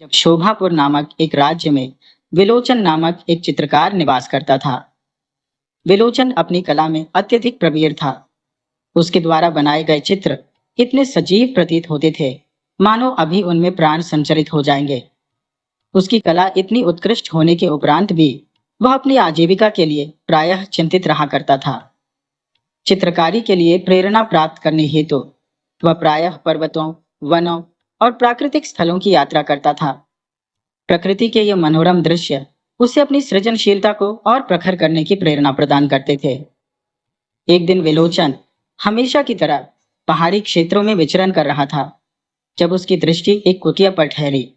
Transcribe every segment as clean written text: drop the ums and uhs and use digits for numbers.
जब शोभापुर नामक एक राज्य में विलोचन नामक एक चित्रकार निवास करता था। विलोचन अपनी कला में अत्यधिक प्रवीण था। उसके द्वारा बनाए गए चित्र इतने सजीव प्रतीत होते थे, मानो अभी उनमें प्राण संचरित हो जाएंगे। उसकी कला इतनी उत्कृष्ट होने के उपरांत भी वह अपनी आजीविका के लिए प्रायः चिंतित रहा करता था। चित्रकारी के लिए प्रेरणा प्राप्त करने हेतु वह प्रायः पर्वतों, वनों और प्राकृतिक स्थलों की यात्रा करता था। प्रकृति के ये मनोरम दृश्य उसे अपनी सृजनशीलता को और प्रखर करने की प्रेरणा प्रदान करते थे। एक दिन विलोचन हमेशा की तरह पहाड़ी क्षेत्रों में विचरण कर रहा था, जब उसकी दृष्टि एक कुटिया पर ठहरी।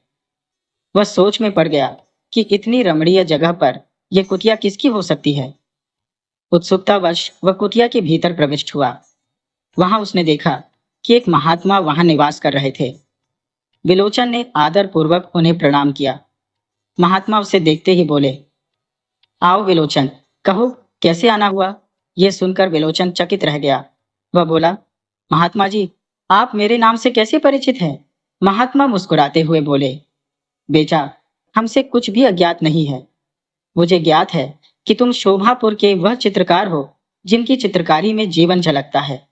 वह सोच में पड़ गया कि इतनी रमणीय जगह पर यह कुटिया किसकी हो सकती है। उत्सुकतावश वह कुटिया के भीतर प्रविष्ट हुआ। वहां उसने देखा कि एक महात्मा वहां निवास कर रहे थे। विलोचन ने आदर पूर्वक उन्हें प्रणाम किया। महात्मा उसे देखते ही बोले, आओ विलोचन, कहो कैसे आना हुआ। यह सुनकर विलोचन चकित रह गया। वह बोला, महात्मा जी, आप मेरे नाम से कैसे परिचित हैं। महात्मा मुस्कुराते हुए बोले, बेटा, हमसे कुछ भी अज्ञात नहीं है। मुझे ज्ञात है कि तुम शोभापुर के वह चित्रकार हो जिनकी चित्रकारी में जीवन झलकता है।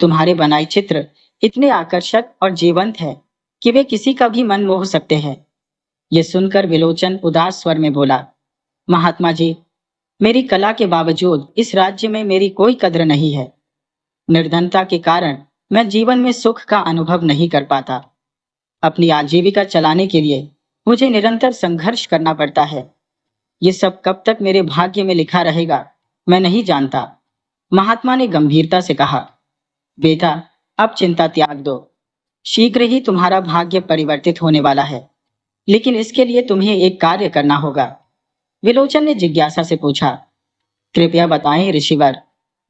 तुम्हारे बनाए चित्र इतने आकर्षक और जीवंत है कि वे किसी का भी मन मोह सकते हैं। यह सुनकर विलोचन उदास स्वर में बोला, महात्मा जी, मेरी कला के बावजूद इस राज्य में मेरी कोई कद्र नहीं है। निर्धनता के कारण मैं जीवन में सुख का अनुभव नहीं कर पाता। अपनी आजीविका चलाने के लिए मुझे निरंतर संघर्ष करना पड़ता है। ये सब कब तक मेरे भाग्य में लिखा रहेगा, मैं नहीं जानता। महात्मा ने गंभीरता से कहा, बेटा, अब चिंता त्याग दो। शीघ्र ही तुम्हारा भाग्य परिवर्तित होने वाला है, लेकिन इसके लिए तुम्हें एक कार्य करना होगा। विलोचन ने जिज्ञासा से पूछा, कृपया बताएं ऋषिवर,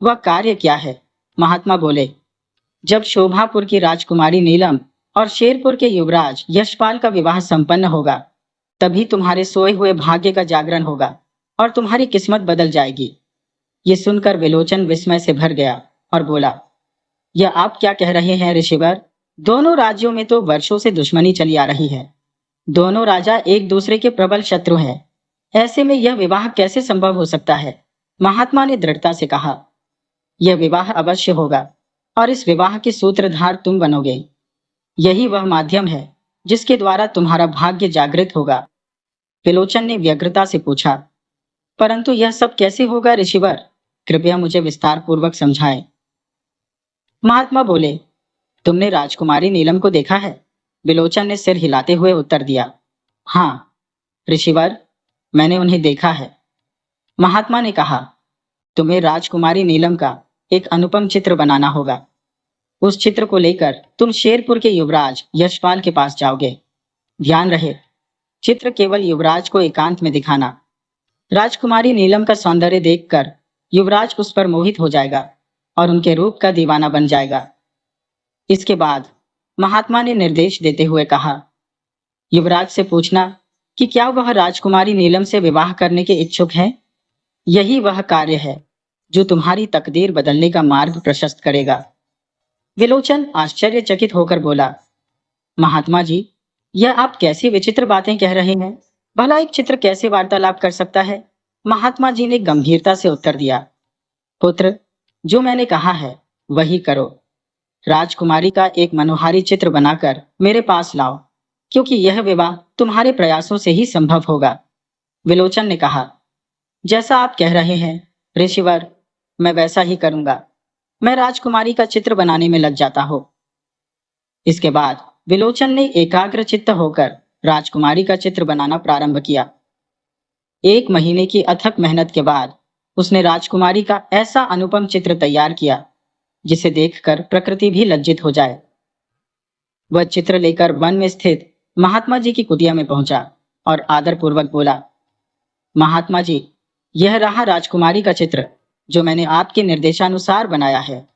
वह कार्य क्या है। महात्मा बोले, जब शोभापुर की राजकुमारी नीलम और शेरपुर के युवराज यशपाल का विवाह संपन्न होगा, तभी तुम्हारे सोए हुए भाग्य का जागरण होगा और तुम्हारी किस्मत बदल जाएगी। ये सुनकर विलोचन विस्मय से भर गया और बोला, यह आप क्या कह रहे हैं ऋषिवर। दोनों राज्यों में तो वर्षों से दुश्मनी चली आ रही है। दोनों राजा एक दूसरे के प्रबल शत्रु हैं। ऐसे में यह विवाह कैसे संभव हो सकता है। महात्मा ने दृढ़ता से कहा, यह विवाह अवश्य होगा और इस विवाह के सूत्रधार तुम बनोगे। यही वह माध्यम है जिसके द्वारा तुम्हारा भाग्य जागृत होगा। विलोचन ने व्यग्रता से पूछा, परंतु यह सब कैसे होगा ऋषिवर, कृपया मुझे विस्तार पूर्वक समझाएं। महात्मा बोले, तुमने राजकुमारी नीलम को देखा है। विलोचन ने सिर हिलाते हुए उत्तर दिया, हाँ ऋषिवर, मैंने उन्हें देखा है। महात्मा ने कहा, तुम्हें राजकुमारी नीलम का एक अनुपम चित्र बनाना होगा। उस चित्र को लेकर तुम शेरपुर के युवराज यशपाल के पास जाओगे। ध्यान रहे, चित्र केवल युवराज को एकांत में दिखाना। राजकुमारी नीलम का सौंदर्य देखकर युवराज उस पर मोहित हो जाएगा और उनके रूप का दीवाना बन जाएगा। इसके बाद महात्मा ने निर्देश देते हुए कहा, युवराज से पूछना कि क्या वह राजकुमारी नीलम से विवाह करने के इच्छुक है। यही वह कार्य है जो तुम्हारी तकदीर बदलने का मार्ग प्रशस्त करेगा। विलोचन आश्चर्यचकित होकर बोला, महात्मा जी, यह आप कैसी विचित्र बातें कह रहे हैं। भला एक चित्र कैसे वार्तालाप कर सकता है। महात्मा जी ने गंभीरता से उत्तर दिया, पुत्र, जो मैंने कहा है वही करो। राजकुमारी का एक मनोहारी चित्र बनाकर मेरे पास लाओ, क्योंकि यह विवाह तुम्हारे प्रयासों से ही संभव होगा। विलोचन ने कहा, जैसा आप कह रहे हैं ऋषिवर, मैं वैसा ही करूंगा। मैं राजकुमारी का चित्र बनाने में लग जाता हूं। इसके बाद विलोचन ने एकाग्रचित्त होकर राजकुमारी का चित्र बनाना प्रारंभ किया। 1 महीने की अथक मेहनत के बाद उसने राजकुमारी का ऐसा अनुपम चित्र तैयार किया जिसे देखकर प्रकृति भी लज्जित हो जाए। वह चित्र लेकर वन में स्थित महात्मा जी की कुटिया में पहुंचा और आदरपूर्वक बोला, महात्मा जी, यह रहा राजकुमारी का चित्र जो मैंने आपके निर्देशानुसार बनाया है।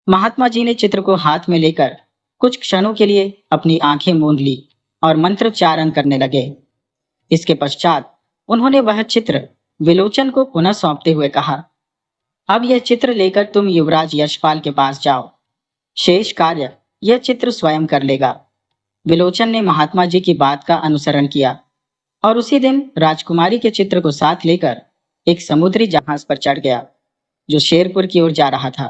महात्मा जी ने चित्र को हाथ में लेकर कुछ क्षणों के लिए अपनी आंखें मूंद ली और मंत्रोच्चारण करने लगे। इसके पश्चात उन्होंने वह चित्र विलोचन को पुनः सौंपते हुए कहा, अब यह चित्र लेकर तुम युवराज यशपाल के पास जाओ। शेष कार्य यह चित्र स्वयं कर लेगा। विलोचन ने महात्मा जी की बात का अनुसरण किया और उसी दिन राजकुमारी के चित्र को साथ लेकर एक समुद्री जहाज पर चढ़ गया जो शेरपुर की ओर जा रहा था।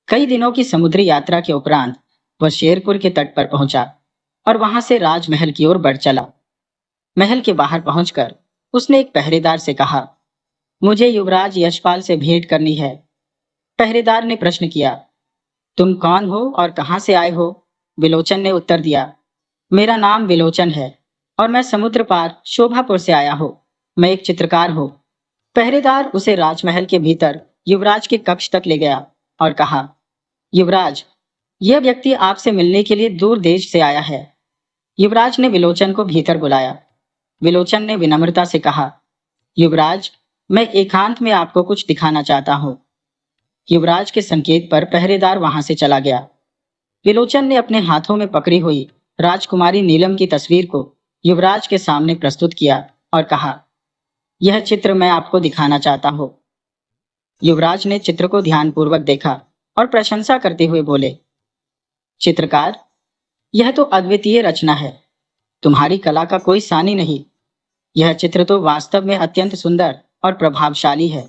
कई दिनों की समुद्री यात्रा के उपरांत वह शेरपुर के तट पर पहुंचा और वहां से राजमहल की ओर बढ़ चला। महल के बाहर पहुंचकर उसने एक पहरेदार से कहा, मुझे युवराज यशपाल से भेंट करनी है। पहरेदार ने प्रश्न किया, तुम कौन हो और कहां से आए हो? विलोचन ने उत्तर दिया, मेरा नाम विलोचन है और मैं समुद्र पार शोभापुर से आया हूँ। मैं एक चित्रकार हूँ। पहरेदार उसे राजमहल के भीतर युवराज के कक्ष तक ले गया और कहा, युवराज, यह व्यक्ति आपसे मिलने के लिए दूर देश से आया है। युवराज ने विलोचन को भीतर बुलाया। विलोचन ने विनम्रता से कहा, युवराज, मैं एकांत में आपको कुछ दिखाना चाहता हूँ। युवराज के संकेत पर पहरेदार वहां से चला गया। विलोचन ने अपने हाथों में पकड़ी हुई राजकुमारी नीलम की तस्वीर को युवराज के सामने प्रस्तुत किया और कहा, यह चित्र मैं आपको दिखाना चाहता हूँ। युवराज ने चित्र को ध्यानपूर्वक देखा और प्रशंसा करते हुए बोले, चित्रकार, यह तो अद्वितीय रचना है। तुम्हारी कला का कोई सानी नहीं। यह चित्र तो वास्तव में अत्यंत सुंदर और प्रभावशाली है।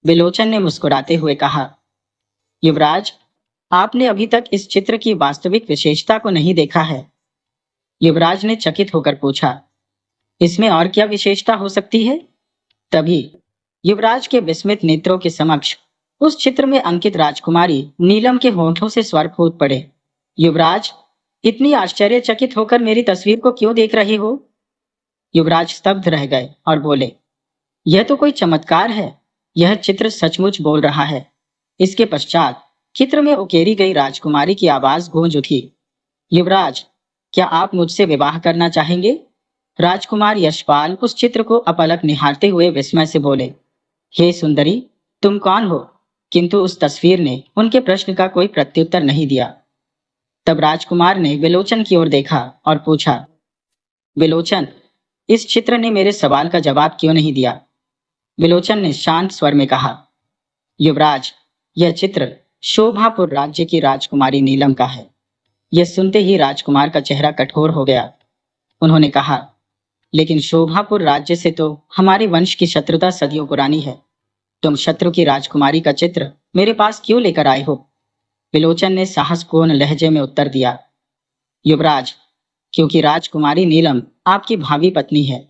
विलोचन ने मुस्कुराते हुए कहा, युवराज, आपने अभी तक इस चित्र की वास्तविक विशेषता को नहीं देखा है। युवराज ने चकित होकर पूछा, इसमें और क्या विशेषता हो सकती है? तभी युवराज के विस्मित नेत्रों के समक्ष उस चित्र में अंकित राजकुमारी नीलम के होठों से स्वर फूट पड़े। युवराज, इतनी आश्चर्यचकित होकर मेरी तस्वीर को क्यों देख रहे हो? युवराज स्तब्ध रह गए और बोले, यह तो कोई चमत्कार है। यह चित्र सचमुच बोल रहा है। इसके पश्चात चित्र में उकेरी गई राजकुमारी की आवाज गूंज उठी, युवराज, क्या आप मुझसे विवाह करना चाहेंगे? राजकुमार यशपाल उस चित्र को अपलक निहारते हुए विस्मय से बोले, हे सुंदरी, तुम कौन हो? किंतु उस तस्वीर ने उनके प्रश्न का कोई प्रत्युत्तर नहीं दिया। तब राजकुमार ने विलोचन की ओर देखा और पूछा, विलोचन, इस चित्र ने मेरे सवाल का जवाब क्यों नहीं दिया? विलोचन ने शांत स्वर में कहा, युवराज, यह चित्र शोभापुर राज्य की राजकुमारी नीलम का है। यह सुनते ही राजकुमार का चेहरा कठोर हो गया। उन्होंने कहा, लेकिन शोभापुर राज्य से तो हमारे वंश की शत्रुता सदियों पुरानी है। तुम शत्रु की राजकुमारी का चित्र मेरे पास क्यों लेकर आए हो? विलोचन ने साहसपूर्ण लहजे में उत्तर दिया, युवराज, क्योंकि राजकुमारी नीलम आपकी भावी पत्नी है।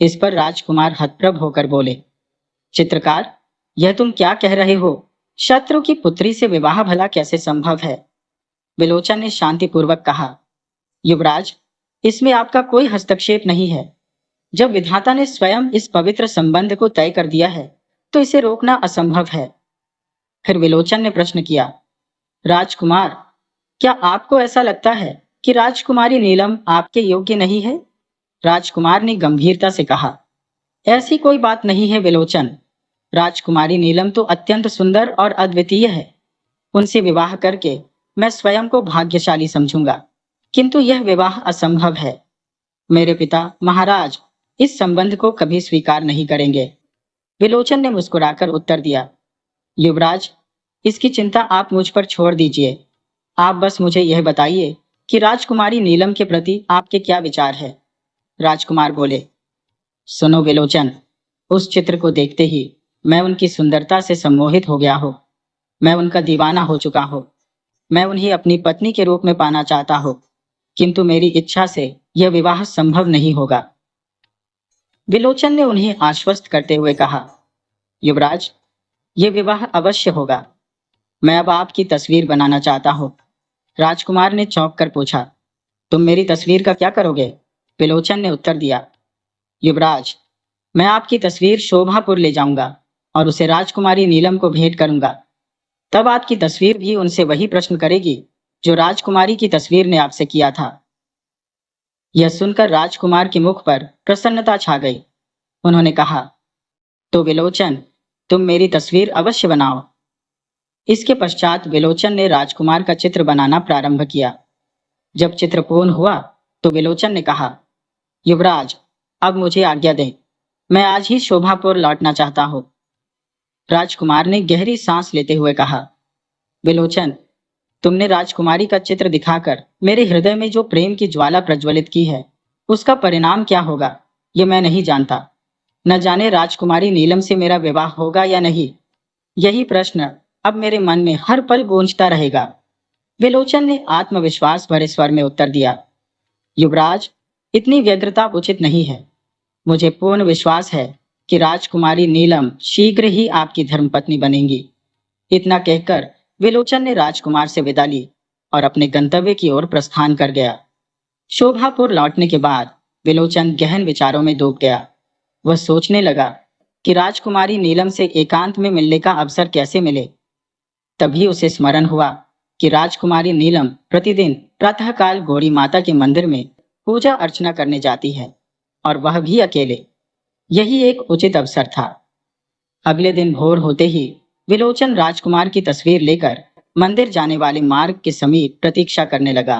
इस पर राजकुमार हतप्रभ होकर बोले, चित्रकार, यह तुम क्या कह रहे हो? शत्रु की पुत्री से विवाह भला कैसे संभव है? विलोचन ने शांतिपूर्वक कहा, युवराज, इसमें आपका कोई हस्तक्षेप नहीं है। जब विधाता ने स्वयं इस पवित्र संबंध को तय कर दिया है तो इसे रोकना असंभव है। फिर विलोचन ने प्रश्न किया, राजकुमार, क्या आपको ऐसा लगता है कि राजकुमारी नीलम आपके योग्य नहीं है? राजकुमार ने गंभीरता से कहा, ऐसी कोई बात नहीं है विलोचन। राजकुमारी नीलम तो अत्यंत सुंदर और अद्वितीय है। उनसे विवाह करके मैं स्वयं को भाग्यशाली समझूंगा, किंतु यह विवाह असंभव है। मेरे पिता महाराज इस संबंध को कभी स्वीकार नहीं करेंगे। विलोचन ने मुस्कुराकर उत्तर दिया, युवराज, इसकी चिंता आप मुझ पर छोड़ दीजिए। आप बस मुझे यह बताइए कि राजकुमारी नीलम के प्रति आपके क्या विचार है? राजकुमार बोले, सुनो विलोचन, उस चित्र को देखते ही मैं उनकी सुंदरता से सम्मोहित हो गया हूँ। मैं उनका दीवाना हो चुका हूँ। मैं उन्हें अपनी पत्नी के रूप में पाना चाहता हूँ, किंतु मेरी इच्छा से यह विवाह संभव नहीं होगा। विलोचन ने उन्हें आश्वस्त करते हुए कहा, युवराज, ये विवाह अवश्य होगा। मैं अब आपकी तस्वीर बनाना चाहता हूँ। राजकुमार ने चौंक कर पूछा, तुम मेरी तस्वीर का क्या करोगे? विलोचन ने उत्तर दिया, युवराज, मैं आपकी तस्वीर शोभापुर ले जाऊंगा और उसे राजकुमारी नीलम को भेंट करूंगा। तब आपकी तस्वीर भी उनसे वही प्रश्न करेगी जो राजकुमारी की तस्वीर ने आपसे किया था। यह सुनकर राजकुमार के मुख पर प्रसन्नता छा गई। उन्होंने कहा, तो विलोचन, तुम मेरी तस्वीर अवश्य बनाओ। इसके पश्चात विलोचन ने राजकुमार का चित्र बनाना प्रारंभ किया। जब चित्र पूर्ण हुआ तो विलोचन ने कहा, युवराज, अब मुझे आज्ञा दें। मैं आज ही शोभापुर लौटना चाहता हूँ। राजकुमार ने गहरी सांस लेते हुए कहा, विलोचन, तुमने राजकुमारी का चित्र दिखाकर मेरे हृदय में जो प्रेम की ज्वाला प्रज्वलित की है, उसका परिणाम क्या होगा, ये मैं नहीं जानता। न जाने राजकुमारी नीलम से मेरा विवाह होगा या नहीं। यही प्रश्न अब मेरे मन में हर पल गूंजता रहेगा। विलोचन ने आत्मविश्वास भरे स्वर में उत्तर दिया। युवराज, इतनी व्यग्रता उचित नहीं है। मुझे पूर्ण विश्वास है कि राजकुमारी नीलम शीघ्र ही आपकी धर्मपत्नी बनेंगी। इतना कहकर विलोचन ने राजकुमार से विदा ली और अपने गंतव्य की ओर प्रस्थान कर गया। शोभापुर लौटने के बाद विलोचन गहन विचारों में डूब गया। वह सोचने लगा कि राजकुमारी नीलम से एकांत में मिलने का अवसर कैसे मिले। तभी उसे स्मरण हुआ कि राजकुमारी नीलम प्रतिदिन प्रातःकाल गौरी माता के मंदिर में पूजा अर्चना करने जाती है, और वह भी अकेले। यही एक उचित अवसर था। अगले दिन भोर होते ही विलोचन राजकुमार की तस्वीर लेकर मंदिर जाने वाले मार्ग के समीप प्रतीक्षा करने लगा।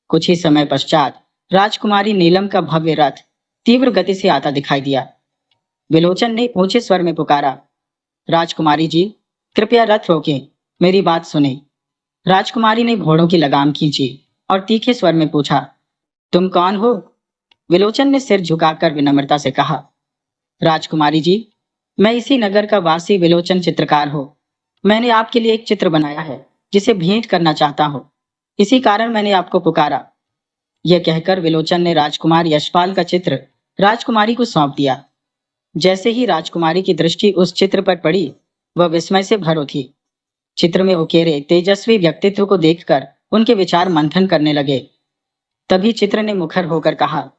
कुछ ही समय पश्चात राजकुमारी नीलम का भव्य रथ तीव्र गति से आता दिखाई दिया। विलोचन ने ऊंचे स्वर में पुकारा, राजकुमारी जी, कृपया रथ रोकें, मेरी बात सुने। राजकुमारी ने घोड़ों की लगाम खींची और तीखे स्वर में पूछा, तुम कौन हो? विलोचन ने सिर झुकाकर विनम्रता से कहा, राजकुमारी जी, मैं इसी नगर का वासी विलोचन चित्रकार हूँ। मैंने आपके लिए एक चित्र बनाया है जिसे भेंट करना चाहता हूँ। इसी कारण मैंने आपको पुकारा। यह कहकर विलोचन ने राजकुमार यशपाल का चित्र राजकुमारी को सौंप दिया। जैसे ही राजकुमारी की दृष्टि उस चित्र पर पड़ी, वह विस्मय से भर उठी। चित्र में उकेरे तेजस्वी व्यक्तित्व को देखकर उनके विचार मंथन करने लगे। तभी चित्र ने मुखर होकर कहा,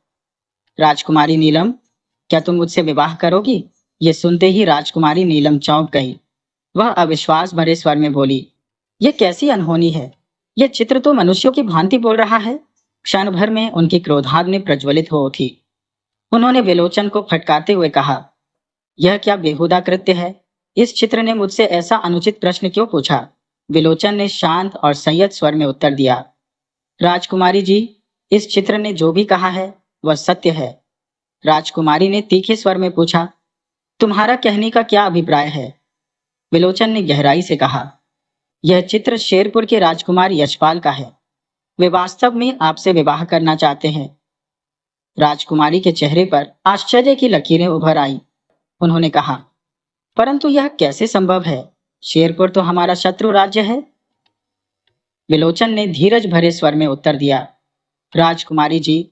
राजकुमारी नीलम, क्या तुम मुझसे विवाह करोगी? ये सुनते ही राजकुमारी नीलम चौंक गई। वह अविश्वास भरे स्वर में बोली, यह कैसी अनहोनी है? यह चित्र तो मनुष्यों की भांति बोल रहा है। क्षण भर में उनकी क्रोधाग्नि प्रज्वलित हो उठी। उन्होंने विलोचन को फटकारते हुए कहा, यह क्या बेहुदा कृत्य है? इस चित्र ने मुझसे ऐसा अनुचित प्रश्न क्यों पूछा? विलोचन ने शांत और संयत स्वर में उत्तर दिया, राजकुमारी जी, इस चित्र ने जो भी कहा है वह सत्य है। राजकुमारी ने तीखे स्वर में पूछा, तुम्हारा कहने का क्या अभिप्राय है? विलोचन ने गहराई से कहा, यह चित्र शेरपुर के राजकुमार यशपाल का है। वे वास्तव में आपसे विवाह करना चाहते हैं। राजकुमारी के चेहरे पर आश्चर्य की लकीरें उभर आईं। उन्होंने कहा, परंतु यह कैसे संभव है? शेरपुर तो हमारा शत्रु राज्य है। विलोचन ने धीरज भरे स्वर में उत्तर दिया, राजकुमारी जी,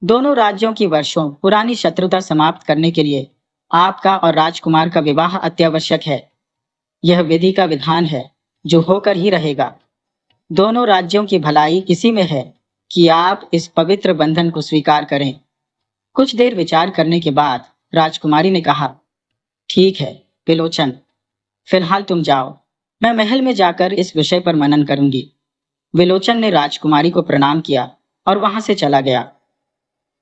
दोनों राज्यों की वर्षों पुरानी शत्रुता समाप्त करने के लिए आपका और राजकुमार का विवाह अत्यावश्यक है। यह विधि का विधान है जो होकर ही रहेगा। दोनों राज्यों की भलाई इसी में है कि आप इस पवित्र बंधन को स्वीकार करें। कुछ देर विचार करने के बाद राजकुमारी ने कहा, ठीक है विलोचन, फिलहाल तुम जाओ, मैं महल में जाकर इस विषय पर मनन करूंगी। विलोचन ने राजकुमारी को प्रणाम किया और वहां से चला गया।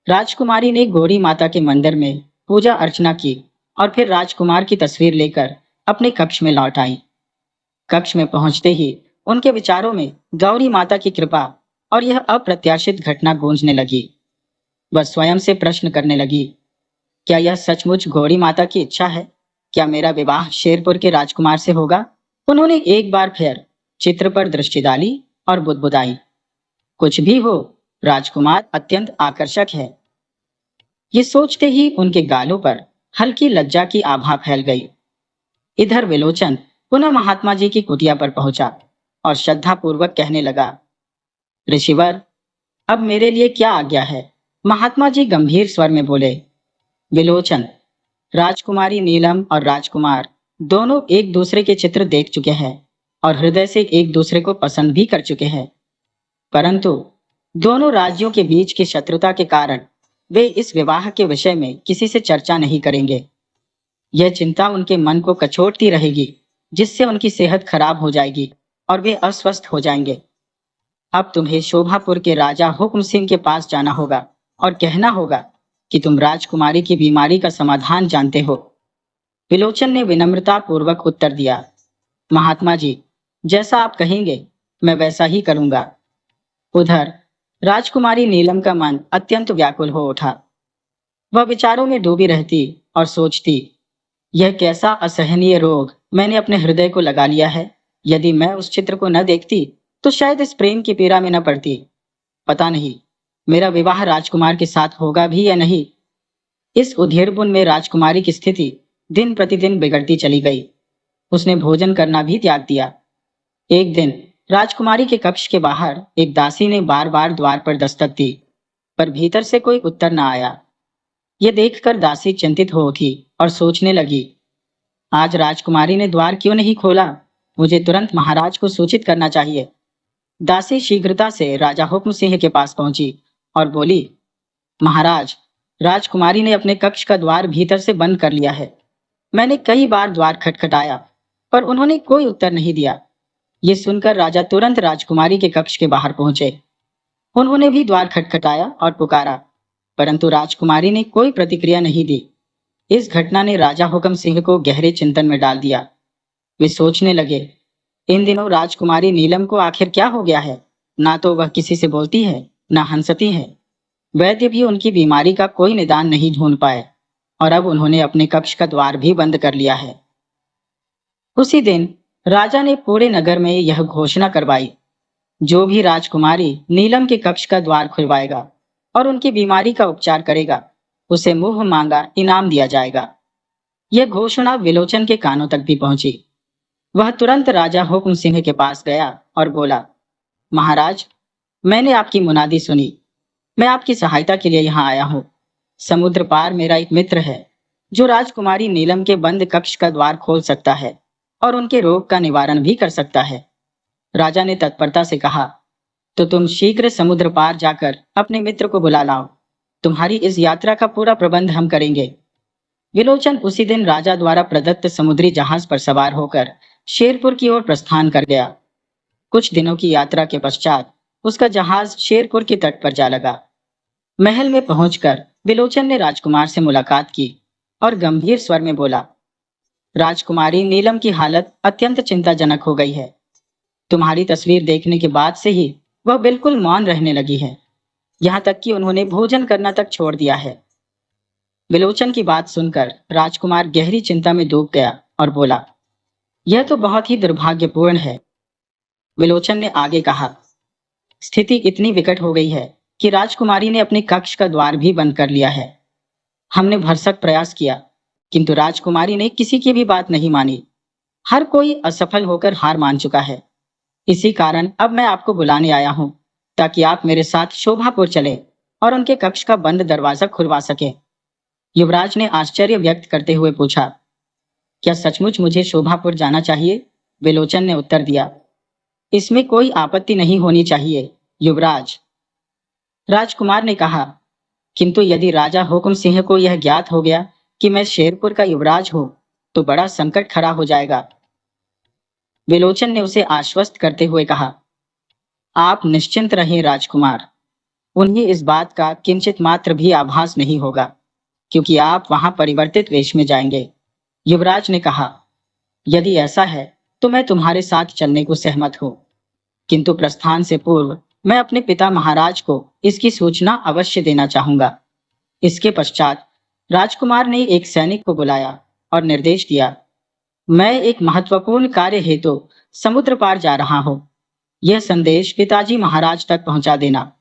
राजकुमारी ने गौरी माता के मंदिर में पूजा अर्चना की और फिर राजकुमार की तस्वीर लेकर अपने कक्ष में लौट आई। कक्ष में पहुंचते ही उनके विचारों में गौरी माता की कृपा और यह अप्रत्याशित घटना गूंजने लगी। वह स्वयं से प्रश्न करने लगी, क्या यह सचमुच गौरी माता की इच्छा है? क्या मेरा विवाह शेरपुर के राजकुमार से होगा? उन्होंने एक बार फिर चित्र पर दृष्टि डाली और बुदबुदाई, कुछ भी हो, राजकुमार अत्यंत आकर्षक है। ये सोचते ही उनके गालों पर हल्की लज्जा की आभा फैल गई। इधर विलोचन पुनः महात्मा जी की कुटिया पर पहुंचा और श्रद्धा पूर्वक कहने लगा, ऋषिवर, अब मेरे लिए क्या आज्ञा है? महात्मा जी गंभीर स्वर में बोले, विलोचन, राजकुमारी नीलम और राजकुमार दोनों एक दूसरे के चित्र देख चुके हैं और हृदय से एक दूसरे को पसंद भी कर चुके हैं, परंतु दोनों राज्यों के बीच की शत्रुता के कारण वे इस विवाह के विषय में किसी से चर्चा नहीं करेंगे। यह चिंता उनके मन को कचोटती रहेगी, जिससे उनकी सेहत खराब हो जाएगी और वे अस्वस्थ हो जाएंगे। अब तुम्हें शोभापुर के राजा हुक्म सिंह के पास जाना होगा और कहना होगा कि तुम राजकुमारी की बीमारी का समाधान जानते हो। विलोचन ने विनम्रता पूर्वक उत्तर दिया, महात्मा जी, जैसा आप कहेंगे मैं वैसा ही करूंगा। उधर राजकुमारी नीलम का मन अत्यंत व्याकुल हो उठा। वह विचारों में डूबी रहती और सोचती, यह कैसा असहनीय रोग मैंने अपने हृदय को लगा लिया है। यदि मैं उस चित्र को न देखती तो शायद इस प्रेम की पीड़ा में न पड़ती। पता नहीं मेरा विवाह राजकुमार के साथ होगा भी या नहीं। इस उधेड़बुन में राजकुमारी की स्थिति दिन प्रतिदिन बिगड़ती चली गई। उसने भोजन करना भी त्याग दिया। एक दिन राजकुमारी के कक्ष के बाहर एक दासी ने बार बार द्वार पर दस्तक दी, पर भीतर से कोई उत्तर न आया। यह देखकर दासी चिंतित हो उठी और सोचने लगी, आज राजकुमारी ने द्वार क्यों नहीं खोला? मुझे तुरंत महाराज को सूचित करना चाहिए। दासी शीघ्रता से राजा हुक्म सिंह के पास पहुंची और बोली, महाराज, राजकुमारी ने अपने कक्ष का द्वार भीतर से बंद कर लिया है। मैंने कई बार द्वार खटखटाया, पर उन्होंने कोई उत्तर नहीं दिया। ये सुनकर राजा तुरंत राजकुमारी के कक्ष के बाहर पहुंचे। उन्होंने भी द्वार खटखटाया और पुकारा, परंतु राजकुमारी ने कोई प्रतिक्रिया नहीं दी। इस घटना ने राजा हुक्म सिंह को गहरे चिंतन में डाल दिया। वे सोचने लगे, इन दिनों राजकुमारी नीलम को आखिर क्या हो गया है? ना तो वह किसी से बोलती है, ना हंसती है। वैद्य भी उनकी बीमारी का कोई निदान नहीं ढूंढ पाए और अब उन्होंने अपने कक्ष का द्वार भी बंद कर लिया है। उसी दिन राजा ने पूरे नगर में यह घोषणा करवाई, जो भी राजकुमारी नीलम के कक्ष का द्वार खुलवाएगा और उनकी बीमारी का उपचार करेगा, उसे मुंह मांगा इनाम दिया जाएगा। यह घोषणा विलोचन के कानों तक भी पहुंची। वह तुरंत राजा हुक्म सिंह के पास गया और बोला, महाराज, मैंने आपकी मुनादी सुनी। मैं आपकी सहायता के लिए यहाँ आया हूँ। समुद्र पार मेरा एक मित्र है, जो राजकुमारी नीलम के बंद कक्ष का द्वार खोल सकता है और उनके रोग का निवारण भी कर सकता है। राजा ने तत्परता से कहा, तो तुम शीघ्र समुद्र पार जाकर अपने मित्र को बुला लाओ। तुम्हारी इस यात्रा का पूरा प्रबंध हम करेंगे। विलोचन उसी दिन राजा द्वारा प्रदत्त समुद्री जहाज पर सवार होकर शेरपुर की ओर प्रस्थान कर गया। कुछ दिनों की यात्रा के पश्चात उसका जहाज शेरपुर के तट पर जा लगा। महल में पहुंचकर विलोचन ने राजकुमार से मुलाकात की और गंभीर स्वर में बोला, राजकुमारी नीलम की हालत अत्यंत चिंताजनक हो गई है। तुम्हारी तस्वीर देखने के बाद से ही वह बिल्कुल मौन रहने लगी है। यहाँ तक कि उन्होंने भोजन करना तक छोड़ दिया है। विलोचन की बात सुनकर राजकुमार गहरी चिंता में डूब गया और बोला, यह तो बहुत ही दुर्भाग्यपूर्ण है। विलोचन ने आगे कहा, स्थिति इतनी विकट हो गई है कि राजकुमारी ने अपने कक्ष का द्वार भी बंद कर लिया है। हमने भरसक प्रयास किया, किंतु राजकुमारी ने किसी की भी बात नहीं मानी। हर कोई असफल होकर हार मान चुका है। इसी कारण अब मैं आपको बुलाने आया हूँ, ताकि आप मेरे साथ शोभापुर चले और उनके कक्ष का बंद दरवाजा खुलवा सके। युवराज ने आश्चर्य व्यक्त करते हुए पूछा, क्या सचमुच मुझे शोभापुर जाना चाहिए? विलोचन ने उत्तर दिया, इसमें कोई आपत्ति नहीं होनी चाहिए युवराज। राजकुमार ने कहा, किंतु यदि राजा हुक्म सिंह को यह ज्ञात हो गया कि मैं शेरपुर का युवराज हूं, तो बड़ा संकट खड़ा हो जाएगा। विलोचन ने उसे आश्वस्त करते हुए कहा, आप निश्चिंत रहें राजकुमार, उन्हें इस बात का किंचित मात्र भी आभास नहीं होगा, क्योंकि आप वहां परिवर्तित वेश में जाएंगे। युवराज ने कहा, यदि ऐसा है तो मैं तुम्हारे साथ चलने को सहमत हूं, किंतु प्रस्थान से पूर्व मैं अपने पिता महाराज को इसकी सूचना अवश्य देना चाहूंगा। इसके पश्चात राजकुमार ने एक सैनिक को बुलाया और निर्देश दिया, मैं एक महत्वपूर्ण कार्य हेतु समुद्र पार जा रहा हूं। यह संदेश पिताजी महाराज तक पहुंचा देना।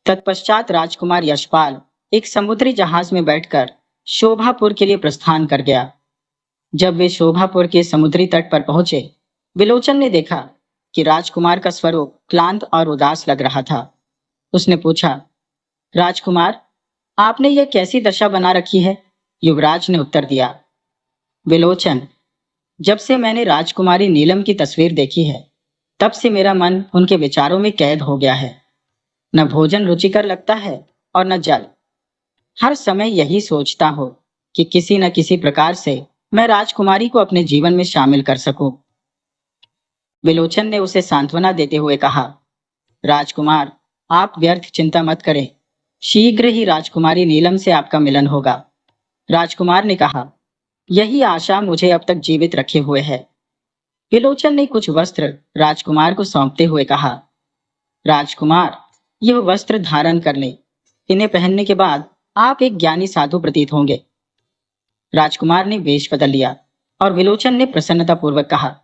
तत्पश्चात राजकुमार यशपाल एक समुद्री जहाज में बैठकर शोभापुर के लिए प्रस्थान कर गया। जब वे शोभापुर के समुद्री तट पर पहुंचे, विलोचन ने देखा कि राजकुमार का स्वरूप क्लांत और उदास लग रहा था। उसने पूछा, राजकुमार, आपने यह कैसी दशा बना रखी है? युवराज ने उत्तर दिया, विलोचन, जब से मैंने राजकुमारी नीलम की तस्वीर देखी है, तब से मेरा मन उनके विचारों में कैद हो गया है। न भोजन रुचिकर लगता है और न जल। हर समय यही सोचता हो कि किसी न किसी प्रकार से मैं राजकुमारी को अपने जीवन में शामिल कर सकूं। विलोचन ने उसे सांत्वना देते हुए कहा, राजकुमार, आप व्यर्थ चिंता मत करें। शीघ्र ही राजकुमारी नीलम से आपका मिलन होगा। राजकुमार ने कहा, यही आशा मुझे अब तक जीवित रखे हुए है। विलोचन ने कुछ वस्त्र राजकुमार को सौंपते हुए कहा, राजकुमार, यह वस्त्र धारण कर लें। इन्हें पहनने के बाद आप एक ज्ञानी साधु प्रतीत होंगे। राजकुमार ने वेश बदल लिया और विलोचन ने प्रसन्नता पूर्वक कहा,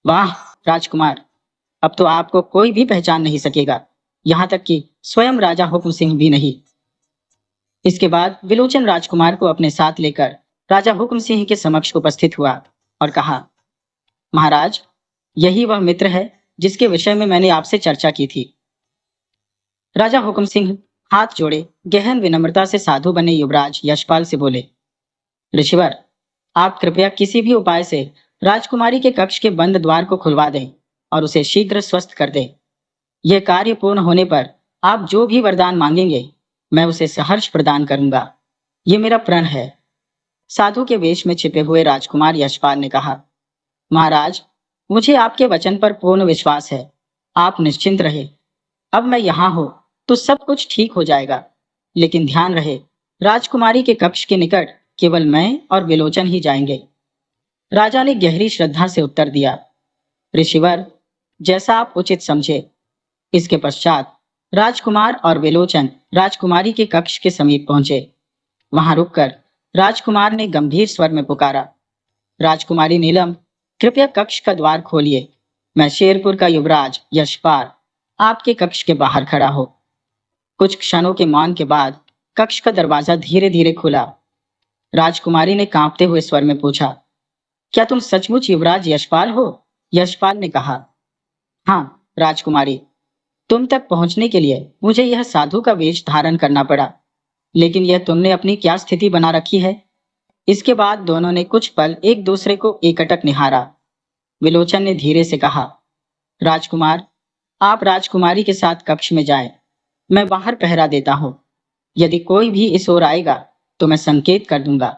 वाह राजकुमार, अब तो आपको कोई भी पहचान नहीं सकेगा, यहाँ तक कि स्वयं राजा हुक्म सिंह भी नहीं। इसके बाद विलोचन राजकुमार को अपने साथ लेकर राजा हुक्म सिंह के समक्ष उपस्थित हुआ और कहा, महाराज, यही वह मित्र है जिसके विषय में मैंने आपसे चर्चा की थी। राजा हुक्म सिंह हाथ जोड़े गहन विनम्रता से साधु बने युवराज यशपाल से बोले, ऋषिवर, आप कृपया किसी भी उपाय से राजकुमारी के कक्ष के बंद द्वार को खुलवा दें और उसे शीघ्र स्वस्थ कर दें। यह कार्य पूर्ण होने पर आप जो भी वरदान मांगेंगे, मैं उसे सहर्ष प्रदान करूंगा। ये मेरा प्रण है। साधु के वेश में छिपे हुए राजकुमार यशपाल ने कहा, महाराज, मुझे आपके वचन पर पूर्ण विश्वास है। आप निश्चिंत रहे। अब मैं यहाँ हूँ तो सब कुछ ठीक हो जाएगा। लेकिन ध्यान रहे, राजकुमारी के कक्ष के निकट केवल मैं और विलोचन ही जाएंगे। राजा ने गहरी श्रद्धा से उत्तर दिया, ऋषिवर, जैसा आप उचित समझे। इसके पश्चात राजकुमार और विलोचन राजकुमारी के कक्ष के समीप पहुंचे। वहां रुककर राजकुमार ने गंभीर स्वर में पुकारा, राजकुमारी नीलम, कृपया कक्ष का द्वार खोलिए। मैं शेरपुर का युवराज यशपाल आपके कक्ष के बाहर खड़ा हो। कुछ क्षणों के मौन के बाद कक्ष का दरवाजा धीरे धीरे खुला। राजकुमारी ने कांपते हुए स्वर में पूछा, क्या तुम सचमुच युवराज यशपाल हो? यशपाल ने कहा, हाँ राजकुमारी, तुम तक पहुंचने के लिए मुझे यह साधु का वेश धारण करना पड़ा। लेकिन यह तुमने अपनी क्या स्थिति बना रखी है? इसके बाद दोनों ने कुछ पल एक दूसरे को एकटक निहारा। विलोचन ने धीरे से कहा, राजकुमार, आप राजकुमारी के साथ कक्ष में जाएं। मैं बाहर पहरा देता हूं। यदि कोई भी इस ओर आएगा तो मैं संकेत कर दूंगा।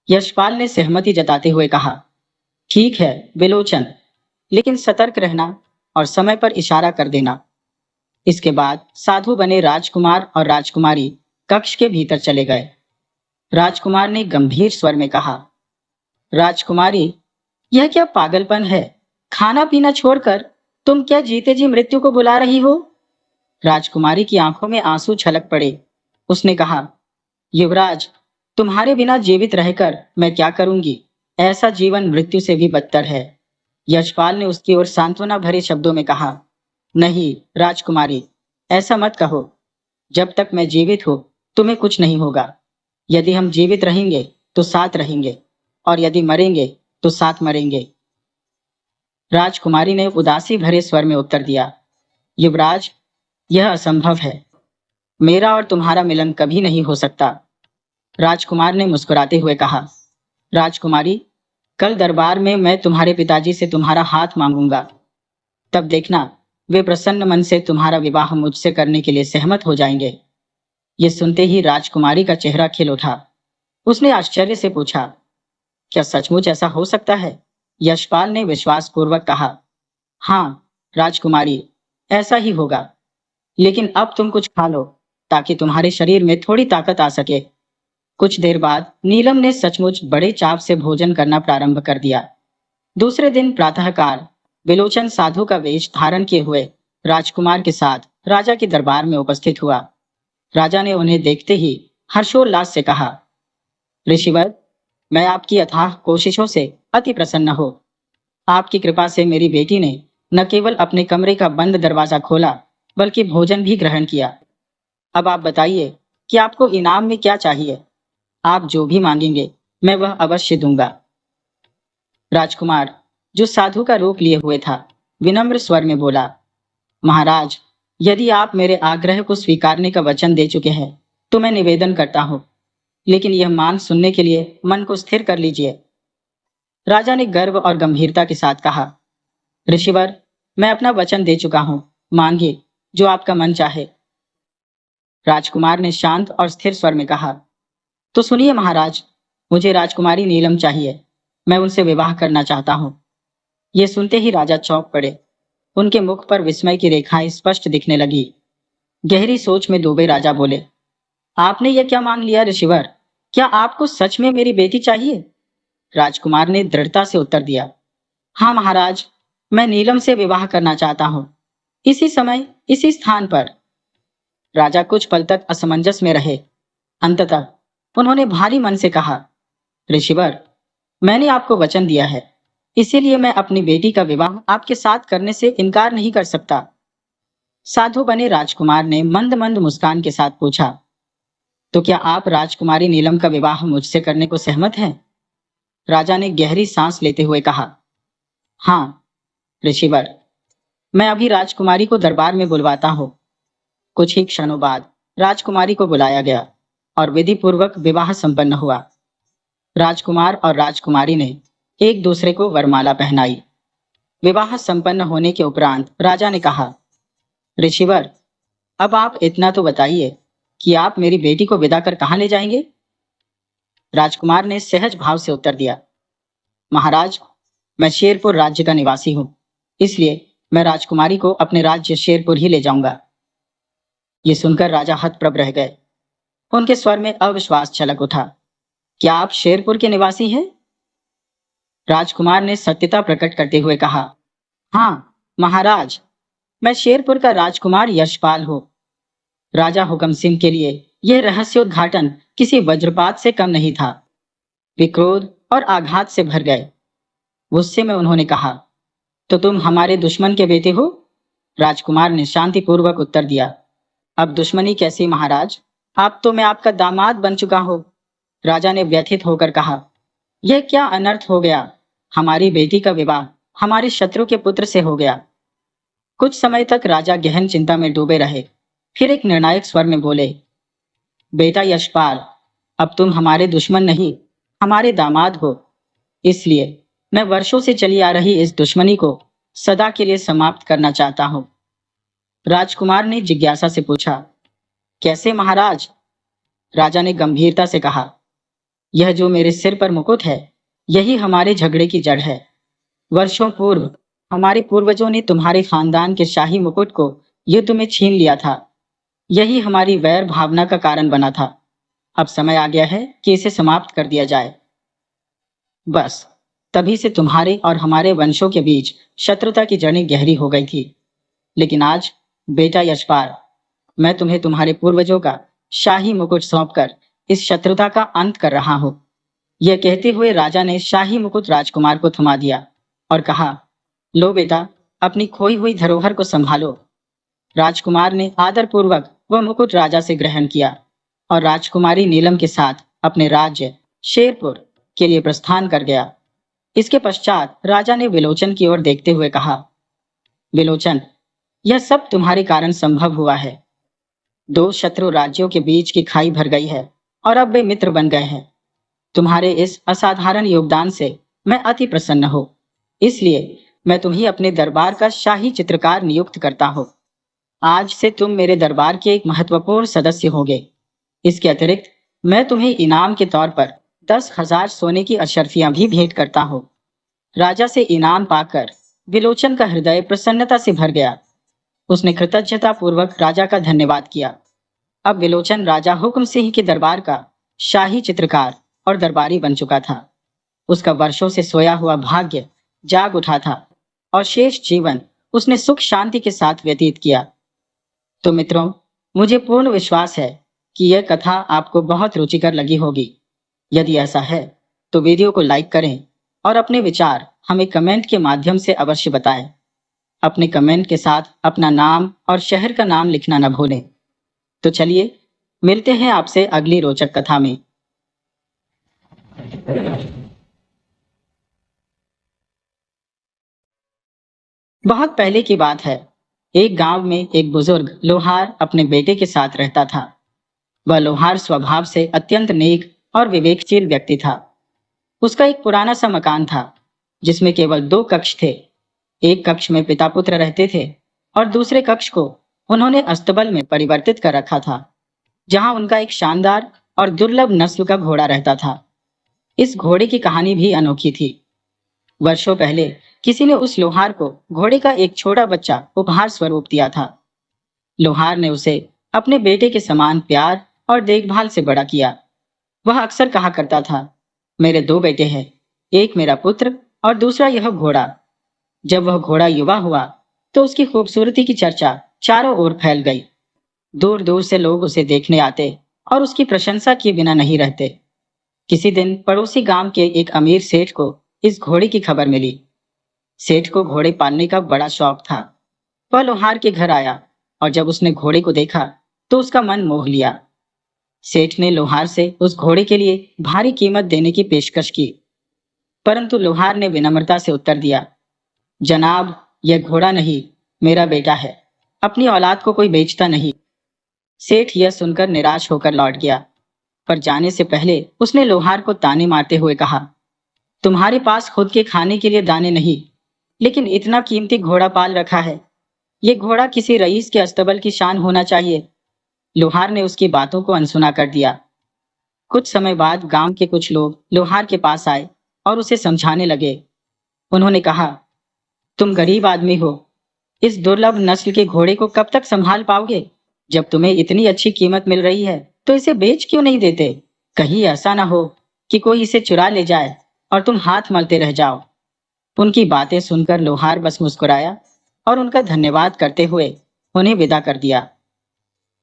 यशपाल ने सहमति जताते हुए कहा, ठीक है विलोचन, लेकिन सतर्क रहना और समय पर इशारा कर देना। इसके बाद साधु बने राजकुमार और राजकुमारी कक्ष के भीतर चले गए। राजकुमार ने गंभीर स्वर में कहा, राजकुमारी, यह क्या पागलपन है? खाना पीना छोड़कर तुम क्या जीते जी मृत्यु को बुला रही हो? राजकुमारी की आंखों में आंसू छलक पड़े। उसने कहा, युवराज, तुम्हारे बिना जीवित रहकर मैं क्या करूंगी? ऐसा जीवन मृत्यु से भी बदतर है। यशपाल ने उसकी ओर सांत्वना भरे शब्दों में कहा, नहीं राजकुमारी, ऐसा मत कहो। जब तक मैं जीवित हूं तुम्हें कुछ नहीं होगा। यदि हम जीवित रहेंगे तो साथ रहेंगे, और यदि मरेंगे तो साथ मरेंगे। राजकुमारी ने उदासी भरे स्वर में उत्तर दिया, युवराज, यह असंभव है। मेरा और तुम्हारा मिलन कभी नहीं हो सकता। राजकुमार ने मुस्कुराते हुए कहा, राजकुमारी, कल दरबार में मैं तुम्हारे पिताजी से तुम्हारा हाथ मांगूंगा। तब देखना, वे प्रसन्न मन से तुम्हारा विवाह मुझसे करने के लिए सहमत हो जाएंगे। ये सुनते ही राजकुमारी का चेहरा खिल उठा। उसने आश्चर्य से पूछा, क्या सचमुच ऐसा हो सकता है? यशपाल ने विश्वासपूर्वक कहा, हाँ राजकुमारी, ऐसा ही होगा। लेकिन अब तुम कुछ खा लो ताकि तुम्हारे शरीर में थोड़ी ताकत आ सके। कुछ देर बाद नीलम ने सचमुच बड़े चाव से भोजन करना प्रारंभ कर दिया। दूसरे दिन प्रातःकाल विलोचन साधु का वेश धारण किए हुए राजकुमार के साथ राजा के दरबार में उपस्थित हुआ। राजा ने उन्हें देखते ही हर्षोल्लास से कहा, ऋषिवर, मैं आपकी अथाह कोशिशों से अति प्रसन्न हो। आपकी कृपा से मेरी बेटी ने न केवल अपने कमरे का बंद दरवाजा खोला, बल्कि भोजन भी ग्रहण किया। अब आप बताइए कि आपको इनाम में क्या चाहिए? आप जो भी मांगेंगे मैं वह अवश्य दूंगा। राजकुमार, जो साधु का रूप लिए हुए था, विनम्र स्वर में बोला, महाराज, यदि आप मेरे आग्रह को स्वीकारने का वचन दे चुके हैं तो मैं निवेदन करता हूँ, लेकिन यह मांग सुनने के लिए मन को स्थिर कर लीजिए। राजा ने गर्व और गंभीरता के साथ कहा, ऋषिवर, मैं अपना वचन दे चुका हूँ। मांगिए जो आपका मन चाहे। राजकुमार ने शांत और स्थिर स्वर में कहा, तो सुनिए महाराज, मुझे राजकुमारी नीलम चाहिए। मैं उनसे विवाह करना चाहता हूँ। ये सुनते ही राजा चौंक पड़े। उनके मुख पर विस्मय की रेखाएं स्पष्ट दिखने लगी। गहरी सोच में डूबे राजा बोले, आपने यह क्या मान लिया ऋषिवर? क्या आपको सच में मेरी बेटी चाहिए? राजकुमार ने दृढ़ता से उत्तर दिया, हाँ महाराज, मैं नीलम से विवाह करना चाहता हूँ, इसी समय इसी स्थान पर। राजा कुछ पल तक असमंजस में रहे। अंततः उन्होंने भारी मन से कहा, ऋषिवर, मैंने आपको वचन दिया है। इसीलिए मैं अपनी बेटी का विवाह आपके साथ करने से इनकार नहीं कर सकता। साधु बने राजकुमार ने मंद मंद मुस्कान के साथ पूछा, तो क्या आप राजकुमारी नीलम का विवाह मुझसे करने को सहमत हैं? राजा ने गहरी सांस लेते हुए कहा, हाँ ऋषिवर, मैं अभी राजकुमारी को दरबार में बुलवाता हूँ। कुछ ही क्षणों बाद राजकुमारी को बुलाया गया और विधि पूर्वक विवाह संपन्न हुआ। राजकुमार और राजकुमारी ने एक दूसरे को वरमाला पहनाई। विवाह संपन्न होने के उपरांत राजा ने कहा, ऋषिवर, अब आप इतना तो बताइए कि आप मेरी बेटी को विदा कर कहाँ ले जाएंगे? राजकुमार ने सहज भाव से उत्तर दिया, महाराज, मैं शेरपुर राज्य का निवासी हूँ, इसलिए मैं राजकुमारी को अपने राज्य शेरपुर ही ले जाऊंगा। ये सुनकर राजा हतप्रभ रह गए। उनके स्वर में अविश्वास छलक उठा। क्या आप शेरपुर के निवासी हैं? राजकुमार ने सत्यता प्रकट करते हुए कहा, हाँ महाराज, मैं शेरपुर का राजकुमार यशपाल हूँ। राजा हुक्म सिंह के लिए यह रहस्योद्घाटन किसी वज्रपात से कम नहीं था। वे क्रोध और आघात से भर गए। गुस्से में उन्होंने कहा, तो तुम हमारे दुश्मन के बेटे हो? राजकुमार ने शांतिपूर्वक उत्तर दिया, अब दुश्मनी कैसी महाराज, आप तो मैं आपका दामाद बन चुका हो। राजा ने व्यथित होकर कहा, यह क्या अनर्थ हो गया? हमारी बेटी का विवाह हमारे शत्रु के पुत्र से हो गया। कुछ समय तक राजा गहन चिंता में डूबे रहे। फिर एक निर्णायक स्वर में बोले, बेटा यशपाल, अब तुम हमारे दुश्मन नहीं, हमारे दामाद हो। इसलिए मैं वर्षों से चली आ रही इस दुश्मनी को सदा के लिए समाप्त करना चाहता हूँ। राजकुमार ने जिज्ञासा से पूछा, कैसे महाराज? राजा ने गंभीरता से कहा, यह जो मेरे सिर पर मुकुट है, यही हमारे झगड़े की जड़ है। वर्षों पूर्व हमारे पूर्वजों ने तुम्हारे खानदान के शाही मुकुट को युद्ध में छीन लिया था। यही हमारी वैर भावना का कारण बना था। अब समय आ गया है कि इसे समाप्त कर दिया जाए। बस तभी से तुम्हारे और हमारे वंशों के बीच शत्रुता की जड़ें गहरी हो गई थी। लेकिन आज बेटा यशपाल, मैं तुम्हें तुम्हारे पूर्वजों का शाही मुकुट सौंपकर इस शत्रुता का अंत कर रहा हूं। यह कहते हुए राजा ने शाही मुकुट राजकुमार को थमा दिया और कहा, लो बेटा, अपनी खोई हुई धरोहर को संभालो। राजकुमार ने आदरपूर्वक वह मुकुट राजा से ग्रहण किया और राजकुमारी नीलम के साथ अपने राज्य शेरपुर के लिए प्रस्थान कर गया। इसके पश्चात राजा ने विलोचन की ओर देखते हुए कहा, विलोचन, यह सब तुम्हारे कारण संभव हुआ है। दो शत्रु राज्यों के बीच की खाई भर गई है और अब वे मित्र बन गए हैं। तुम्हारे इस असाधारण योगदान से मैं अति प्रसन्न हूँ। इसलिए मैं तुम्हें अपने दरबार का शाही चित्रकार नियुक्त करता हूँ। आज से तुम मेरे दरबार के एक महत्वपूर्ण सदस्य होगे। इसके अतिरिक्त मैं तुम्हें इनाम के तौर पर 10,000 सोने की अशर्फियां भी भेंट करता हूँ। राजा से इनाम पाकर विलोचन का हृदय प्रसन्नता से भर गया। उसने कृतज्ञता पूर्वक राजा का धन्यवाद किया। अब विलोचन राजा हुक्म सिंह के दरबार का शाही चित्रकार और दरबारी बन चुका था। उसका वर्षों से सोया हुआ भाग्य जाग उठा था और शेष जीवन उसने सुख शांति के साथ व्यतीत किया। तो मित्रों, मुझे पूर्ण विश्वास है कि यह कथा आपको बहुत रुचिकर लगी होगी। यदि ऐसा है तो वीडियो को लाइक करें और अपने विचार हमें कमेंट के माध्यम से अवश्य बताएं। अपने कमेंट के साथ अपना नाम और शहर का नाम लिखना न भूलें। तो चलिए मिलते हैं आपसे अगली रोचक कथा में। बहुत पहले की बात है। एक गांव में एक बुजुर्ग लोहार अपने बेटे के साथ रहता था। वह लोहार स्वभाव से अत्यंत नेक और विवेकशील व्यक्ति था। उसका एक पुराना सा मकान था जिसमें केवल 2 कक्ष थे। एक कक्ष में पिता पुत्र रहते थे और दूसरे कक्ष को उन्होंने अस्तबल में परिवर्तित कर रखा था, जहां उनका एक शानदार और दुर्लभ नस्ल का घोड़ा रहता था। इस घोड़े की कहानी भी अनोखी थी। वर्षों पहले किसी ने उस लोहार को घोड़े का एक छोटा बच्चा उपहार स्वरूप दिया था। लोहार ने उसे अपने बेटे के समान प्यार और देखभाल से बड़ा किया। वह अक्सर कहा करता था, मेरे 2 बेटे हैं, एक मेरा पुत्र और दूसरा यह घोड़ा। जब वह घोड़ा युवा हुआ तो उसकी खूबसूरती की चर्चा चारों ओर फैल गई। दूर दूर से लोग उसे देखने आते और उसकी प्रशंसा किए बिना नहीं रहते। किसी दिन पड़ोसी गांव के एक अमीर सेठ को इस घोड़े की खबर मिली। सेठ को घोड़े पालने का बड़ा शौक था। वह लोहार के घर आया और जब उसने घोड़े को देखा तो उसका मन मोह लिया। सेठ ने लोहार से उस घोड़े के लिए भारी कीमत देने की पेशकश की, परंतु लोहार ने विनम्रता से उत्तर दिया, जनाब, यह घोड़ा नहीं, मेरा बेटा है। अपनी औलाद को कोई बेचता नहीं। सेठ यह सुनकर निराश होकर लौट गया, पर जाने से पहले उसने लोहार को ताने मारते हुए कहा, तुम्हारे पास खुद के खाने के लिए दाने नहीं, लेकिन इतना कीमती घोड़ा पाल रखा है। ये घोड़ा किसी रईस के अस्तबल की शान होना चाहिए। लोहार ने उसकी बातों को अनसुना कर दिया। कुछ समय बाद गांव के कुछ लोग लोहार के पास आए और उसे समझाने लगे। उन्होंने कहा, तुम गरीब आदमी हो, इस दुर्लभ नस्ल के घोड़े को कब तक संभाल पाओगे? जब तुम्हें इतनी अच्छी कीमत मिल रही है तो इसे बेच क्यों नहीं देते? कहीं ऐसा ना हो कि कोई इसे चुरा ले जाए और तुम हाथ मलते रह जाओ। उनकी बातें सुनकर लोहार बस मुस्कुराया और उनका धन्यवाद करते हुए उन्हें विदा कर दिया।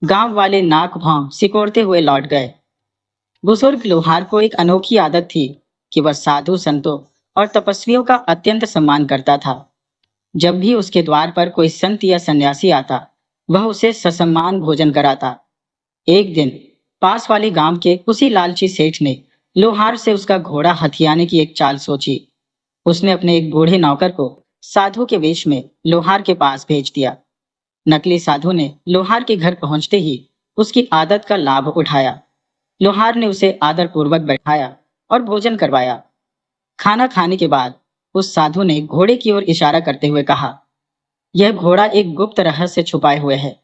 गांव वाले नाक भौं सिकोड़ते हुए लौट गए। बुजुर्ग लोहार को एक अनोखी आदत थी कि वह साधु संतों और तपस्वियों का अत्यंत सम्मान करता था। जब भी उसके द्वार पर कोई संत या सन्यासी आता, वह उसे ससम्मान भोजन कराता। एक दिन पास वाले गांव के उसी लालची सेठ ने लोहार से उसका घोड़ा हथियाने की एक चाल सोची। उसने अपने एक बूढ़े नौकर को साधु के वेश में लोहार के पास भेज दिया। नकली साधु ने लोहार के घर पहुंचते ही उसकी आदत का लाभ उठाया। लोहार ने उसे आदर पूर्वक बैठाया और भोजन करवाया। खाना खाने के बाद उस साधु ने घोड़े की ओर इशारा करते हुए कहा, यह घोड़ा एक गुप्त रहस्य छुपाए हुए है।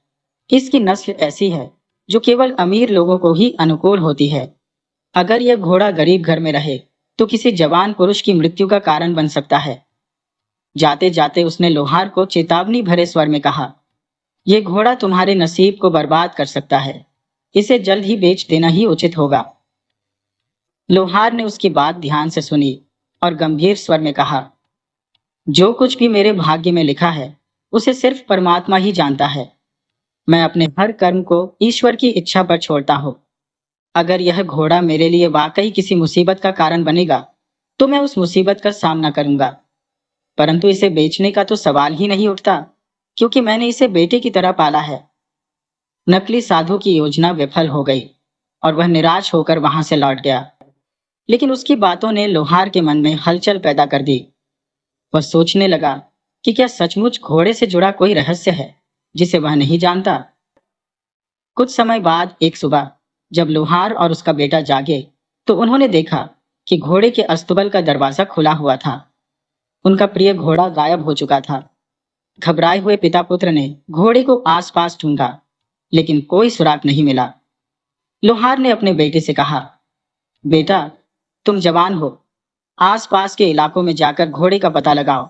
इसकी नस्ल ऐसी है जो केवल अमीर लोगों को ही अनुकूल होती है। अगर यह घोड़ा गरीब घर में रहे तो किसी जवान पुरुष की मृत्यु का कारण बन सकता है। जाते जाते उसने लोहार को चेतावनी भरे स्वर में कहा, यह घोड़ा तुम्हारे नसीब को बर्बाद कर सकता है। इसे जल्द ही बेच देना ही उचित होगा। लोहार ने उसकी बात ध्यान से सुनी और गंभीर स्वर में कहा, जो कुछ भी मेरे भाग्य में लिखा है उसे सिर्फ परमात्मा ही जानता है। मैं अपने हर कर्म को ईश्वर की इच्छा पर छोड़ता हूँ। अगर यह घोड़ा मेरे लिए वाकई किसी मुसीबत का कारण बनेगा तो मैं उस मुसीबत का सामना करूंगा, परंतु इसे बेचने का तो सवाल ही नहीं उठता, क्योंकि मैंने इसे बेटे की तरह पाला है। नकली साधु की योजना विफल हो गई और वह निराश होकर वहां से लौट गया। लेकिन उसकी बातों ने लोहार के मन में हलचल पैदा कर दी। वह सोचने लगा कि क्या सचमुच घोड़े से जुड़ा कोई रहस्य है जिसे वह नहीं जानता। कुछ समय बाद एक सुबह जब लोहार और उसका बेटा जागे तो उन्होंने देखा कि घोड़े के अस्तबल का दरवाजा खुला हुआ था। उनका प्रिय घोड़ा गायब हो चुका था। घबराए हुए पिता पुत्र ने घोड़े को आसपास ढूंढा, लेकिन कोई सुराग नहीं मिला। लोहार ने अपने बेटे से कहा, बेटा, तुम जवान हो, आसपास के इलाकों में जाकर घोड़े का पता लगाओ।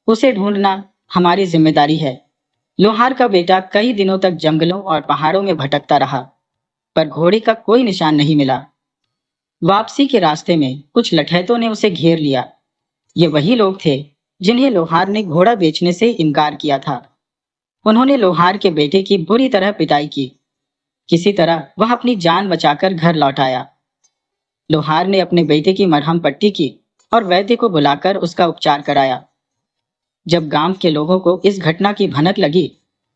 उसे ढूंढना हमारी जिम्मेदारी है। लोहार का बेटा कई दिनों तक जंगलों और पहाड़ों में भटकता रहा, पर घोड़े का कोई निशान नहीं मिला। वापसी के रास्ते में कुछ लठैतों ने उसे घेर लिया। ये वही लोग थे जिन्हें लोहार ने घोड़ा बेचने से इनकार किया था। उन्होंने लोहार के बेटे की बुरी तरह पिटाई की। किसी तरह वह अपनी जान बचाकर घर लौट आया। लोहार ने अपने बेटे की मरहम पट्टी की और वैद्य को बुलाकर उसका उपचार कराया। जब गांव के लोगों को इस घटना की भनक लगी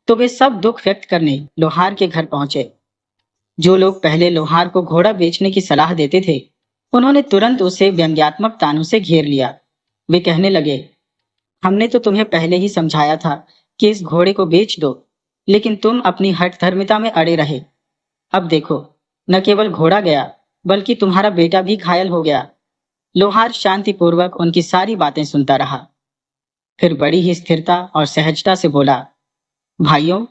तो वे सब दुख व्यक्त करने लोहार के घर पहुंचे। जो लोग पहले लोहार को घोड़ा बेचने की सलाह देते थे, उन्होंने तुरंत उसे व्यंग्यात्मक तानों से घेर लिया। वे कहने लगे, हमने तो तुम्हें पहले ही समझाया था कि इस घोड़े को बेच दो, लेकिन तुम अपनी हठ धर्मिता में अड़े रहे। अब देखो, न केवल घोड़ा गया बल्कि तुम्हारा बेटा भी घायल हो गया। लोहार शांतिपूर्वक उनकी सारी बातें सुनता रहा। फिर बड़ी ही स्थिरता और सहजता से बोला, भाइयों,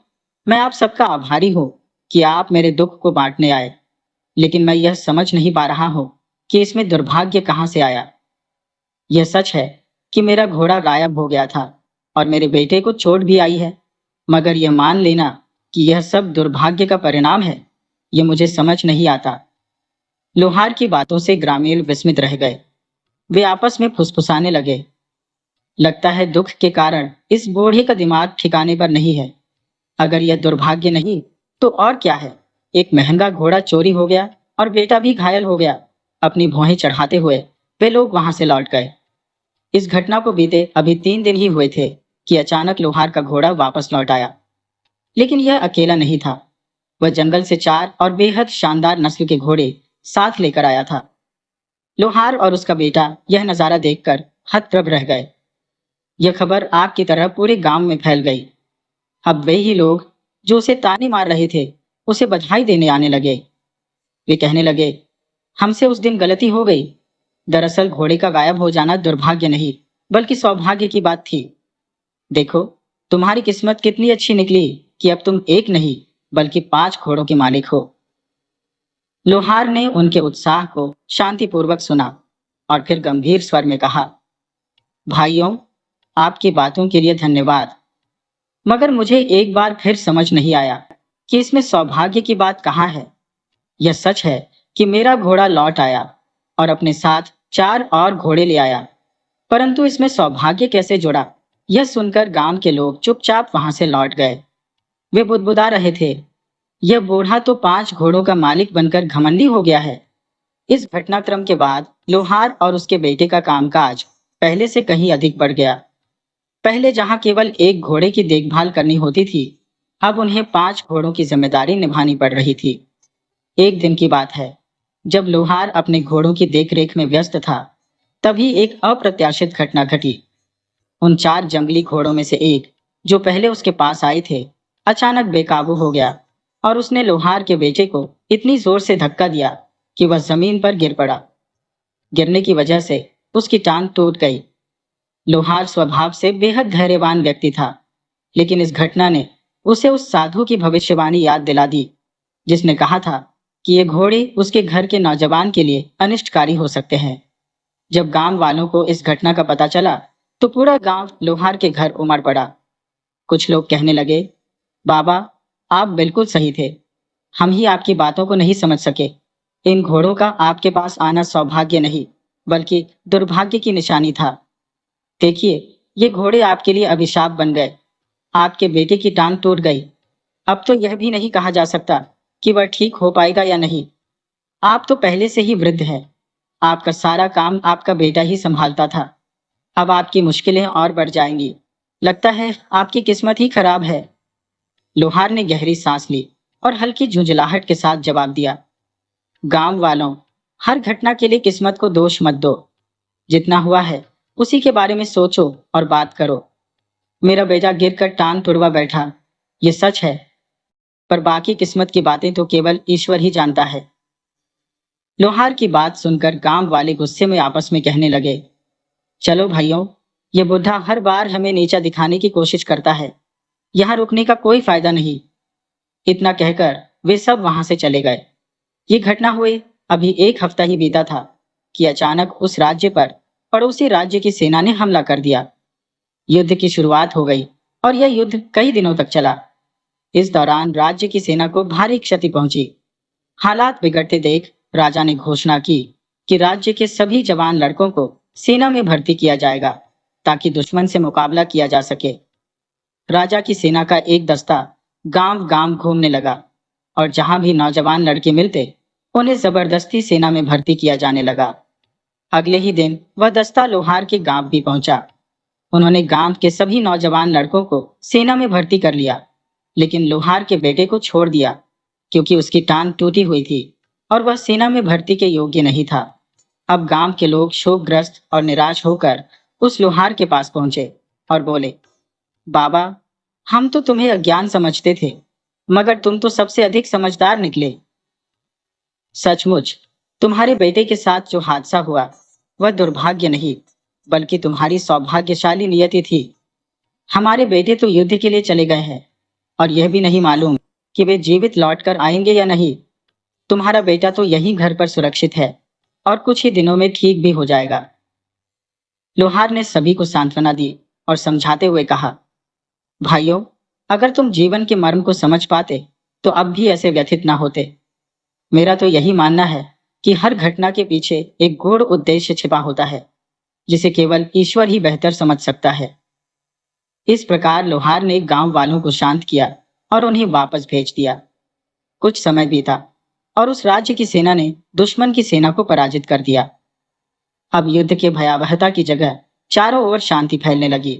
मैं आप सबका आभारी हूं कि आप मेरे दुख को बांटने आए, लेकिन मैं यह समझ नहीं पा रहा हूं कि इसमें दुर्भाग्य कहां से आया। यह सच है कि मेरा घोड़ा गायब हो गया था और मेरे बेटे को चोट भी आई है, मगर यह मान लेना कि यह सब दुर्भाग्य का परिणाम है, यह मुझे समझ नहीं आता। लोहार की बातों से ग्रामीण विस्मित रह गए। वे आपस में फुसफुसाने लगे, लगता है दुख के कारण इस बूढ़े का दिमाग ठिकाने पर नहीं है। अगर यह दुर्भाग्य नहीं तो और क्या है। एक महंगा घोड़ा चोरी हो गया और बेटा भी घायल हो गया। अपनी भौहें चढ़ाते हुए वे लोग वहां से लौट गए। इस घटना को बीते अभी 3 दिन ही हुए थे कि अचानक लोहार का घोड़ा वापस लौट आया। लेकिन यह अकेला नहीं था। वह जंगल से 4 और बेहद शानदार नस्ल के घोड़े साथ लेकर आया था। लोहार और उसका बेटा यह नजारा देखकर हतप्रभ रह गए। यह खबर आग की तरह पूरे गांव में फैल गई। अब वे ही लोग जो उसे ताने मार रहे थे, उसे बधाई देने आने लगे। वे कहने लगे, हमसे उस दिन गलती हो गई। दरअसल घोड़े का गायब हो जाना दुर्भाग्य नहीं, बल्कि सौभाग्य की बात थी। देखो, तुम्हारी किस्मत कितनी अच्छी निकली कि अब तुम एक नहीं बल्कि 5 घोड़ों के मालिक हो। लोहार ने उनके उत्साह को शांतिपूर्वक सुना और फिर गंभीर स्वर में कहा, भाइयों, आपकी बातों के लिए धन्यवाद, मगर मुझे एक बार फिर समझ नहीं आया कि इसमें सौभाग्य की बात कहाँ है। यह सच है कि मेरा घोड़ा लौट आया और अपने साथ 4 और घोड़े ले आया, परंतु इसमें सौभाग्य कैसे जुड़ा? यह सुनकर गांव के लोग चुपचाप वहां से लौट गए। वे बुदबुदा रहे थे, यह बूढ़ा तो 5 घोड़ों का मालिक बनकर घमंडी हो गया है। इस घटनाक्रम के बाद लोहार और उसके बेटे का कामकाज पहले से कहीं अधिक बढ़ गया। पहले जहां केवल एक घोड़े की देखभाल करनी होती थी, अब उन्हें 5 घोड़ों की जिम्मेदारी निभानी पड़ रही थी। एक दिन की बात है, जब लोहार अपने घोड़ों की देखरेख में व्यस्त था, तभी एक अप्रत्याशित घटना घटी। उन 4 जंगली घोड़ों में से एक, जो पहले उसके पास आए थे, अचानक बेकाबू हो गया और उसने लोहार के बेटे को इतनी जोर से धक्का दिया कि वह जमीन पर गिर पड़ा। गिरने की वजह से उसकी टांग टूट गई। लोहार स्वभाव से बेहद धैर्यवान व्यक्ति था, लेकिन इस घटना ने उसे उस साधु की भविष्यवाणी याद दिला दी, जिसने कहा था कि ये घोड़े उसके घर के नौजवान के लिए अनिष्टकारी हो सकते हैं। जब गांव वालों को इस घटना का पता चला, तो पूरा गांव लोहार के घर उमड़ पड़ा। कुछ लोग कहने लगे, बाबा, आप बिल्कुल सही थे, हम ही आपकी बातों को नहीं समझ सके। इन घोड़ों का आपके पास आना सौभाग्य नहीं, बल्कि दुर्भाग्य की निशानी था। देखिए, ये घोड़े आपके लिए अभिशाप बन गए। आपके बेटे की टांग टूट गई। अब तो यह भी नहीं कहा जा सकता कि वह ठीक हो पाएगा या नहीं। आप तो पहले से ही वृद्ध हैं। आपका सारा काम आपका बेटा ही संभालता था। अब आपकी मुश्किलें और बढ़ जाएंगी। लगता है आपकी किस्मत ही खराब है। लोहार ने गहरी सांस ली और हल्की झुंझलाहट के साथ जवाब दिया, गांव वालों, हर घटना के लिए किस्मत को दोष मत दो। जितना हुआ है उसी के बारे में सोचो और बात करो। मेरा बेटा गिरकर टांग तुड़वा बैठा, ये सच है, पर बाकी किस्मत की बातें तो केवल ईश्वर ही जानता है। लोहार की बात सुनकर गांव वाले गुस्से में आपस में कहने लगे, चलो भाइयों, ये बुढ़ा हर बार हमें नीचा दिखाने की कोशिश करता है। यहाँ रुकने का कोई फायदा नहीं। इतना कहकर वे सब वहां से चले गए। ये घटना हुए अभी 1 हफ्ता ही बीता था कि अचानक उस राज्य पर पड़ोसी राज्य की सेना ने हमला कर दिया। युद्ध की शुरुआत हो गई और यह युद्ध कई दिनों तक चला। इस दौरान राज्य की सेना को भारी क्षति पहुंची। हालात बिगड़ते देख राजा ने घोषणा की कि राज्य के सभी जवान लड़कों को सेना में भर्ती किया जाएगा, ताकि दुश्मन से मुकाबला किया जा सके। राजा की सेना का एक दस्ता गांव गांव घूमने लगा और जहां भी नौजवान लड़के मिलते, उन्हें जबरदस्ती सेना में भर्ती किया जाने लगा। अगले ही दिन वह दस्ता लोहार के गांव भी पहुंचा। उन्होंने गांव के सभी नौजवान लड़कों को सेना में भर्ती कर लिया, लेकिन लोहार के बेटे को छोड़ दिया, क्योंकि उसकी टांग टूटी हुई थी और वह सेना में भर्ती के योग्य नहीं था। अब गांव के लोग शोकग्रस्त और निराश होकर उस लोहार के पास पहुंचे और बोले, बाबा, हम तो तुम्हें अज्ञान समझते थे, मगर तुम तो सबसे अधिक समझदार निकले। सचमुच तुम्हारे बेटे के साथ जो हादसा हुआ, वह दुर्भाग्य नहीं, बल्कि तुम्हारी सौभाग्यशाली नियति थी। हमारे बेटे तो युद्ध के लिए चले गए हैं और यह भी नहीं मालूम कि वे जीवित लौटकर आएंगे या नहीं। तुम्हारा बेटा तो यहीं घर पर सुरक्षित है और कुछ ही दिनों में ठीक भी हो जाएगा। लोहार ने सभी को सांत्वना दी और समझाते हुए कहा, भाइयों, अगर तुम जीवन के मर्म को समझ पाते तो अब भी ऐसे व्यथित ना होते। मेरा तो यही मानना है कि हर घटना के पीछे एक गूढ़ उद्देश्य छिपा होता है, जिसे केवल ईश्वर ही बेहतर समझ सकता है। इस प्रकार लोहार ने गांव वालों को शांत किया और उन्हें वापस भेज दिया। कुछ समय बीता और उस राज्य की सेना ने दुश्मन की सेना को पराजित कर दिया। अब युद्ध के भयावहता की जगह चारों ओर शांति फैलने लगी।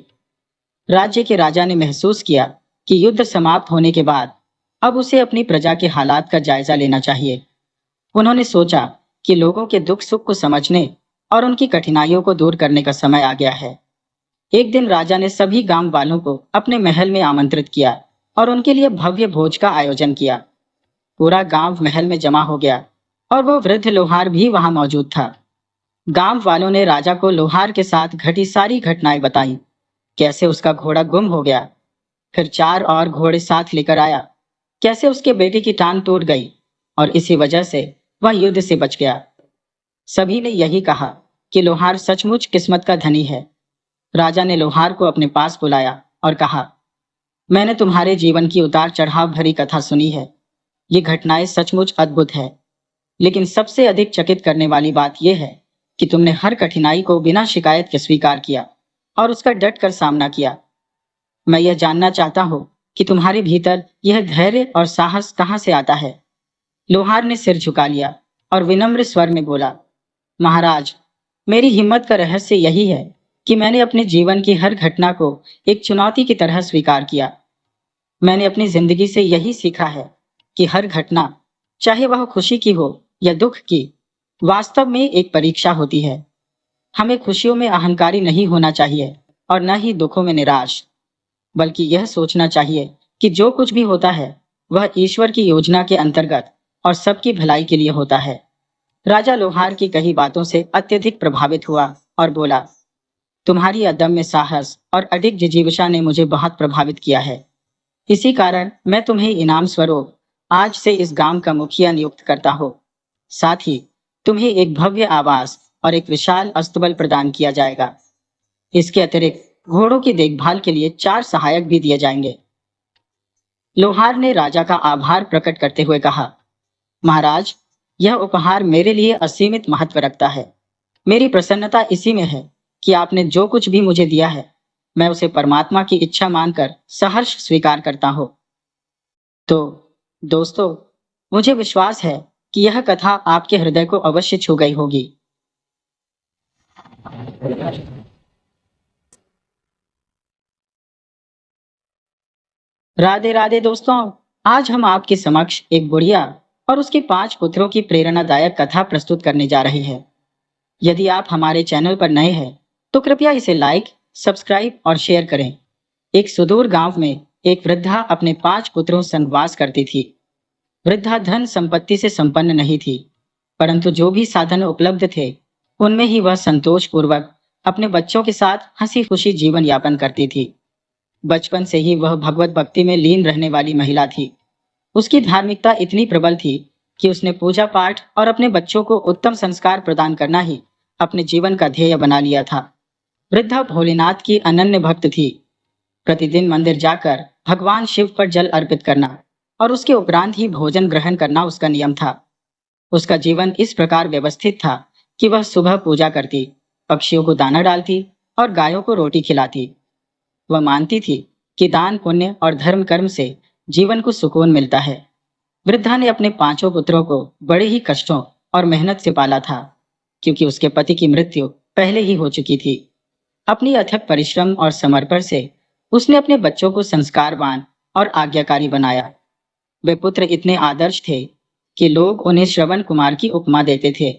राज्य के राजा ने महसूस किया कि युद्ध समाप्त होने के बाद अब उसे अपनी प्रजा के हालात का जायजा लेना चाहिए। उन्होंने सोचा कि लोगों के दुख सुख को समझने और उनकी कठिनाइयों को दूर करने का समय आ गया है। एक दिन राजा ने सभी गांव वालों को अपने महल में आमंत्रित किया और उनके लिए भव्य भोज का आयोजन किया। पूरा गांव महल में जमा हो गया और वो वृद्ध लोहार भी वहां मौजूद था। गांव वालों ने राजा को लोहार के साथ घटी सारी घटनाएं बताई। कैसे उसका घोड़ा गुम हो गया, फिर चार और घोड़े साथ लेकर आया, कैसे उसके बेटे की टांग टूट गई और इसी वजह से वह युद्ध से बच गया। सभी ने यही कहा कि लोहार सचमुच किस्मत का धनी है। राजा ने लोहार को अपने पास बुलाया और कहा, मैंने तुम्हारे जीवन की उतार चढ़ाव भरी कथा सुनी है। ये घटनाएं सचमुच अद्भुत है, लेकिन सबसे अधिक चकित करने वाली बात यह है कि तुमने हर कठिनाई को बिना शिकायत के स्वीकार किया और उसका डट कर सामना किया। मैं यह जानना चाहता हूँ कि तुम्हारे भीतर यह धैर्य और साहस कहाँ से आता है। लोहार ने सिर झुका लिया और विनम्र स्वर में बोला, महाराज, मेरी हिम्मत का रहस्य यही है कि मैंने अपने जीवन की हर घटना को एक चुनौती की तरह स्वीकार किया। मैंने अपनी जिंदगी से यही सीखा है कि हर घटना, चाहे वह खुशी की हो या दुख की, वास्तव में एक परीक्षा होती है। हमें खुशियों में अहंकारी नहीं होना चाहिए और न ही दुखों में निराश, बल्कि यह सोचना चाहिए कि जो कुछ भी होता है वह ईश्वर की योजना के अंतर्गत और सबकी भलाई के लिए होता है। राजा लोहार की कही बातों से अत्यधिक प्रभावित हुआ और बोला, तुम्हारी अदम्य साहस और अडिग जिजीविषा ने मुझे बहुत प्रभावित किया है। इसी कारण मैं तुम्हें इनाम स्वरूप आज से इस गांव का मुखिया नियुक्त करता हूँ। साथ ही तुम्हें एक भव्य आवास और एक विशाल अस्तबल प्रदान किया जाएगा। इसके अतिरिक्त घोड़ों की देखभाल के लिए 4 सहायक भी दिए जाएंगे। लोहार ने राजा का आभार प्रकट करते हुए कहा, महाराज, यह उपहार मेरे लिए असीमित महत्व रखता है। मेरी प्रसन्नता इसी में है कि आपने जो कुछ भी मुझे दिया है, मैं उसे परमात्मा की इच्छा मानकर सहर्ष स्वीकार करता हूँ। तो दोस्तों, मुझे विश्वास है कि यह कथा आपके हृदय को अवश्य छू गई होगी। राधे राधे दोस्तों, आज हम आपके समक्ष एक बुढ़िया और उसके 5 पुत्रों की प्रेरणादायक कथा प्रस्तुत करने जा रहे हैं। यदि आप हमारे चैनल पर नए हैं तो कृपया इसे लाइक, सब्सक्राइब और शेयर करें। एक सुदूर गांव में एक वृद्धा अपने 5 पुत्रों संग वास करती थी। वृद्धा धन संपत्ति से संपन्न नहीं थी, परंतु जो भी साधन उपलब्ध थे उनमें ही वह संतोष पूर्वक अपने बच्चों के साथ हंसी खुशी जीवन यापन करती थी। बचपन से ही वह भगवत भक्ति में लीन रहने वाली महिला थी। उसकी धार्मिकता इतनी प्रबल थी कि उसने पूजा पाठ और अपने बच्चों को उत्तम संस्कार प्रदान करना ही अपने जीवन का ध्येय बना लिया था। वृद्धा भोलेनाथ की अनन्य भक्त थी। प्रतिदिन मंदिर जाकर भगवान शिव पर जल अर्पित करना और उसके उपरांत ही भोजन ग्रहण करना उसका नियम था। उसका जीवन इस प्रकार व्यवस्थित था कि वह सुबह पूजा करती, पक्षियों को दाना डालती और गायों को रोटी खिलाती। वह मानती थी कि दान पुण्य और धर्म कर्म से जीवन को सुकून मिलता है। वृद्धा ने अपने 5 पुत्रों को बड़े ही कष्टों और मेहनत से पाला था, क्योंकि उसके पति की मृत्यु पहले ही हो चुकी थी। अपनी अथक परिश्रम और समर्पण से उसने अपने बच्चों को संस्कारवान और आज्ञाकारी बनाया। वे पुत्र इतने आदर्श थे कि लोग उन्हें श्रवण कुमार की उपमा देते थे।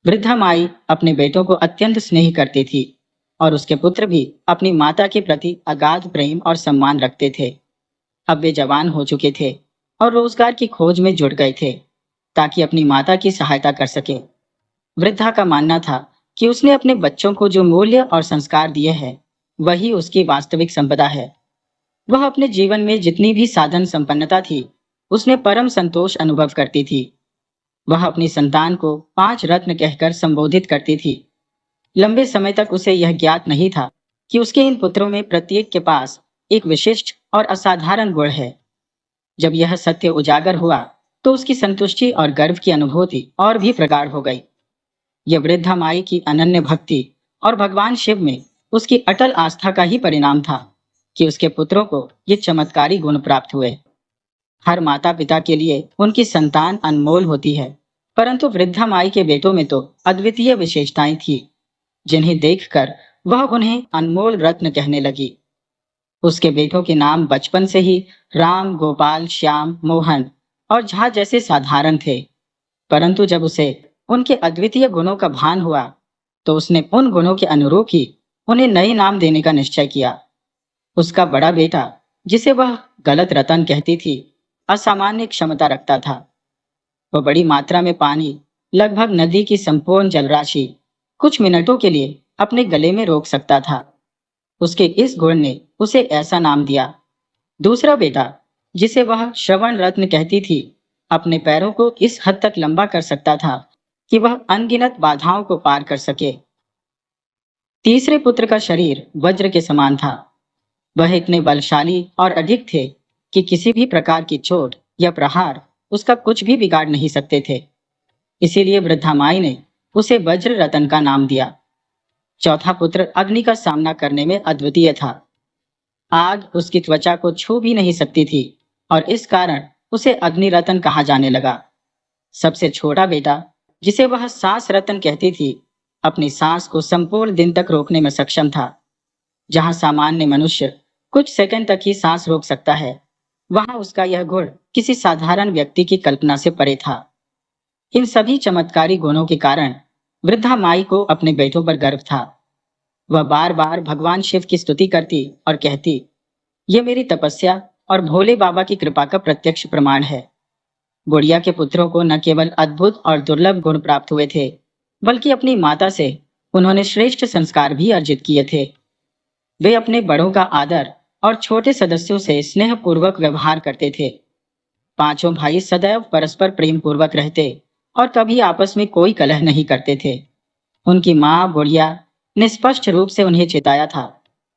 वृद्धा माई अपने बेटों को अत्यंत स्नेह करती थी और उसके पुत्र भी अपनी माता के प्रति अगाध प्रेम और सम्मान रखते थे। अब वे जवान हो चुके थे और रोजगार की खोज में जुट गए थे ताकि अपनी माता की सहायता कर सके। वृद्धा का मानना था कि उसने अपने बच्चों को जो मूल्य और संस्कार दिए हैं वही उसकी वास्तविक संपदा है। वह अपने जीवन में जितनी भी साधन संपन्नता थी उसमें परम संतोष अनुभव करती थी। वह अपनी संतान को 5 रत्न कहकर संबोधित करती थी। लंबे समय तक उसे यह ज्ञात नहीं था कि उसके इन पुत्रों में प्रत्येक के पास एक विशिष्ट और असाधारण गुण है। जब यह सत्य उजागर हुआ तो उसकी संतुष्टि और गर्व की अनुभूति और भी प्रगाढ़ हो गई। यह वृद्धा माई की अनन्य भक्ति और भगवान शिव में उसकी अटल आस्था का ही परिणाम था कि उसके पुत्रों को ये चमत्कारी गुण प्राप्त हुए। हर माता पिता के लिए उनकी संतान अनमोल होती है, परंतु वृद्धा माई के बेटों में तो अद्वितीय विशेषताएं थी, जिन्हें देखकर वह उन्हें अनमोल रत्न कहने लगी। उसके बेटों के नाम बचपन से ही राम, गोपाल, श्याम, मोहन और झा जैसे साधारण थे। परंतु जब उसे उनके अद्वितीय गुणों का भान हुआ, तो उसने उन गुणों के अनुरूप ही उन्हें नए नाम देने का निश्चय किया। उसका बड़ा बेटा, जिसे वह गलत रतन कहती थी, असामान्य क्षमता रखता था। वह बड़ी मात्रा में पानी, लगभग नदी की संपूर्ण जलराशि, कुछ मिनटों के लिए अपने गले में रोक सकता था। उसके इस गुण ने उसे ऐसा नाम दिया। दूसरा बेटा, जिसे वह श्रवण रत्न कहती थी, अपने पैरों को इस हद तक लंबा कर सकता था कि वह अनगिनत बाधाओं को पार कर सके। तीसरे पुत्र का शरीर वज्र के समान था। वह इतने बलशाली और अधिक थे कि किसी भी प्रकार की चोट या प्रहार उसका कुछ भी बिगाड़ नहीं सकते थे। इसीलिए वृद्धा माई ने उसे वज्र रतन का नाम दिया। चौथा पुत्र अग्नि का सामना करने में अद्वितीय था। आग उसकी त्वचा को छू भी नहीं सकती थी और इस कारण उसे अग्नि रतन कहा जाने लगा। सबसे छोटा बेटा, जिसे वह सांस रतन कहती थी, अपनी सांस को संपूर्ण दिन तक रोकने में सक्षम था। जहां सामान्य मनुष्य कुछ सेकंड तक ही सांस रोक सकता है, वहां उसका यह गुण किसी साधारण व्यक्ति की कल्पना से परे था। इन सभी चमत्कारी गुणों के कारण वृद्धा माई को अपने बेटों पर गर्व था। वह बार बार भगवान शिव की स्तुति करती और कहती, ये मेरी तपस्या और भोले बाबा की कृपा का प्रत्यक्ष प्रमाण है। बुढ़िया के पुत्रों को न केवल अद्भुत और दुर्लभ गुण प्राप्त हुए थे, बल्कि अपनी माता से उन्होंने श्रेष्ठ संस्कार भी अर्जित किए थे। वे अपने बड़ों का आदर और छोटे सदस्यों से स्नेह पूर्वक व्यवहार करते थे। पांचों भाई सदैव परस्पर प्रेम पूर्वक रहते और कभी आपस में कोई कलह नहीं करते थे। उनकी माँ बुढ़िया ने स्पष्ट रूप से उन्हें चेताया था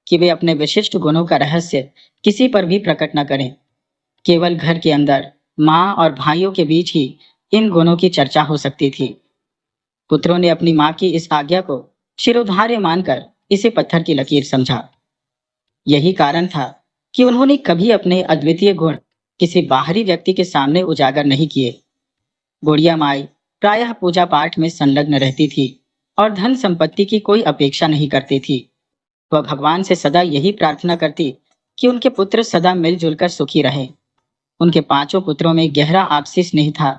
कि वे अपने विशिष्ट गुणों का रहस्य किसी पर भी प्रकट न करें। केवल घर के अंदर माँ और भाइयों के बीच ही इन गुणों की चर्चा हो सकती थी। पुत्रों ने अपनी माँ की इस आज्ञा को शिरोधार्य मानकर इसे पत्थर की लकीर समझा। यही कारण था कि उन्होंने कभी अपने अद्वितीय गुण किसी बाहरी व्यक्ति के सामने उजागर नहीं किए। बुढ़िया माई प्रायः पूजा पाठ में संलग्न रहती थी और धन संपत्ति की कोई अपेक्षा नहीं करती थी। वह भगवान से सदा यही प्रार्थना करती कि उनके पुत्र सदा मिलजुल कर सुखी रहें। उनके पांचों पुत्रों में गहरा आपसी स्नेह था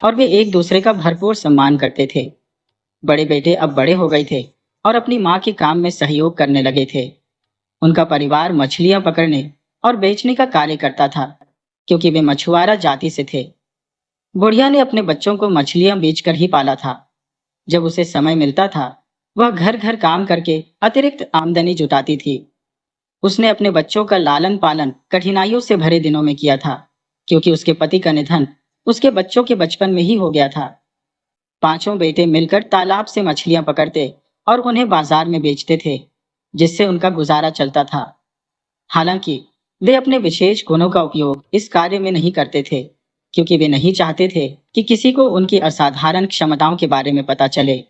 और वे एक दूसरे का भरपूर सम्मान करते थे। बड़े बेटे अब बड़े हो गए थे और अपनी माँ के काम में सहयोग करने लगे थे। उनका परिवार मछलियां पकड़ने और बेचने का कार्य करता था, क्योंकि वे मछुआरा जाति से थे। बुढ़िया ने अपने बच्चों को मछलियां बेचकर ही पाला था। जब उसे समय मिलता था, वह घर घर काम करके अतिरिक्त आमदनी जुटाती थी। उसने अपने बच्चों का लालन पालन कठिनाइयों से भरे दिनों में किया था, क्योंकि उसके पति का निधन उसके बच्चों के बचपन में ही हो गया था। पांचों बेटे मिलकर तालाब से मछलियां पकड़ते और उन्हें बाजार में बेचते थे, जिससे उनका गुजारा चलता था। हालांकि वे अपने विशेष गुणों का उपयोग इस कार्य में नहीं करते थे, क्योंकि वे नहीं चाहते थे कि किसी को उनकी असाधारण क्षमताओं के बारे में पता चले।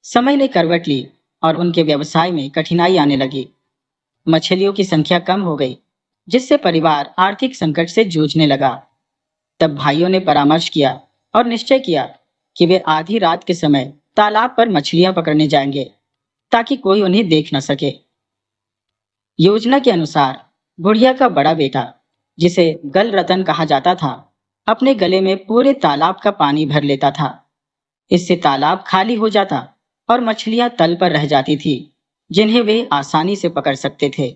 समय ने करवट ली और उनके व्यवसाय में कठिनाई आने लगी। मछलियों की संख्या कम हो गई, जिससे परिवार आर्थिक संकट से जूझने लगा। तब भाइयों ने परामर्श किया और निश्चय किया कि वे आधी रात के समय तालाब पर मछलियां पकड़ने जाएंगे, ताकि कोई उन्हें देख न सके। योजना के अनुसार बुढ़िया का बड़ा बेटा, जिसे गल रतन कहा जाता था, अपने गले में पूरे तालाब का पानी भर लेता था। इससे तालाब खाली हो जाता और मछलियां तल पर रह जाती थी, जिन्हें वे आसानी से पकड़ सकते थे।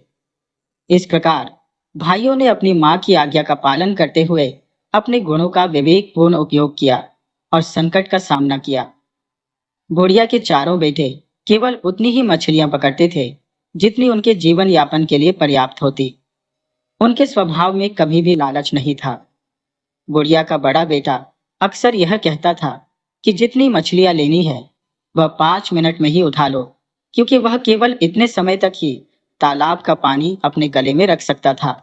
इस प्रकार भाइयों ने अपनी माँ की आज्ञा का पालन करते हुए अपने गुणों का विवेकपूर्ण उपयोग किया और संकट का सामना किया। बुढ़िया के चारों बेटे केवल उतनी ही मछलियां पकड़ते थे जितनी उनके जीवन यापन के लिए पर्याप्त होती। उनके स्वभाव में कभी भी लालच नहीं था। बुढ़िया का बड़ा बेटा अक्सर यह कहता था कि जितनी मछलियां लेनी है वह 5 मिनट में ही उठा लो, क्योंकि वह केवल इतने समय तक ही तालाब का पानी अपने गले में रख सकता था।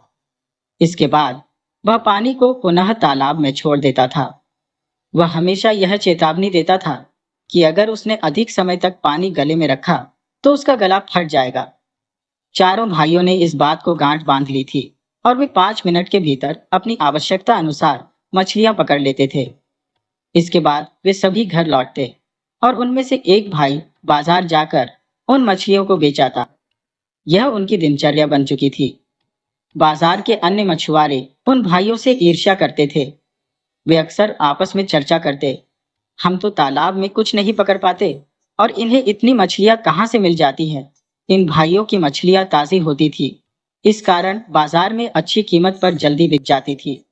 इसके बाद वह पानी को पुनः तालाब में छोड़ देता था। वह हमेशा यह चेतावनी देता था कि अगर उसने अधिक समय तक पानी गले में रखा तो उसका गला फट जाएगा। चारों भाइयों ने इस बात को गांठ बांध ली थी और वे 5 मिनट के भीतर अपनी आवश्यकता अनुसार मछलियां पकड़ लेते थे। इसके बाद वे सभी घर लौटते और उनमें से एक भाई बाजार जाकर उन मछलियों को बेचा था। यह उनकी दिनचर्या बन चुकी थी। बाजार के अन्य मछुआरे उन भाइयों से ईर्ष्या करते थे। वे अक्सर आपस में चर्चा करते, हम तो तालाब में कुछ नहीं पकड़ पाते और इन्हें इतनी मछलियां कहाँ से मिल जाती हैं। इन भाइयों की मछलियां ताजी होती थी, इस कारण बाजार में अच्छी कीमत पर जल्दी बिक जाती थी।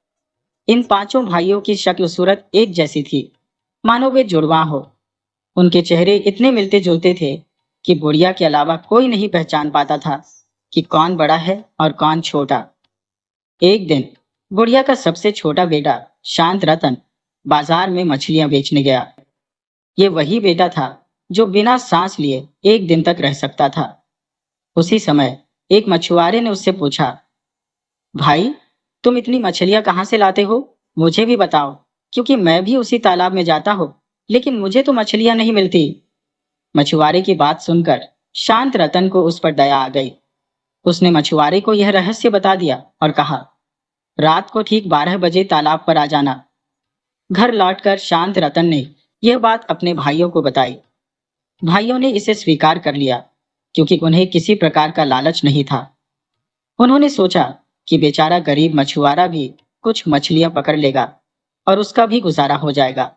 इन पांचों भाइयों की शक्ल सूरत एक जैसी थी, मानो वे जुड़वा हो। उनके चेहरे इतने मिलते जुलते थे कि बुढ़िया के अलावा कोई नहीं पहचान पाता था कि कौन बड़ा है और कौन छोटा। एक दिन बुढ़िया का सबसे छोटा बेटा शांत रतन बाजार में मछलियां बेचने गया। ये वही बेटा था जो बिना सांस लिए एक दिन तक रह सकता था। उसी समय एक मछुआरे ने उससे पूछा, भाई, तुम इतनी मछलियां कहाँ से लाते हो? मुझे भी बताओ, क्योंकि मैं भी उसी तालाब में जाता हूँ, लेकिन मुझे तो मछलियां नहीं मिलती। मछुआरे की बात सुनकर शांत रतन को उस पर दया आ गई। उसने मछुआरे को यह रहस्य बता दिया और कहा, रात को ठीक 12 बजे तालाब पर आ जाना। घर लौटकर शांत रतन ने यह बात अपने भाइयों को बताई। भाइयों ने इसे स्वीकार कर लिया, क्योंकि उन्हें किसी प्रकार का लालच नहीं था। उन्होंने सोचा कि बेचारा गरीब मछुआरा भी कुछ मछलियां पकड़ लेगा और उसका भी गुजारा हो जाएगा।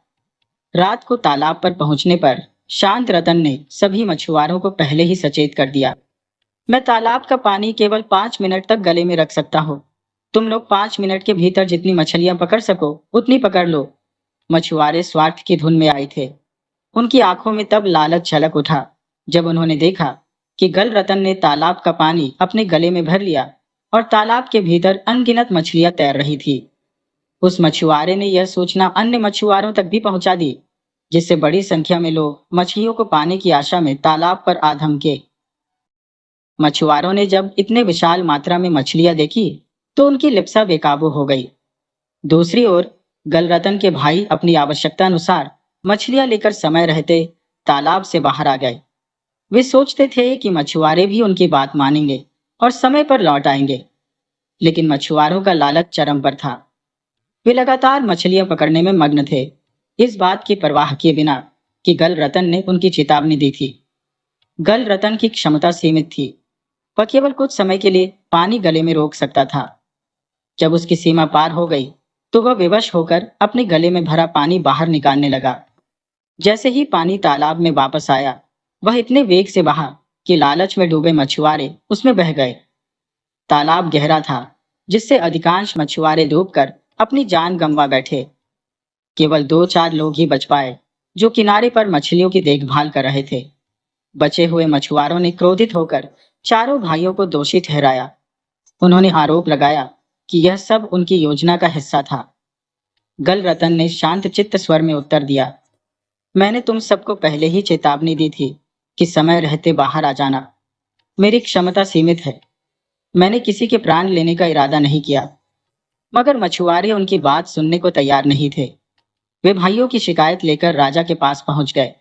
रात को तालाब पर पहुंचने पर शांत रतन ने सभी मछुआरों को पहले ही सचेत कर दिया, मैं तालाब का पानी केवल 5 मिनट तक गले में रख सकता हूँ। तुम लोग 5 मिनट के भीतर जितनी मछलियां पकड़ सको उतनी पकड़ लो। मछुआरे स्वार्थ की धुन में आए थे। उनकी आंखों में तब लालच झलक उठा जब उन्होंने देखा कि गल रतन ने तालाब का पानी अपने गले में भर लिया और तालाब के भीतर अनगिनत मछलियां तैर रही थी। उस मछुआरे ने यह सूचना अन्य मछुआरों तक भी पहुंचा दी, जिससे बड़ी संख्या में लोग मछलियों को पाने की आशा में तालाब पर आ धमके। मछुआरों ने जब इतने विशाल मात्रा में मछलियां देखी तो उनकी लिप्सा बेकाबू हो गई। दूसरी ओर गलरतन के भाई अपनी आवश्यकता अनुसार मछलियां लेकर समय रहते तालाब से बाहर आ गए। वे सोचते थे कि मछुआरे भी उनकी बात मानेंगे और समय पर लौट आएंगे, लेकिन मछुआरों का लालच चरम पर था। वे लगातार मछलियां पकड़ने में मग्न थे, इस बात की परवाह किए बिना कि गल रतन ने उनकी चेतावनी दी थी। गल रतन की क्षमता सीमित थी, वह केवल कुछ समय के लिए पानी गले में रोक सकता था। जब उसकी सीमा पार हो गई तो वह विवश होकर अपने गले में भरा पानी बाहर निकालने लगा। जैसे ही पानी तालाब में वापस आया, वह इतने वेग से बहा कि लालच में डूबे मछुआरे उसमें बह गए। तालाब गहरा था, जिससे अधिकांश मछुआरे डूबकर अपनी जान गंवा बैठे। केवल 2-4 लोग ही बच पाए, जो किनारे पर मछलियों की देखभाल कर रहे थे। बचे हुए मछुआरों ने क्रोधित होकर चारों भाइयों को दोषी ठहराया। उन्होंने आरोप लगाया कि यह सब उनकी योजना का हिस्सा था। गल रतन ने शांत चित्त स्वर में उत्तर दिया, मैंने तुम सबको पहले ही चेतावनी दी थी कि समय रहते बाहर आ जाना। मेरी क्षमता सीमित है, मैंने किसी के प्राण लेने का इरादा नहीं किया। मगर मछुआरे उनकी बात सुनने को तैयार नहीं थे। वे भाइयों की शिकायत लेकर राजा के पास पहुंच गए।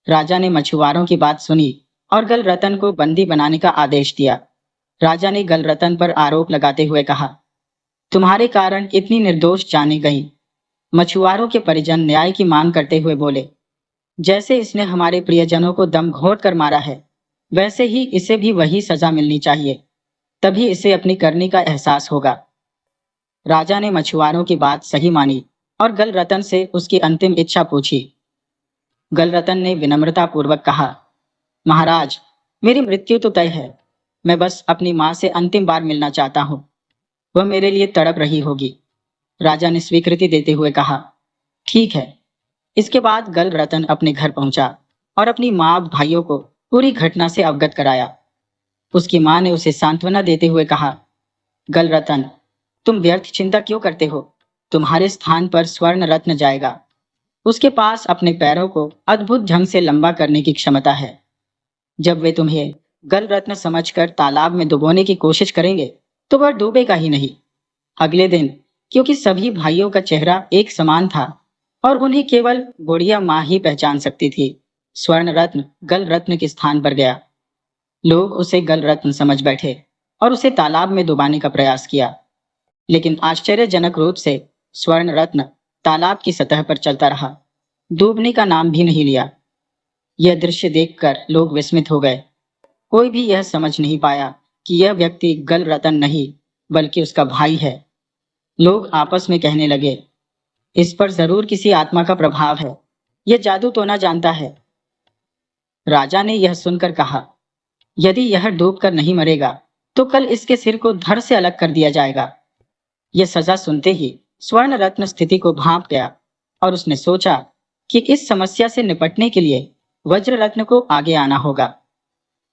राजा ने मछुआरों की बात सुनी और गल रतन को बंदी बनाने का आदेश दिया। राजा ने गल रतन पर आरोप लगाते हुए कहा, तुम्हारे कारण इतनी निर्दोष जाने गई। मछुआरों के परिजन न्याय की मांग करते हुए बोले, जैसे इसने हमारे प्रियजनों को दम घोंट कर मारा है, वैसे ही इसे भी वही सजा मिलनी चाहिए, तभी इसे अपनी करनी का एहसास होगा। राजा ने मछुआरों की बात सही मानी और गल रतन से उसकी अंतिम इच्छा पूछी। गल रतन ने विनम्रता पूर्वक कहा, महाराज, मेरी मृत्यु तो तय है, मैं बस अपनी माँ से अंतिम बार मिलना चाहता हूँ, वह मेरे लिए तड़प रही होगी। राजा ने स्वीकृति देते हुए कहा, ठीक है। इसके बाद गल रतन अपने घर पहुंचा और अपनी माँ भाइयों को पूरी घटना से अवगत कराया। उसकी माँ ने उसे सांत्वना देते हुए कहा, गल रतन, तुम व्यर्थ चिंता क्यों करते हो? तुम्हारे स्थान पर स्वर्ण रत्न जाएगा। उसके पास अपने पैरों को अद्भुत ढंग से लंबा करने की क्षमता है। जब वे तुम्हें गल रत्न समझकर तालाब में डुबोने की कोशिश करेंगे तो वह डूबेगा ही नहीं। अगले दिन, क्योंकि सभी भाइयों का चेहरा एक समान था और उन्हें केवल बुढ़िया माँ ही पहचान सकती थी, स्वर्ण रत्न गल रत्न के स्थान पर गया। लोग उसे गल रत्न समझ बैठे और उसे तालाब में डुबाने का प्रयास किया, लेकिन आश्चर्यजनक रूप से स्वर्ण रत्न तालाब की सतह पर चलता रहा, डूबने का नाम भी नहीं लिया। यह दृश्य देखकर लोग विस्मित हो गए। कोई भी यह समझ नहीं पाया कि यह व्यक्ति गल रतन नहीं बल्कि उसका भाई है। लोग आपस में कहने लगे, इस पर जरूर किसी आत्मा का प्रभाव है, यह जादू टोना जानता है। राजा ने यह सुनकर कहा, यदि यह डूब कर नहीं मरेगा तो कल इसके सिर को धड़ से अलग कर दिया जाएगा। यह सजा सुनते ही स्वर्ण रत्न स्थिति को भांप गया और उसने सोचा कि इस समस्या से निपटने के लिए वज्र रत्न को आगे आना होगा।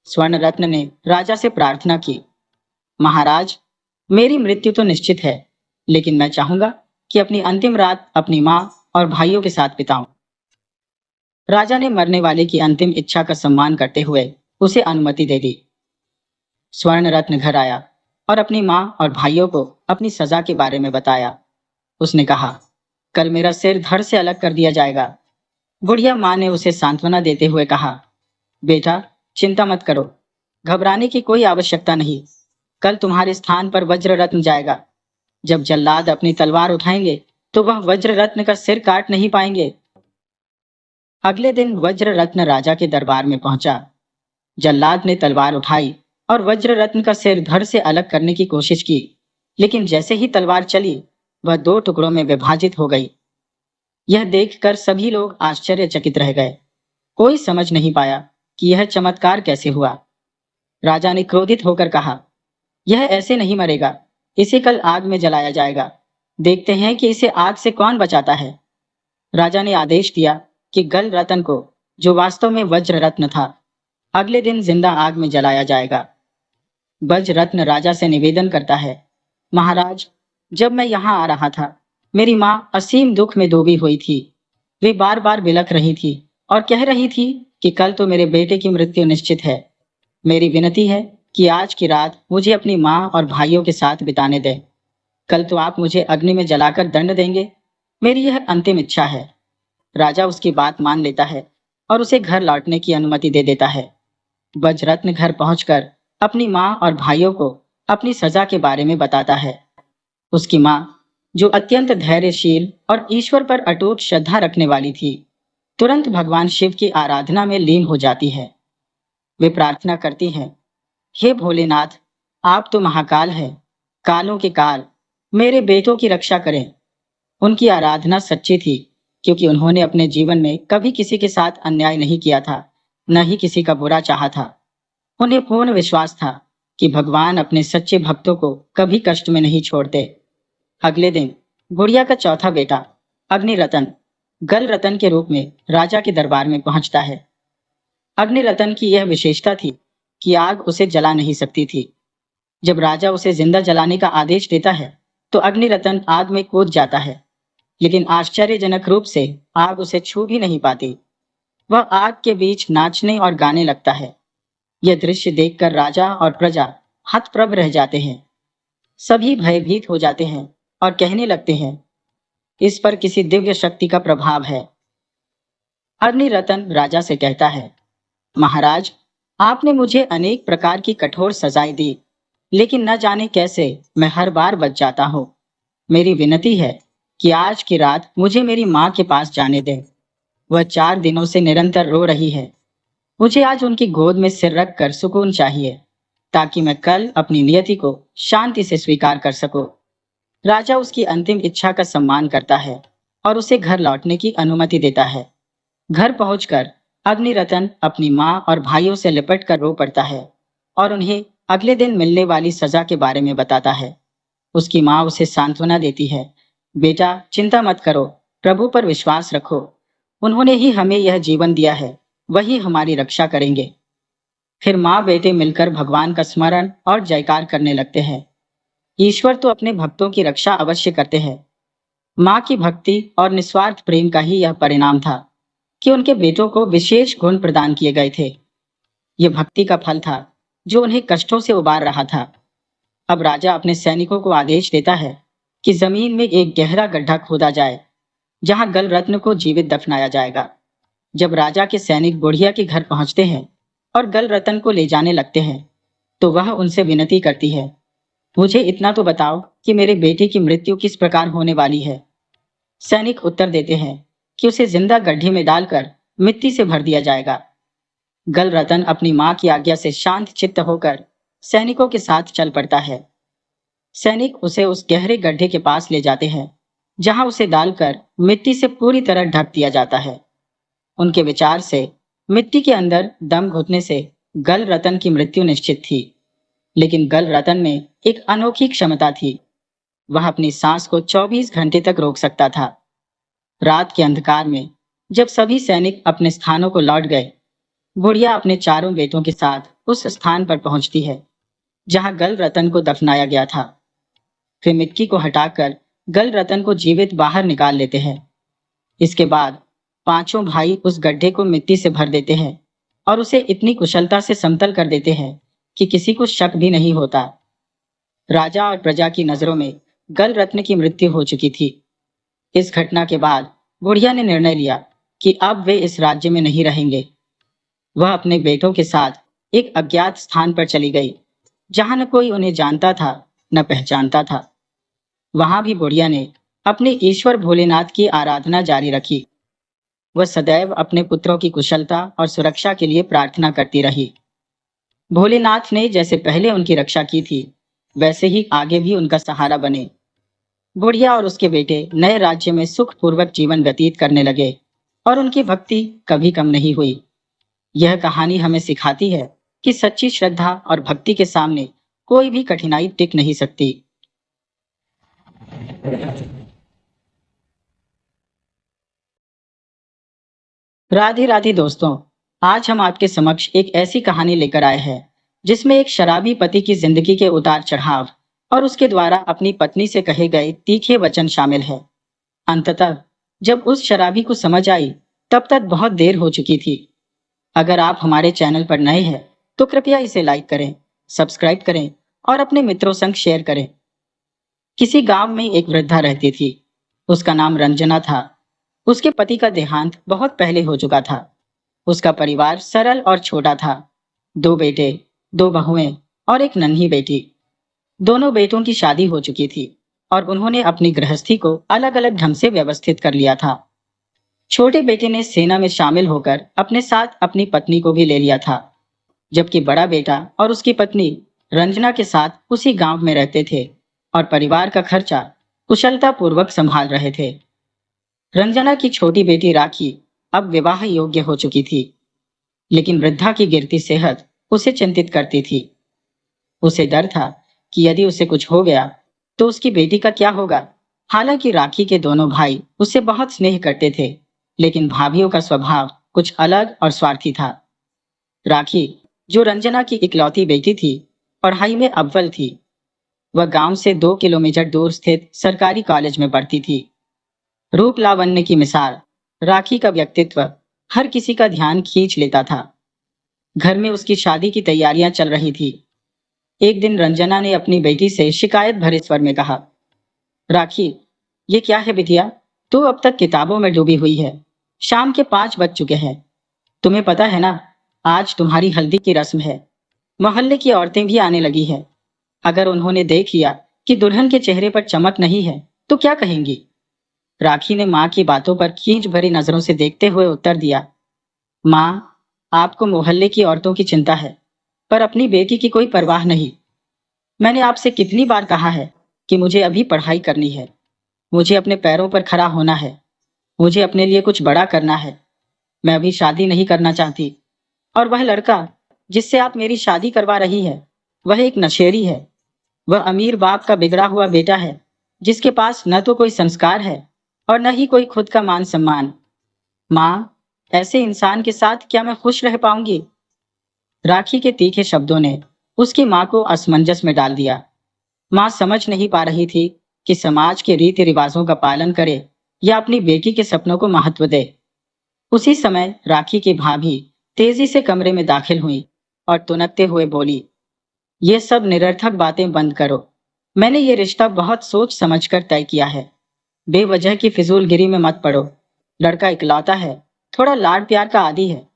स्वर्ण रत्न ने राजा से प्रार्थना की, महाराज, मेरी मृत्यु तो निश्चित है, लेकिन मैं चाहूंगा कि अपनी अंतिम रात अपनी माँ और भाइयों के साथ बिताऊं। राजा ने मरने वाले की अंतिम इच्छा का सम्मान करते हुए उसे अनुमति दे दी। स्वर्ण रत्न घर आया और अपनी माँ और भाइयों को अपनी सजा के बारे में बताया। उसने कहा, कल मेरा सिर धड़ से अलग कर दिया जाएगा। बुढ़िया माँ ने उसे सांत्वना देते हुए कहा, बेटा, चिंता मत करो, घबराने की कोई आवश्यकता नहीं। कल तुम्हारे स्थान पर वज्र रत्न जाएगा। जब जल्लाद अपनी तलवार उठाएंगे तो वह वज्र रत्न का सिर काट नहीं पाएंगे। अगले दिन वज्र रत्न राजा के दरबार में पहुंचा। जल्लाद ने तलवार उठाई और वज्र रत्न का सिर धड़ से अलग करने की कोशिश की, लेकिन जैसे ही तलवार चली वह दो टुकड़ों में विभाजित हो गई। यह देखकर सभी लोग आश्चर्यचकित रह गए। कोई समझ नहीं पाया कि यह चमत्कार कैसे हुआ। राजा ने क्रोधित होकर कहा, यह ऐसे नहीं मरेगा, इसे कल आग में जलाया जाएगा। देखते हैं कि इसे आग से कौन बचाता है। राजा ने आदेश दिया कि गल रतन को, जो वास्तव में वज्र रत्न था, अगले दिन जिंदा आग में जलाया जाएगा। वज्र रत्न राजा से निवेदन करता है, महाराज, जब मैं यहाँ आ रहा था मेरी माँ असीम दुख में डूबी हुई थी। वे बार बार बिलख रही थी और कह रही थी कि कल तो मेरे बेटे की मृत्यु निश्चित है। मेरी विनती है कि आज की रात मुझे अपनी माँ और भाइयों के साथ बिताने दें। कल तो आप मुझे अग्नि में जलाकर दंड देंगे। मेरी यह अंतिम इच्छा है। राजा उसकी बात मान लेता है और उसे घर लौटने की अनुमति दे देता है। वज्ररत्न घर पहुंचकर अपनी माँ और भाइयों को अपनी सजा के बारे में बताता है। उसकी माँ, जो अत्यंत धैर्यशील और ईश्वर पर अटूट श्रद्धा रखने वाली थी, तुरंत भगवान शिव की आराधना में लीन हो जाती है। वे प्रार्थना करती हैं, हे भोलेनाथ, आप तो महाकाल हैं, कालों के काल, मेरे बेटों की रक्षा करें। उनकी आराधना सच्ची थी, क्योंकि उन्होंने अपने जीवन में कभी किसी के साथ अन्याय नहीं किया था, न ही किसी का बुरा चाहा था। उन्हें पूर्ण विश्वास था कि भगवान अपने सच्चे भक्तों को कभी कष्ट में नहीं छोड़ते। अगले दिन गुड़िया का चौथा बेटा अग्निरतन गल रतन के रूप में राजा के दरबार में पहुंचता है। अग्निरतन की यह विशेषता थी कि आग उसे जला नहीं सकती थी। जब राजा उसे जिंदा जलाने का आदेश देता है तो अग्निरतन आग में कूद जाता है, लेकिन आश्चर्यजनक रूप से आग उसे छू भी नहीं पाती। वह आग के बीच नाचने और गाने लगता है। यह दृश्य देखकर राजा और प्रजा हतप्रभ रह जाते हैं। सभी भयभीत हो जाते हैं और कहने लगते हैं, इस पर किसी दिव्य शक्ति का प्रभाव है। अग्निरतन राजा से कहता है, महाराज, आपने मुझे अनेक प्रकार की कठोर सजाएं दी, लेकिन न जाने कैसे मैं हर बार बच जाता हूँ। मेरी विनती है कि आज की रात मुझे मेरी माँ के पास जाने दें। वह 4 दिनों से निरंतर रो रही है। मुझे आज उनकी गोद में सिर रख कर सुकून चाहिए, ताकि मैं कल अपनी नियति को शांति से स्वीकार कर सकूं। राजा उसकी अंतिम इच्छा का सम्मान करता है और उसे घर लौटने की अनुमति देता है। घर पहुंचकर अग्निरतन अपनी माँ और भाइयों से लिपट कर रो पड़ता है और उन्हें अगले दिन मिलने वाली सजा के बारे में बताता है। उसकी माँ उसे सांत्वना देती है, बेटा, चिंता मत करो, प्रभु पर विश्वास रखो। उन्होंने ही हमें यह जीवन दिया है, वही हमारी रक्षा करेंगे। फिर माँ बेटे मिलकर भगवान का स्मरण और जयकार करने लगते हैं। ईश्वर तो अपने भक्तों की रक्षा अवश्य करते हैं। माँ की भक्ति और निस्वार्थ प्रेम का ही यह परिणाम था कि उनके बेटों को विशेष गुण प्रदान किए गए थे। यह भक्ति का फल था जो उन्हें कष्टों से उबार रहा था। अब राजा अपने सैनिकों को आदेश देता है कि जमीन में एक गहरा गड्ढा खोदा जाए, जहां गल रत्न को जीवित दफनाया जाएगा। जब राजा के सैनिक बुढ़िया के घर पहुंचते हैं और गल रतन को ले जाने लगते हैं, तो वह उनसे विनती करती है, मुझे इतना तो बताओ कि मेरे बेटे की मृत्यु किस प्रकार होने वाली है। सैनिक उत्तर देते हैं कि उसे जिंदा गड्ढे में डालकर मिट्टी से भर दिया जाएगा गलरतन अपनी मां की आज्ञा से शांत चित्त होकर सैनिकों के साथ चल पड़ता है। सैनिक उसे उस गहरे गड्ढे के पास ले जाते हैं जहां उसे डालकर मिट्टी से पूरी तरह ढक दिया जाता है। उनके विचार से मिट्टी के अंदर दम घुटने से गलरतन की मृत्यु निश्चित थी। लेकिन गलरतन में एक अनोखी क्षमता थी। वह अपनी सांस को 24 घंटे तक रोक सकता था। रात के अंधकार में जब सभी सैनिक अपने स्थानों को लौट गए, बुढ़िया अपने चारों बेटों के साथ उस स्थान पर पहुंचती है जहां गलरतन को दफनाया गया था। फिर मिट्टी को हटाकर गलरतन को जीवित बाहर निकाल लेते हैं। इसके बाद पांचों भाई उस गड्ढे को मिट्टी से भर देते हैं और उसे इतनी कुशलता से समतल कर देते हैं कि किसी को शक भी नहीं होता। राजा और प्रजा की नजरों में गलरत्न की मृत्यु हो चुकी थी। इस घटना के बाद बुढ़िया ने निर्णय लिया कि अब वे इस राज्य में नहीं रहेंगे। वह अपने बेटों के साथ एक अज्ञात स्थान पर चली गई जहां न कोई उन्हें जानता था न पहचानता था। वहां भी बुढ़िया ने अपने ईश्वर भोलेनाथ की आराधना जारी रखी। वह सदैव अपने पुत्रों की कुशलता और सुरक्षा के लिए प्रार्थना करती रही। भोलेनाथ ने जैसे पहले उनकी रक्षा की थी, वैसे ही आगे भी उनका सहारा बने। बुढ़िया और उसके बेटे नए राज्य में सुखपूर्वक जीवन व्यतीत करने लगे और उनकी भक्ति कभी कम नहीं हुई। यह कहानी हमें सिखाती है कि सच्ची श्रद्धा और भक्ति के सामने कोई भी कठिनाई टिक नहीं सकती। राधे राधे दोस्तों, आज हम आपके समक्ष एक ऐसी कहानी लेकर आए हैं जिसमें एक शराबी पति की जिंदगी के उतार चढ़ाव और उसके द्वारा अपनी पत्नी से कहे गए तीखे वचन शामिल है। अंततः जब उस शराबी को समझ आई तब तक बहुत देर हो चुकी थी। अगर आप हमारे चैनल पर नए हैं तो कृपया इसे लाइक करें, सब्सक्राइब करें और अपने मित्रों संग शेयर करें। किसी गांव में एक वृद्धा रहती थी। उसका नाम रंजना था। उसके पति का देहांत बहुत पहले हो चुका था। उसका परिवार सरल और छोटा था। 2 बेटे, 2 बहुएं और एक नन्ही बेटी। दोनों बेटों की शादी हो चुकी थी और उन्होंने अपनी गृहस्थी को अलग अलग ढंग से व्यवस्थित कर लिया था। छोटे बेटे ने सेना में शामिल होकर अपने साथ अपनी पत्नी को भी ले लिया था, जबकि बड़ा बेटा और उसकी पत्नी रंजना के साथ उसी गांव में रहते थे और परिवार का खर्चा कुशलता पूर्वक संभाल रहे थे। रंजना की छोटी बेटी राखी अब विवाह योग्य हो चुकी थी, लेकिन वृद्धा की गिरती सेहत उसे चिंतित करती थी। उसे डर था कि यदि उसे कुछ हो गया तो उसकी बेटी का क्या होगा। हालांकि राखी के दोनों भाई उससे बहुत स्नेह करते थे, लेकिन भाभियों का स्वभाव कुछ अलग और स्वार्थी था। राखी, जो रंजना की इकलौती बेटी थी, पढ़ाई में अव्वल थी। वह गांव से 2 किलोमीटर दूर स्थित सरकारी कॉलेज में पढ़ती थी। रूप लावण्य की मिसाल राखी का व्यक्तित्व हर किसी का ध्यान खींच लेता था। घर में उसकी शादी की तैयारियां चल रही थी। एक दिन रंजना ने अपनी बेटी से शिकायत भरे स्वर में कहा, राखी, ये क्या है बिटिया? तू अब तक किताबों में डूबी हुई है। शाम के 5 बज चुके हैं। तुम्हें पता है ना, आज तुम्हारी हल्दी की रस्म है। मोहल्ले की औरतें भी आने लगी है। अगर उन्होंने देख लिया कि दुल्हन के चेहरे पर चमक नहीं है तो क्या कहेंगी? राखी ने माँ की बातों पर खींच भरी नजरों से देखते हुए उत्तर दिया, माँ, आपको मोहल्ले की औरतों की चिंता है, पर अपनी बेटी की कोई परवाह नहीं। मैंने आपसे कितनी बार कहा है कि मुझे अभी पढ़ाई करनी है, मुझे अपने पैरों पर खड़ा होना है, मुझे अपने लिए कुछ बड़ा करना है। मैं अभी शादी नहीं करना चाहती। और वह लड़का जिससे आप मेरी शादी करवा रही है, वह एक नशेड़ी है। वह अमीर बाप का बिगड़ा हुआ बेटा है, जिसके पास न तो कोई संस्कार है और न ही कोई खुद का मान सम्मान। माँ, ऐसे इंसान के साथ क्या मैं खुश रह पाऊंगी? राखी के तीखे शब्दों ने उसकी माँ को असमंजस में डाल दिया। माँ समझ नहीं पा रही थी कि समाज के रीति रिवाजों का पालन करे या अपनी बेटी के सपनों को महत्व दे। उसी समय राखी की भाभी तेजी से कमरे में दाखिल हुई और तुनकते हुए बोली, ये सब निरर्थक बातें बंद करो। मैंने ये रिश्ता बहुत सोच समझकर तय किया है। बेवजह की फिजूलगिरी में मत पड़ो। लड़का इकलौता है, थोड़ा लाड प्यार का आदी है,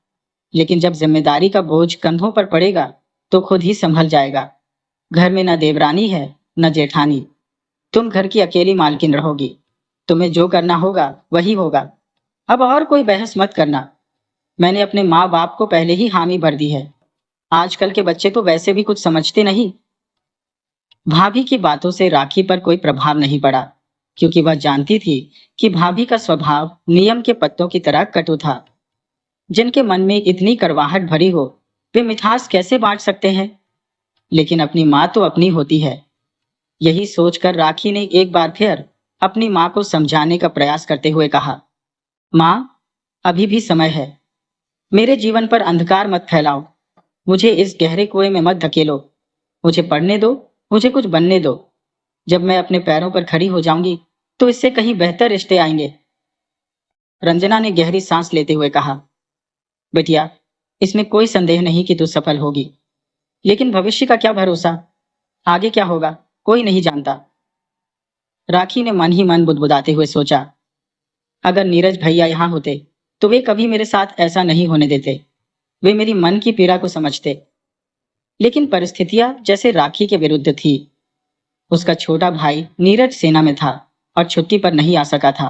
लेकिन जब जिम्मेदारी का बोझ कंधों पर पड़ेगा तो खुद ही संभल जाएगा। घर में न देवरानी है न जेठानी। तुम घर की अकेली मालकिन रहोगी। तुम्हें जो करना होगा वही होगा। अब और कोई बहस मत करना। मैंने अपने माँ बाप को पहले ही हामी भर दी है। आजकल के बच्चे तो वैसे भी कुछ समझते नहीं। भाभी की बातों से राखी पर कोई प्रभाव नहीं पड़ा, क्योंकि वह जानती थी कि भाभी का स्वभाव नियम के पत्तों की तरह कटु था। जिनके मन में इतनी करवाहट भरी हो, वे मिठास कैसे बांट सकते हैं? लेकिन अपनी माँ तो अपनी होती है। यही सोचकर राखी ने एक बार फिर अपनी माँ को समझाने का प्रयास करते हुए कहा, माँ, अभी भी समय है। मेरे जीवन पर अंधकार मत फैलाओ। मुझे इस गहरे कुएं में मत धकेलो। मुझे पढ़ने दो, मुझे कुछ बनने दो। जब मैं अपने पैरों पर खड़ी हो जाऊंगी तो इससे कहीं बेहतर रिश्ते आएंगे। रंजना ने गहरी सांस लेते हुए कहा, बेटिया, इसमें कोई संदेह नहीं कि तू सफल होगी, लेकिन भविष्य का क्या भरोसा? आगे क्या होगा, कोई नहीं जानता। राखी ने मन ही मन बुदबुदाते हुए सोचा, अगर नीरज भैया यहाँ होते तो वे कभी मेरे साथ ऐसा नहीं होने देते। वे मेरी मन की पीड़ा को समझते। लेकिन परिस्थितियां जैसे राखी के विरुद्ध थी। उसका छोटा भाई नीरज सेना में था और छुट्टी पर नहीं आ सका था।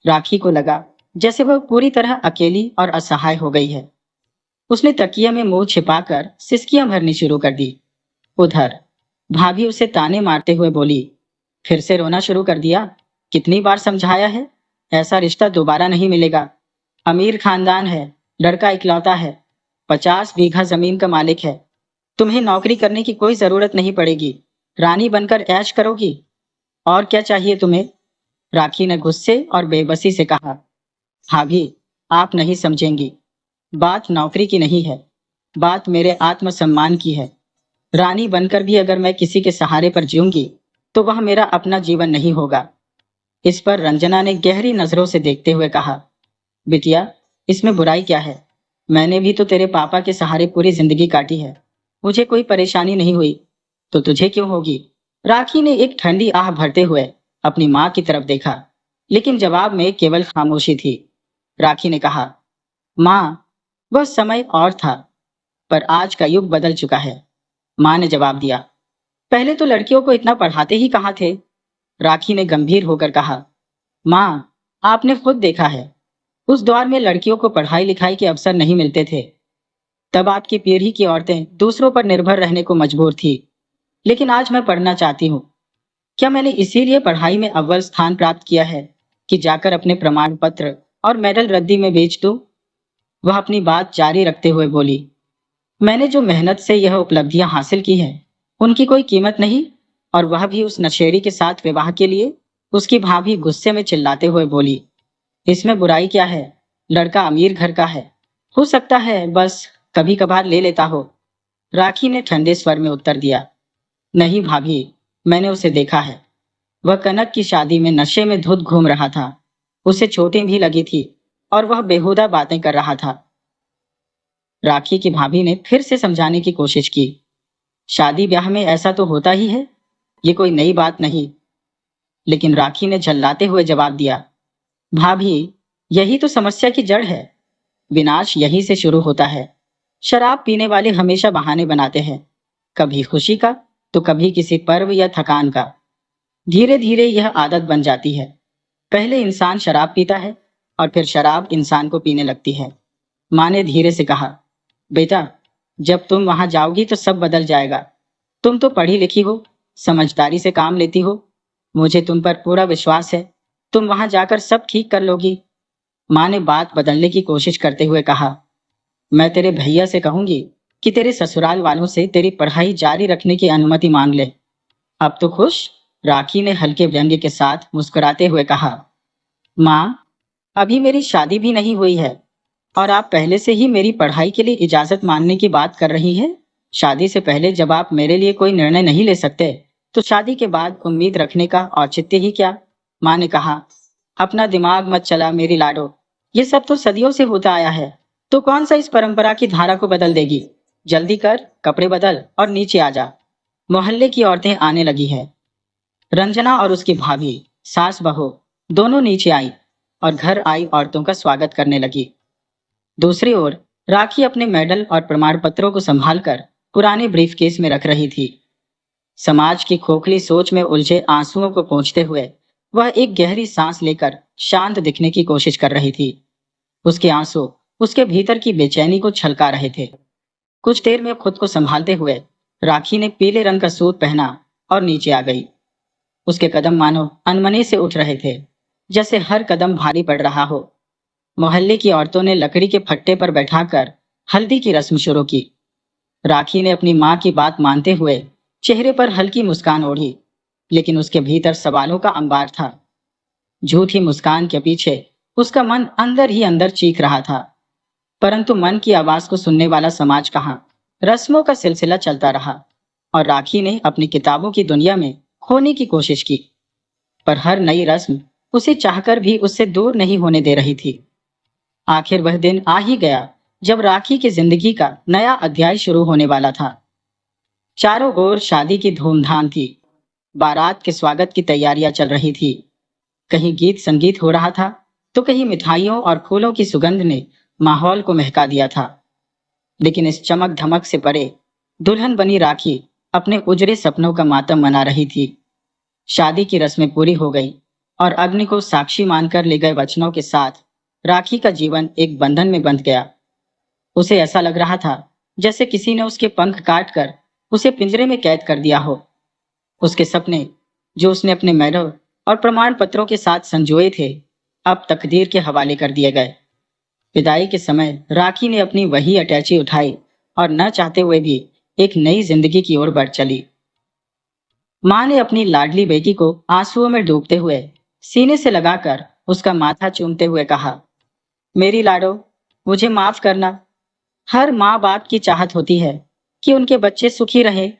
राखी को लगा जैसे वह पूरी तरह अकेली और असहाय हो गई है। उसने तकिया में मुंह छिपाकर सिसकियां भरनी शुरू कर दी। उधर भाभी उसे ताने मारते हुए बोली, फिर से रोना शुरू कर दिया? कितनी बार समझाया है, ऐसा रिश्ता दोबारा नहीं मिलेगा। अमीर खानदान है, लड़का इकलौता है, 50 बीघा जमीन का मालिक है। तुम्हें नौकरी करने की कोई जरूरत नहीं पड़ेगी। रानी बनकर ऐश करोगी। और क्या चाहिए तुम्हें? राखी ने गुस्से और बेबसी से कहा, भाभी, आप नहीं समझेंगी। बात नौकरी की नहीं है, बात मेरे आत्मसम्मान की है। रानी बनकर भी अगर मैं किसी के सहारे पर जीऊंगी तो वह मेरा अपना जीवन नहीं होगा। इस पर रंजना ने गहरी नजरों से देखते हुए कहा, बिटिया, इसमें बुराई क्या है? मैंने भी तो तेरे पापा के सहारे पूरी जिंदगी काटी है। मुझे कोई परेशानी नहीं हुई, तो तुझे क्यों होगी? राखी ने एक ठंडी आह भरते हुए अपनी माँ की तरफ देखा, लेकिन जवाब में केवल खामोशी थी। राखी ने कहा, माँ, वह समय और था, पर आज का युग बदल चुका है। माँ ने जवाब दिया, पहले तो लड़कियों को इतना पढ़ाते ही कहाँ थे। राखी ने गंभीर होकर कहा, माँ, आपने खुद देखा है, उस दौर में लड़कियों को पढ़ाई लिखाई के अवसर नहीं मिलते थे। तब आपकी पीढ़ी की औरतें दूसरों पर निर्भर रहने को मजबूर थी। लेकिन आज मैं पढ़ना चाहती हूँ। क्या मैंने इसीलिए पढ़ाई में अव्वल स्थान प्राप्त किया है कि जाकर अपने प्रमाण पत्र और मेडल रद्दी में बेच दूं? वह अपनी बात जारी रखते हुए बोली, मैंने जो मेहनत से यह उपलब्धियां हासिल की हैं, उनकी कोई कीमत नहीं, और वह भी उस नशेड़ी के साथ विवाह के लिए? उसकी भाभी गुस्से में चिल्लाते हुए बोली, इसमें बुराई क्या है? लड़का अमीर घर का है, हो सकता है बस कभी कभार ले लेता हो। राखी ने ठंडे स्वर में उत्तर दिया, नहीं भाभी, मैंने उसे देखा है। वह कनक की शादी में नशे में धुत घूम रहा था। उसे चोटें भी लगी थी और वह बेहुदा बातें कर रहा था। राखी की भाभी ने फिर से समझाने की कोशिश की, शादी ब्याह में ऐसा तो होता ही है, ये कोई नई बात नहीं। लेकिन राखी ने झल्लाते हुए जवाब दिया, भाभी, यही तो समस्या की जड़ है। विनाश यहीं से शुरू होता है। शराब पीने वाले हमेशा बहाने बनाते हैं, कभी खुशी का तो कभी किसी पर्व या थकान का। धीरे धीरे यह आदत बन जाती है। पहले इंसान शराब पीता है और फिर शराब इंसान को पीने लगती है। माँ ने धीरे से कहा, बेटा, जब तुम वहां जाओगी तो सब बदल जाएगा। तुम तो पढ़ी लिखी हो, समझदारी से काम लेती हो। मुझे तुम पर पूरा विश्वास है, तुम वहां जाकर सब ठीक कर लोगी। माँ ने बात बदलने की कोशिश करते हुए कहा, मैं तेरे भैया से कहूंगी कि तेरे ससुराल वालों से तेरी पढ़ाई जारी रखने की अनुमति मांग ले। अब तो खुश? राखी ने हल्के व्यंग्य के साथ मुस्कुराते हुए कहा, माँ, अभी मेरी शादी भी नहीं हुई है और आप पहले से ही मेरी पढ़ाई के लिए इजाजत मांगने की बात कर रही हैं। शादी से पहले जब आप मेरे लिए कोई निर्णय नहीं ले सकते, तो शादी के बाद उम्मीद रखने का औचित्य ही क्या? माँ ने कहा, अपना दिमाग मत चला मेरी लाडो। ये सब तो सदियों से होता आया है, तो कौन सा इस परंपरा की धारा को बदल देगी? जल्दी कर, कपड़े बदल और नीचे आ जा। मोहल्ले की औरतें आने लगी है। रंजना और उसकी भाभी, सास बहू, दोनों नीचे आई और घर आई औरतों का स्वागत करने लगी। दूसरी ओर राखी अपने मेडल और प्रमाण पत्रों को संभालकर पुराने ब्रीफकेस में रख रही थी। समाज की खोखली सोच में उलझे आंसुओं को पोंछते हुए वह एक गहरी सांस लेकर शांत दिखने की कोशिश कर रही थी। उसके आंसू उसके भीतर की बेचैनी को छलका रहे थे। कुछ देर में खुद को संभालते हुए राखी ने पीले रंग का सूट पहना और नीचे आ गई। उसके कदम मानो अनमने से उठ रहे थे, जैसे हर कदम भारी पड़ रहा हो। मोहल्ले की औरतों ने लकड़ी के फट्टे पर बैठाकर हल्दी की रस्म शुरू की। राखी ने अपनी माँ की बात मानते हुए चेहरे पर हल्की मुस्कान ओढ़ी, लेकिन उसके भीतर सवालों का अंबार था। झूठी मुस्कान के पीछे उसका मन अंदर ही अंदर चीख रहा था, परंतु मन की आवाज को सुनने वाला समाज कहाँ। रस्मों का सिलसिला चलता रहा और राखी ने अपनी किताबों की दुनिया में खोने की कोशिश की, पर हर नई रस्म उसे चाहकर भी उससे दूर नहीं होने दे रही थी। आखिर वह दिन आ ही गया जब राखी की जिंदगी का नया अध्याय शुरू होने वाला था। चारों ओर शादी की धूमधाम थी। बारात के स्वागत की तैयारियां चल रही थी। कहीं गीत संगीत हो रहा था, तो कहीं मिठाइयों और फूलों की सुगंध ने माहौल को महका दिया था। लेकिन इस चमक धमक से परे दुल्हन बनी राखी अपने उजरे सपनों का मातम मना रही थी। शादी की रस्में पूरी हो गई और अग्नि को साक्षी मानकर ले गए वचनों के साथ राखी का जीवन एक बंधन में बंध गया। उसे ऐसा लग रहा था जैसे किसी ने उसके पंख काट कर उसे पिंजरे में कैद कर दिया हो। उसके सपने, जो उसने अपने मेडल और प्रमाण पत्रों के साथ संजोए थे, अब तकदीर के हवाले कर दिए गए। विदाई के समय राखी ने अपनी वही अटैची उठाई और न चाहते हुए भी एक नई जिंदगी की ओर बढ़ चली। माँ ने अपनी लाडली बेटी को आंसुओं में डूबते हुए सीने से लगाकर उसका माथा चूमते हुए कहा, मेरी लाडो, मुझे माफ करना। हर माँ बाप की चाहत होती है कि उनके बच्चे सुखी रहे,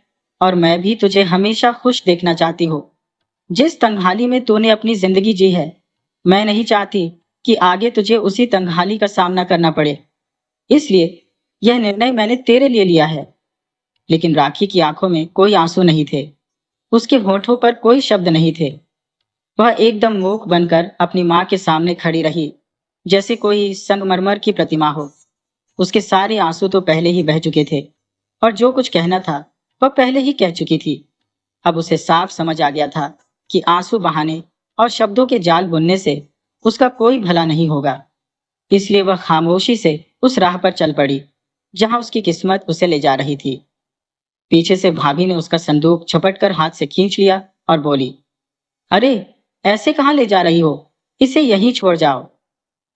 और मैं भी तुझे हमेशा खुश देखना चाहती हूँ। जिस तंगहाली में तूने अपनी जिंदगी जी है, मैं नहीं चाहती कि आगे तुझे उसी तंगहाली का सामना करना पड़े। इसलिए यह निर्णय मैंने तेरे लिए लिया है। लेकिन राखी की आंखों में कोई आंसू नहीं थे, उसके होठों पर कोई शब्द नहीं थे। वह एकदम मूक बनकर अपनी माँ के सामने खड़ी रही, जैसे कोई संगमरमर की प्रतिमा हो। उसके सारे आंसू तो पहले ही बह चुके थे और जो कुछ कहना था वह पहले ही कह चुकी थी। अब उसे साफ समझ आ गया था कि आंसू बहाने और शब्दों के जाल बुनने से उसका कोई भला नहीं होगा। इसलिए वह खामोशी से उस राह पर चल पड़ी जहां उसकी किस्मत उसे ले जा रही थी। पीछे से भाभी ने उसका संदूक झपट कर हाथ से खींच लिया और बोली, अरे, ऐसे कहाँ ले जा रही हो? इसे यहीं छोड़ जाओ।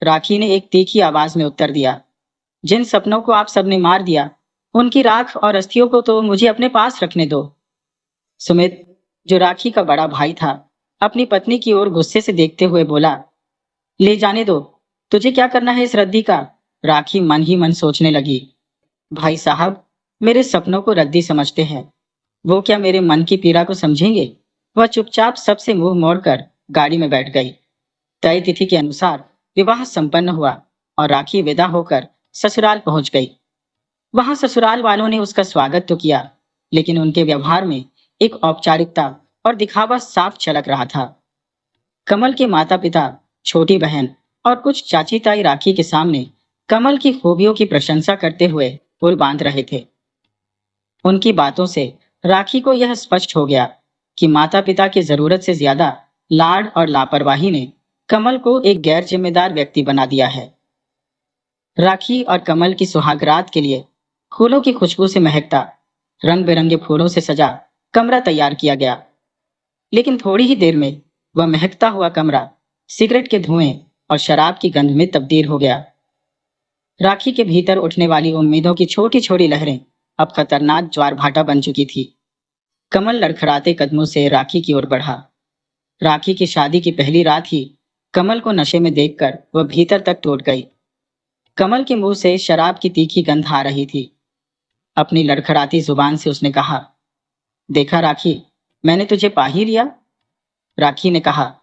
राखी ने एक तीखी आवाज में उत्तर दिया, जिन सपनों को आप सबने मार दिया, उनकी राख और अस्थियों को तो मुझे अपने पास रखने दो। सुमित, जो राखी का बड़ा भाई था, अपनी पत्नी की ओर गुस्से से देखते हुए बोला, ले जाने दो, तुझे क्या करना है इस रद्दी का? राखी मन ही मन सोचने लगी, भाई साहब मेरे सपनों को रद्दी समझते हैं, वो क्या मेरे मन की पीड़ा को समझेंगे? वह चुपचाप सबसे मुंह मोड़कर गाड़ी में बैठ गई। तय तिथि के अनुसार विवाह संपन्न हुआ और राखी विदा होकर ससुराल पहुंच गई। वहां ससुराल वालों ने उसका स्वागत तो किया, लेकिन उनके व्यवहार में एक औपचारिकता और दिखावा साफ झलक रहा था। कमल के माता पिता, छोटी बहन और कुछ चाची ताई राखी के सामने कमल की खूबियों की प्रशंसा करते हुए पुल बांध रहे थे। उनकी बातों से राखी को यह स्पष्ट हो गया कि माता पिता की जरूरत से ज्यादा लाड और लापरवाही ने कमल को एक गैर जिम्मेदार व्यक्ति बना दिया है। राखी और कमल की सुहागरात के लिए फूलों की खुशबू से महकता, रंग बिरंगे फूलों से सजा कमरा तैयार किया गया। लेकिन थोड़ी ही देर में वह महकता हुआ कमरा सिगरेट के धुएं और शराब की गंध में तब्दील हो गया। राखी के भीतर उठने वाली उम्मीदों की छोटी छोटी लहरें अब खतरनाक ज्वार भाटा बन चुकी थी। कमल लड़खड़ाते कदमों से राखी की ओर बढ़ा। राखी की शादी की पहली रात ही कमल को नशे में देखकर वह भीतर तक टूट गई। कमल के मुंह से शराब की तीखी गंध आ रही थी। अपनी लड़खड़ाती जुबान से उसने कहा, देखा राखी, मैंने तुझे पा ही लिया। राखी ने कहा,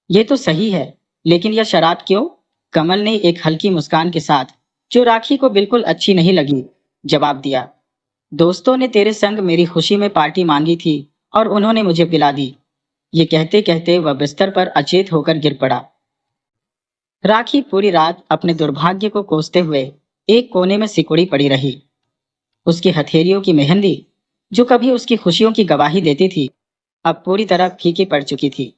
यह तो सही है, लेकिन यह शराब क्यों? कमल ने एक हल्की मुस्कान के साथ, जो राखी को बिल्कुल अच्छी नहीं लगी, जवाब दिया, दोस्तों ने तेरे संग मेरी खुशी में पार्टी मांगी थी और उन्होंने मुझे पिला दी। ये कहते कहते वह बिस्तर पर अचेत होकर गिर पड़ा। राखी पूरी रात अपने दुर्भाग्य को कोसते हुए एक कोने में सिकुड़ी पड़ी रही। उसकी हथेलियों की मेहंदी, जो कभी उसकी खुशियों की गवाही देती थी, अब पूरी तरह फीकी पड़ चुकी थी।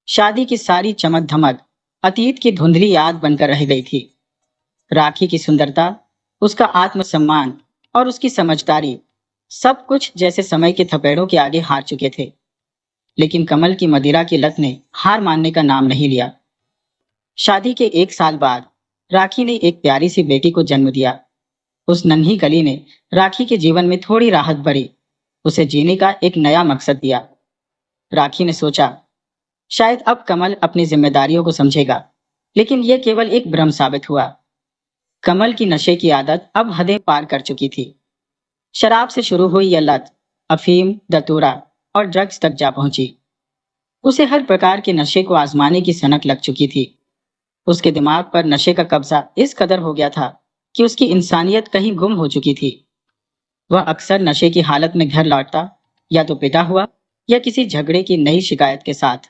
शादी की सारी चमक धमक अतीत की धुंधली याद बनकर रह गई थी। राखी की सुंदरता, उसका आत्मसम्मान और उसकी समझदारी, सब कुछ जैसे समय के थपेड़ों के आगे हार चुके थे। लेकिन कमल की मदिरा की लत ने हार मानने का नाम नहीं लिया। शादी के 1 साल बाद राखी ने एक प्यारी सी बेटी को जन्म दिया। उस नन्ही कली ने राखी के जीवन में थोड़ी राहत भरी, उसे जीने का एक नया मकसद दिया। राखी ने सोचा, शायद अब कमल अपनी जिम्मेदारियों को समझेगा, लेकिन यह केवल एक भ्रम साबित हुआ। कमल की नशे की आदत अब हदें पार कर चुकी थी। शराब से शुरू हुई यह लत अफीम, दतूरा और ड्रग्स तक जा पहुंची। उसे हर प्रकार के नशे को आजमाने की सनक लग चुकी थी। उसके दिमाग पर नशे का कब्जा इस कदर हो गया था कि उसकी इंसानियत कहीं गुम हो चुकी थी। वह अक्सर नशे की हालत में घर लौटता, या तो पिटा हुआ या किसी झगड़े की नई शिकायत के साथ।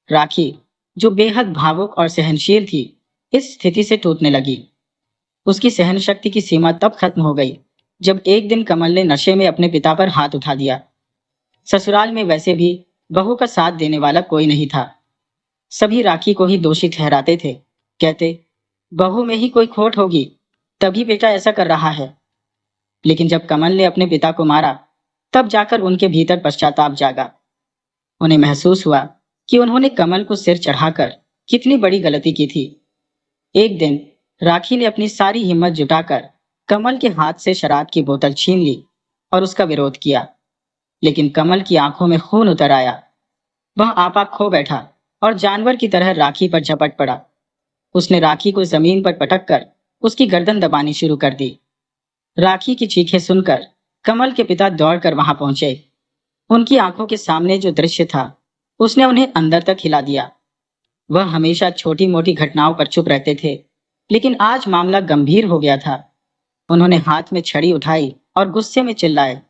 राखी, जो बेहद भावुक और सहनशील थी, इस स्थिति से टूटने लगी। उसकी सहन शक्ति की सीमा तब खत्म हो गई जब एक दिन कमल ने नशे में अपने पिता पर हाथ उठा दिया। ससुराल में वैसे भी बहू का साथ देने वाला कोई नहीं था। सभी राखी को ही दोषी ठहराते थे। कहते, बहू में ही कोई खोट होगी, तभी बेटा ऐसा कर रहा है। लेकिन जब कमल ने अपने पिता को मारा, तब जाकर उनके भीतर पश्चाताप जागा। उन्हें महसूस हुआ कि उन्होंने कमल को सिर चढ़ाकर कितनी बड़ी गलती की थी। एक दिन राखी ने अपनी सारी हिम्मत जुटाकर कमल के हाथ से शराब की बोतल छीन ली और उसका विरोध किया। लेकिन कमल की आंखों में खून उतर आया। वह आपा खो बैठा और जानवर की तरह राखी पर झपट पड़ा। उसने राखी को जमीन पर पटक कर उसकी गर्दन दबानी शुरू कर दी। राखी की चीखें सुनकर कमल के पिता दौड़कर वहां पहुंचे। उनकी आंखों के सामने जो दृश्य था, उसने उन्हें अंदर तक हिला दिया। वह हमेशा छोटी मोटी घटनाओं पर चुप रहते थे, लेकिन आज मामला गंभीर हो गया था। उन्होंने हाथ में छड़ी उठाई और गुस्से में चिल्लाए,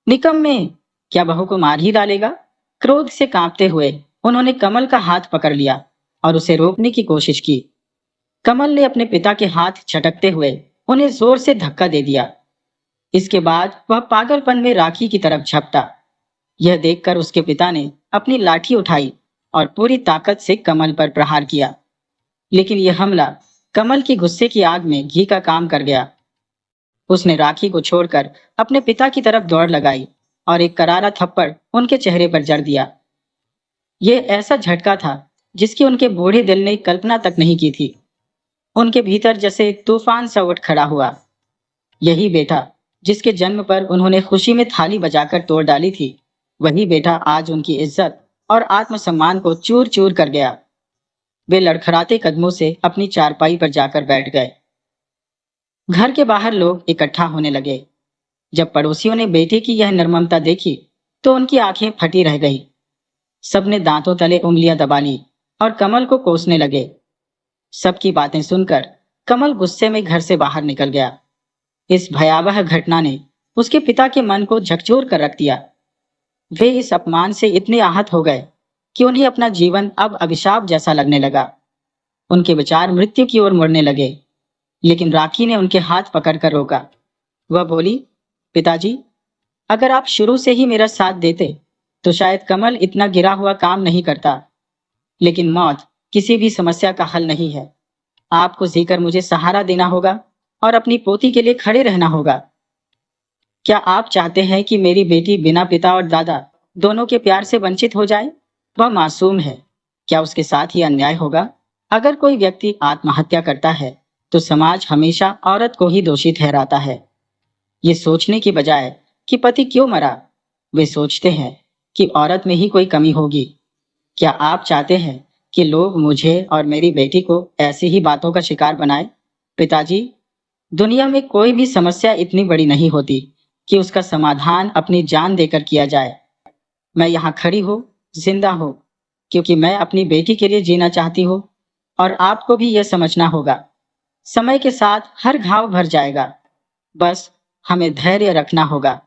निकम्मे, क्या बहू को मार ही डालेगा? क्रोध से कांपते हुए उन्होंने कमल का हाथ पकड़ लिया और उसे रोकने की कोशिश की। कमल ने अपने पिता के हाथ झटकते हुए उन्हें जोर से धक्का दे दिया। इसके बाद वह पागलपन में राखी की तरफ झपटा। यह देखकर उसके पिता ने अपनी लाठी उठाई और पूरी ताकत से कमल पर प्रहार किया। लेकिन यह हमला कमल की गुस्से की आग में घी का काम कर गया। उसने राखी को छोड़कर अपने पिता की तरफ दौड़ लगाई और एक करारा थप्पड़ उनके चेहरे पर जड़ दिया। यह ऐसा झटका था जिसकी उनके बूढ़े दिल ने कल्पना तक नहीं की थी। उनके भीतर जैसे एक तूफान सा उठ खड़ा हुआ। यही बेटा जिसके जन्म पर उन्होंने खुशी में थाली बजाकर तोड़ डाली थी, वही बेटा आज उनकी इज्जत और आत्मसम्मान को चूर चूर कर गया। वे लड़खड़ाते कदमों से अपनी चारपाई पर जाकर बैठ गए। घर के बाहर लोग इकट्ठा होने लगे। जब पड़ोसियों ने बेटे की यह निर्ममता देखी, तो उनकी आंखें फटी रह गई। सबने दांतों तले उंगलियां दबा ली और कमल को कोसने लगे। सबकी बातें सुनकर कमल गुस्से में घर से बाहर निकल गया। इस भयावह घटना ने उसके पिता के मन को झकझोर कर रख दिया। वे इस अपमान से इतने आहत हो गए कि उन्हें अपना जीवन अब अभिशाप जैसा लगने लगा। उनके विचार मृत्यु की ओर मुड़ने लगे। लेकिन राखी ने उनके हाथ पकड़कर रोका। वह बोली, पिताजी, अगर आप शुरू से ही मेरा साथ देते तो शायद कमल इतना गिरा हुआ काम नहीं करता। लेकिन मौत किसी भी समस्या का हल नहीं है। आपको जीकर मुझे सहारा देना होगा और अपनी पोती के लिए खड़े रहना होगा। क्या आप चाहते हैं कि मेरी बेटी बिना पिता और दादा दोनों के प्यार से वंचित हो जाए? वह मासूम है। क्या उसके साथ ही अन्याय होगा? अगर कोई व्यक्ति आत्महत्या करता है तो समाज हमेशा औरत को ही दोषी ठहराता है। ये सोचने की बजाय कि पति क्यों मरा, वे सोचते हैं कि औरत में ही कोई कमी होगी। क्या आप चाहते हैं कि लोग मुझे और मेरी बेटी को ऐसी ही बातों का शिकार बनाए? पिताजी, दुनिया में कोई भी समस्या इतनी बड़ी नहीं होती कि उसका समाधान अपनी जान देकर किया जाए। मैं यहाँ खड़ी हूँ, जिंदा हूँ, क्योंकि मैं अपनी बेटी के लिए जीना चाहती हूँ। और आपको भी यह समझना होगा, समय के साथ हर घाव भर जाएगा। बस हमें धैर्य रखना होगा।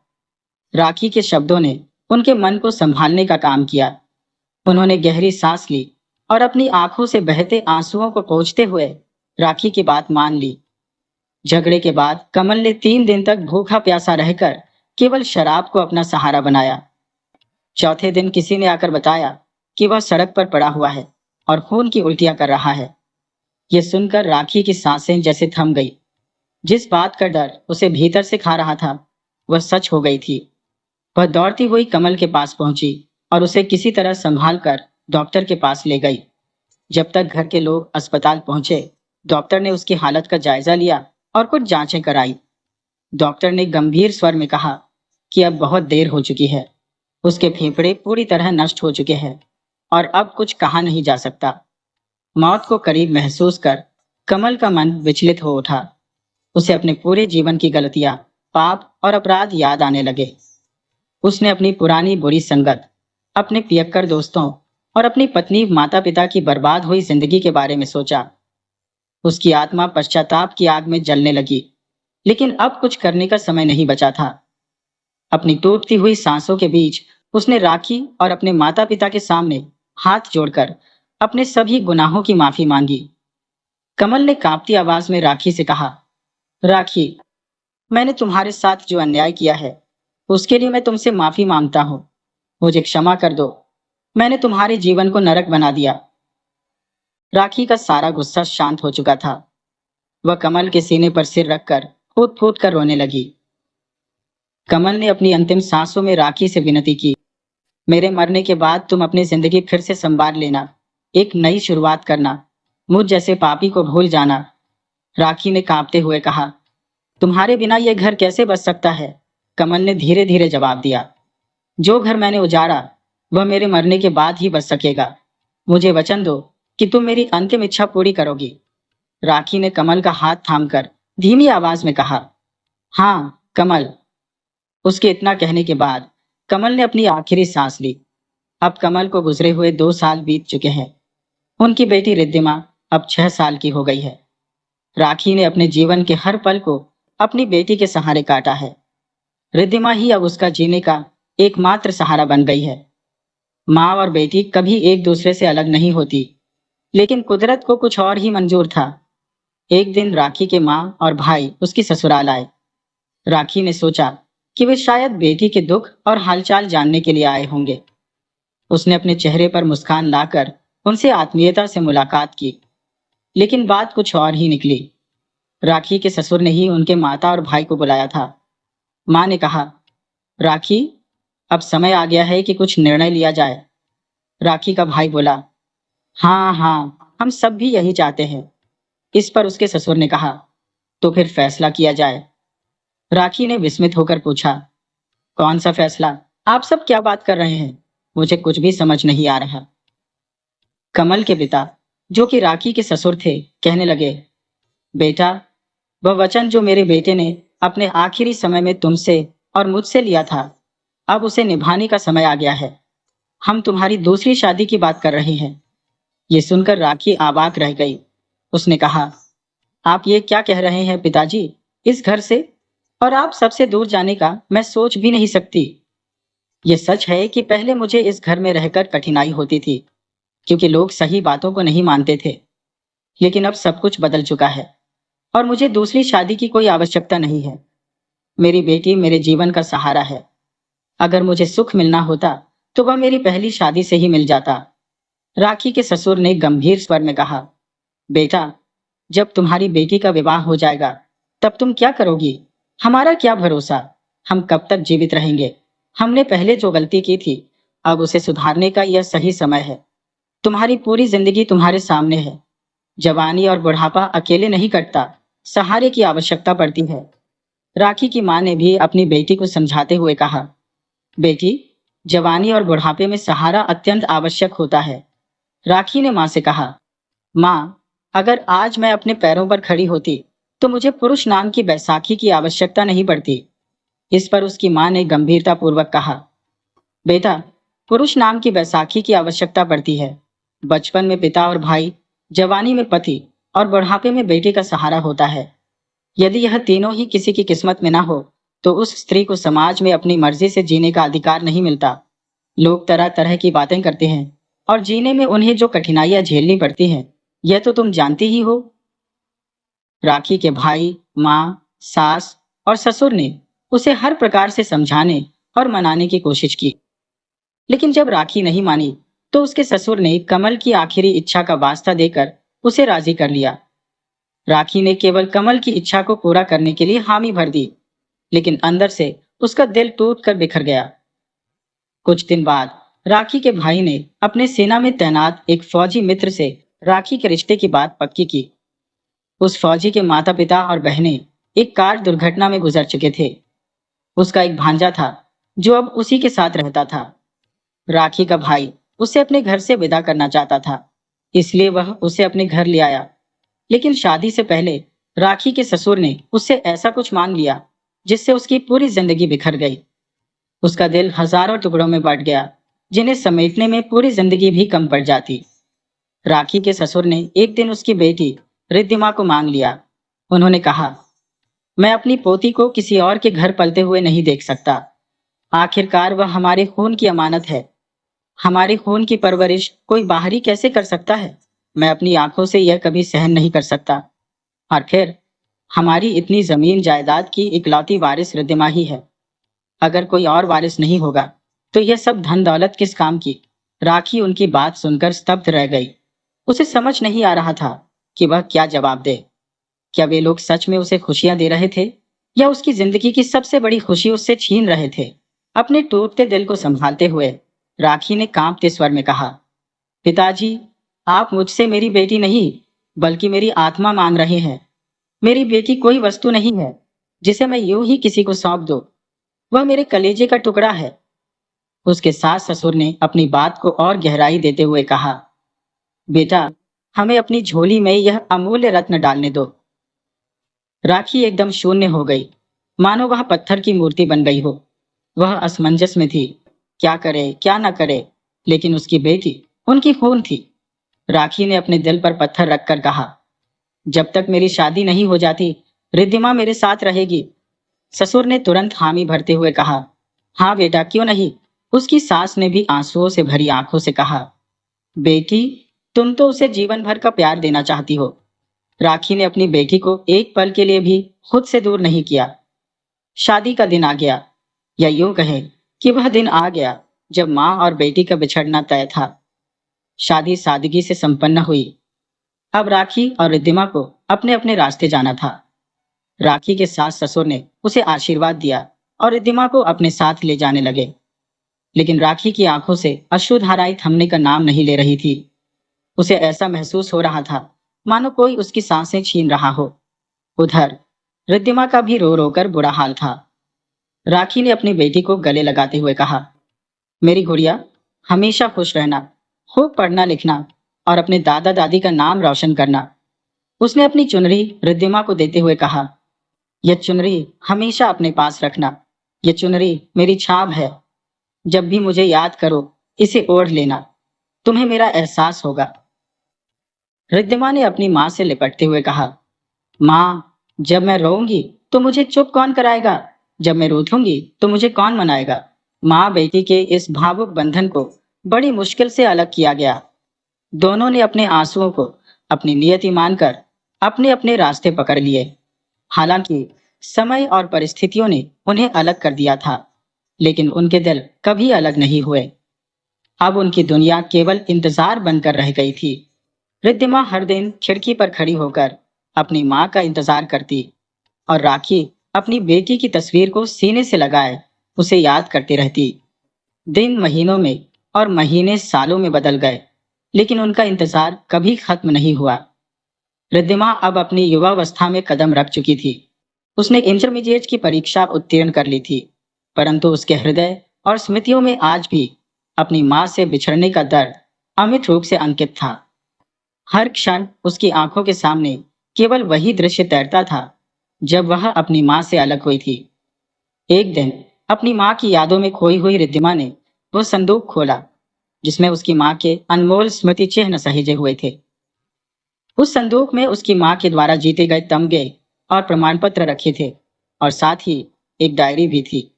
राखी के शब्दों ने उनके मन को संभालने का काम किया। उन्होंने गहरी सांस ली और अपनी आंखों से बहते आंसुओं को पोंछते हुए राखी की बात मान ली। झगड़े के बाद कमल ने 3 दिन तक भूखा प्यासा रहकर केवल शराब को अपना सहारा बनाया। चौथे दिन किसी ने आकर बताया कि वह सड़क पर पड़ा हुआ है और खून की उल्टियां कर रहा है। ये सुनकर राखी की सांसें जैसे थम गई। जिस बात का डर उसे भीतर से खा रहा था, वह सच हो गई थी। वह दौड़ती हुई कमल के पास पहुंची और उसे किसी तरह संभाल कर डॉक्टर के पास ले गई। जब तक घर के लोग अस्पताल पहुंचे, डॉक्टर ने उसकी हालत का जायजा लिया और कुछ जांचें कराई। डॉक्टर ने गंभीर स्वर में कहा कि अब बहुत देर हो चुकी है। उसके फेफड़े पूरी तरह नष्ट हो चुके हैं और अब कुछ कहा नहीं जा सकता। मौत को करीब महसूस कर कमल का मन विचलित हो उठा। उसे अपने पूरे जीवन की गलतियां, पाप और अपराध याद आने लगे। उसने अपनी पुरानी बुरी संगत, अपने पियक्कर दोस्तों और अपनी पत्नी माता पिता की बर्बाद हुई जिंदगी के बारे में सोचा। उसकी आत्मा पश्चाताप की आग में जलने लगी, लेकिन अब कुछ करने का समय नहीं बचा था। अपनी टूटती हुई सांसों के बीच उसने राखी और अपने माता पिता के सामने हाथ जोड़कर अपने सभी गुनाहों की माफी मांगी। कमल ने कांपती आवाज में राखी से कहा, राखी, मैंने तुम्हारे साथ जो अन्याय किया है उसके लिए मैं तुमसे माफी मांगता हूँ। मुझे क्षमा कर दो। मैंने तुम्हारे जीवन को नरक बना दिया। राखी का सारा गुस्सा शांत हो चुका था। वह कमल के सीने पर सिर रखकर फूट फूट कर रोने लगी। कमल ने अपनी अंतिम सांसों में राखी से विनती की, मेरे मरने के बाद तुम अपनी जिंदगी फिर से संवार लेना, एक नई शुरुआत करना, मुझ जैसे पापी को भूल जाना। राखी ने कांपते हुए कहा, तुम्हारे बिना यह घर कैसे बच सकता है? कमल ने धीरे धीरे जवाब दिया, जो घर मैंने उजाड़ा वह मेरे मरने के बाद ही बच सकेगा। मुझे वचन दो कि तुम मेरी अंतिम इच्छा पूरी करोगी। राखी ने कमल का हाथ थामकर धीमी आवाज में कहा, हाँ कमल। उसके इतना कहने के बाद कमल ने अपनी आखिरी सांस ली। अब कमल को गुजरे हुए 2 साल बीत चुके हैं। उनकी बेटी रिद्धिमा अब 6 साल की हो गई है। राखी ने अपने जीवन के हर पल को अपनी बेटी के सहारे काटा है। रिद्धिमा ही अब उसका जीने का एकमात्र सहारा बन गई है। माँ और बेटी कभी एक दूसरे से अलग नहीं होती, लेकिन कुदरत को कुछ और ही मंजूर था। एक दिन राखी के माँ और भाई उसकी ससुराल आए। राखी ने सोचा कि वे शायद बेटी के दुख और हालचाल जानने के लिए आए होंगे। उसने अपने चेहरे पर मुस्कान लाकर उनसे आत्मीयता से मुलाकात की, लेकिन बात कुछ और ही निकली। राखी के ससुर ने ही उनके माता और भाई को बुलाया था। माँ ने कहा, राखी, अब समय आ गया है कि कुछ निर्णय लिया जाए। राखी का भाई बोला, हाँ हाँ, हम सब भी यही चाहते हैं। इस पर उसके ससुर ने कहा, तो फिर फैसला किया जाए। राखी ने विस्मित होकर पूछा, कौन सा फैसला? आप सब क्या बात कर रहे हैं? मुझे कुछ भी समझ नहीं आ रहा। कमल के पिता, जो कि राखी के ससुर थे, कहने लगे, बेटा, वह वचन जो मेरे बेटे ने अपने आखिरी समय में तुमसे और मुझसे लिया था, अब उसे निभाने का समय आ गया है। हम तुम्हारी दूसरी शादी की बात कर रहे हैं। ये सुनकर राखी अवाक रह गई। उसने कहा, आप ये क्या कह रहे हैं पिताजी? इस घर से और आप सबसे दूर जाने का मैं सोच भी नहीं सकती। ये सच है कि पहले मुझे इस घर में रहकर कठिनाई होती थी, क्योंकि लोग सही बातों को नहीं मानते थे। लेकिन अब सब कुछ बदल चुका है और मुझे दूसरी शादी की कोई आवश्यकता नहीं है। मेरी बेटी मेरे जीवन का सहारा है। अगर मुझे सुख मिलना होता तो वह मेरी पहली शादी से ही मिल जाता। राखी के ससुर ने गंभीर स्वर में कहा, बेटा, जब तुम्हारी बेटी का विवाह हो जाएगा तब तुम क्या करोगी? हमारा क्या भरोसा? हम कब तक जीवित रहेंगे? हमने पहले जो गलती की थी, अब उसे सुधारने का यह सही समय है। तुम्हारी पूरी जिंदगी तुम्हारे सामने है। जवानी और बुढ़ापा अकेले नहीं कटता, सहारे की आवश्यकता पड़ती है। राखी की माँ ने भी अपनी बेटी को समझाते हुए कहा, बेटी, जवानी और बुढ़ापे में सहारा अत्यंत आवश्यक होता है। राखी ने माँ से कहा, माँ, अगर आज मैं अपने पैरों पर खड़ी होती तो मुझे पुरुष नाम की बैसाखी की आवश्यकता नहीं पड़ती। इस पर उसकी माँ ने गंभीरता पूर्वक कहा, बेटा, पुरुष नाम की बैसाखी की आवश्यकता पड़ती है। बचपन में पिता और भाई, जवानी में पति और बुढ़ापे में बेटे का सहारा होता है। यदि यह तीनों ही किसी की किस्मत में ना हो तो उस स्त्री को समाज में अपनी मर्जी से जीने का अधिकार नहीं मिलता। लोग तरह तरह की बातें करते हैं और जीने में उन्हें जो कठिनाइयां झेलनी पड़ती हैं, यह तो तुम जानती ही हो। राखी के भाई, माँ, सास और ससुर ने उसे हर प्रकार से समझाने और मनाने की कोशिश की, लेकिन जब राखी नहीं मानी तो उसके ससुर ने कमल की आखिरी इच्छा का वास्ता देकर उसे राजी कर लिया। राखी ने केवल कमल की इच्छा को पूरा करने के लिए हामी भर दी, लेकिन अंदर से उसका दिल टूट कर बिखर गया। कुछ दिन बाद राखी के भाई ने अपने सेना में तैनात एक फौजी मित्र से राखी के रिश्ते की बात पक्की की। उस फौजी के माता पिता और बहनें एक कार दुर्घटना में गुजर चुके थे। उसका एक भांजा था जो अब उसी के साथ रहता था। राखी का भाई उसे अपने घर से विदा करना चाहता था, इसलिए वह उसे अपने घर ले आया। लेकिन शादी से पहले राखी के ससुर ने उससे ऐसा कुछ मांग लिया जिससे उसकी पूरी जिंदगी बिखर गई। उसका दिल हजारों टुकड़ों में बट गया, जिन्हें समेटने में पूरी जिंदगी भी कम पड़ जाती। राखी के ससुर ने एक दिन उसकी बेटी रिद्धिमा को मांग लिया। उन्होंने कहा, मैं अपनी पोती को किसी और के घर पलते हुए नहीं देख सकता। आखिरकार वह हमारे खून की अमानत है। हमारे खून की परवरिश कोई बाहरी कैसे कर सकता है? मैं अपनी आंखों से यह कभी सहन नहीं कर सकता। और फिर हमारी इतनी जमीन जायदाद की इकलौती वारिस रिद्धिमा ही है। अगर कोई और वारिस नहीं होगा तो यह सब धन दौलत किस काम की? राखी उनकी बात सुनकर स्तब्ध रह गई। उसे समझ नहीं आ रहा था कि वह क्या जवाब दे। क्या वे लोग सच में उसे खुशियां दे रहे थे या उसकी जिंदगी की सबसे बड़ी खुशी उससे छीन रहे थे? अपने टूटते दिल को संभालते हुए राखी ने कांपते स्वर में कहा, पिताजी, आप मुझसे मेरी बेटी नहीं बल्कि मेरी आत्मा मांग रहे हैं। मेरी बेटी कोई वस्तु नहीं है जिसे मैं यूं ही किसी को सौंप दूं। वह मेरे कलेजे का टुकड़ा है। उसके सास ससुर ने अपनी बात को और गहराई देते हुए कहा, बेटा, हमें अपनी झोली में यह अमूल्य रत्न डालने दो। राखी एकदम शून्य हो गई, मानो वह पत्थर की मूर्ति बन गई हो। वह असमंजस में थी, क्या करे क्या न करे, लेकिन उसकी बेटी उनकी खून थी। राखी ने अपने दिल पर पत्थर रखकर कहा, जब तक मेरी शादी नहीं हो जाती रिद्धिमा मेरे साथ रहेगी। ससुर ने तुरंत हामी भरते हुए कहा, हाँ बेटा, क्यों नहीं। उसकी सास ने भी आंसुओं से भरी आंखों से कहा, बेटी, तुम तो उसे जीवन भर का प्यार देना चाहती हो। राखी ने अपनी बेटी को एक पल के लिए भी खुद से दूर नहीं किया। शादी का दिन आ गया, या यूं कहें कि वह दिन आ गया जब माँ और बेटी का बिछड़ना तय था। शादी सादगी से संपन्न हुई। अब राखी और रिद्धिमा को अपने अपने रास्ते जाना था। राखी के सास ससुर ने उसे आशीर्वाद दिया और रिद्धिमा को अपने साथ ले जाने लगे। लेकिन राखी की आंखों से अश्रुधाराएं थमने का नाम नहीं ले रही थी। उसे ऐसा महसूस हो रहा था मानो कोई उसकी सांसें छीन रहा हो। उधर रिद्धिमा का भी रो रो कर बुरा हाल था। राखी ने अपनी बेटी को गले लगाते हुए कहा, मेरी गुड़िया, हमेशा खुश रहना, खूब पढ़ना लिखना और अपने दादा दादी का नाम रोशन करना। उसने अपनी चुनरी रिद्धिमा को देते हुए कहा, यह चुनरी हमेशा अपने पास रखना। यह चुनरी मेरी छाप है। जब भी मुझे याद करो इसे ओढ़ लेना, तुम्हें मेरा एहसास होगा। रिद्धिमा ने अपनी माँ से लिपटते हुए कहा, माँ, जब मैं रोऊंगी तो मुझे चुप कौन कराएगा? जब मैं रूठूंगी तो मुझे कौन मनाएगा? माँ बेटी के इस भावुक बंधन को बड़ी मुश्किल से अलग किया गया। दोनों ने अपने आंसुओं को अपनी नियति मानकर अपने अपने रास्ते पकड़ लिए। हालांकि समय और परिस्थितियों ने उन्हें अलग कर दिया था, लेकिन उनके दिल कभी अलग नहीं हुए। अब उनकी दुनिया केवल इंतजार बनकर रह गई थी। रिद्धिमा हर दिन खिड़की पर खड़ी होकर अपनी माँ का इंतजार करती और राखी अपनी बेटी की तस्वीर को सीने से लगाए उसे याद करती रहती। दिन महीनों में और महीने सालों में बदल गए, लेकिन उनका इंतजार कभी खत्म नहीं हुआ। रिद्धिमा अब अपनी युवावस्था में कदम रख चुकी थी। उसने इंटरमीडिएट की परीक्षा उत्तीर्ण कर ली थी, परंतु उसके हृदय और स्मृतियों में आज भी अपनी माँ से बिछड़ने का दर्द अमिट रूप से अंकित था। हर क्षण उसकी आंखों के सामने केवल वही दृश्य तैरता था जब वह अपनी माँ से अलग हुई थी। एक दिन अपनी माँ की यादों में खोई हुई रिद्धिमा ने वो संदूक खोला जिसमें उसकी माँ के अनमोल स्मृति चिन्ह सहेजे हुए थे। उस संदूक में उसकी माँ के द्वारा जीते गए तमगे और प्रमाण पत्र रखे थे और साथ ही एक डायरी भी थी।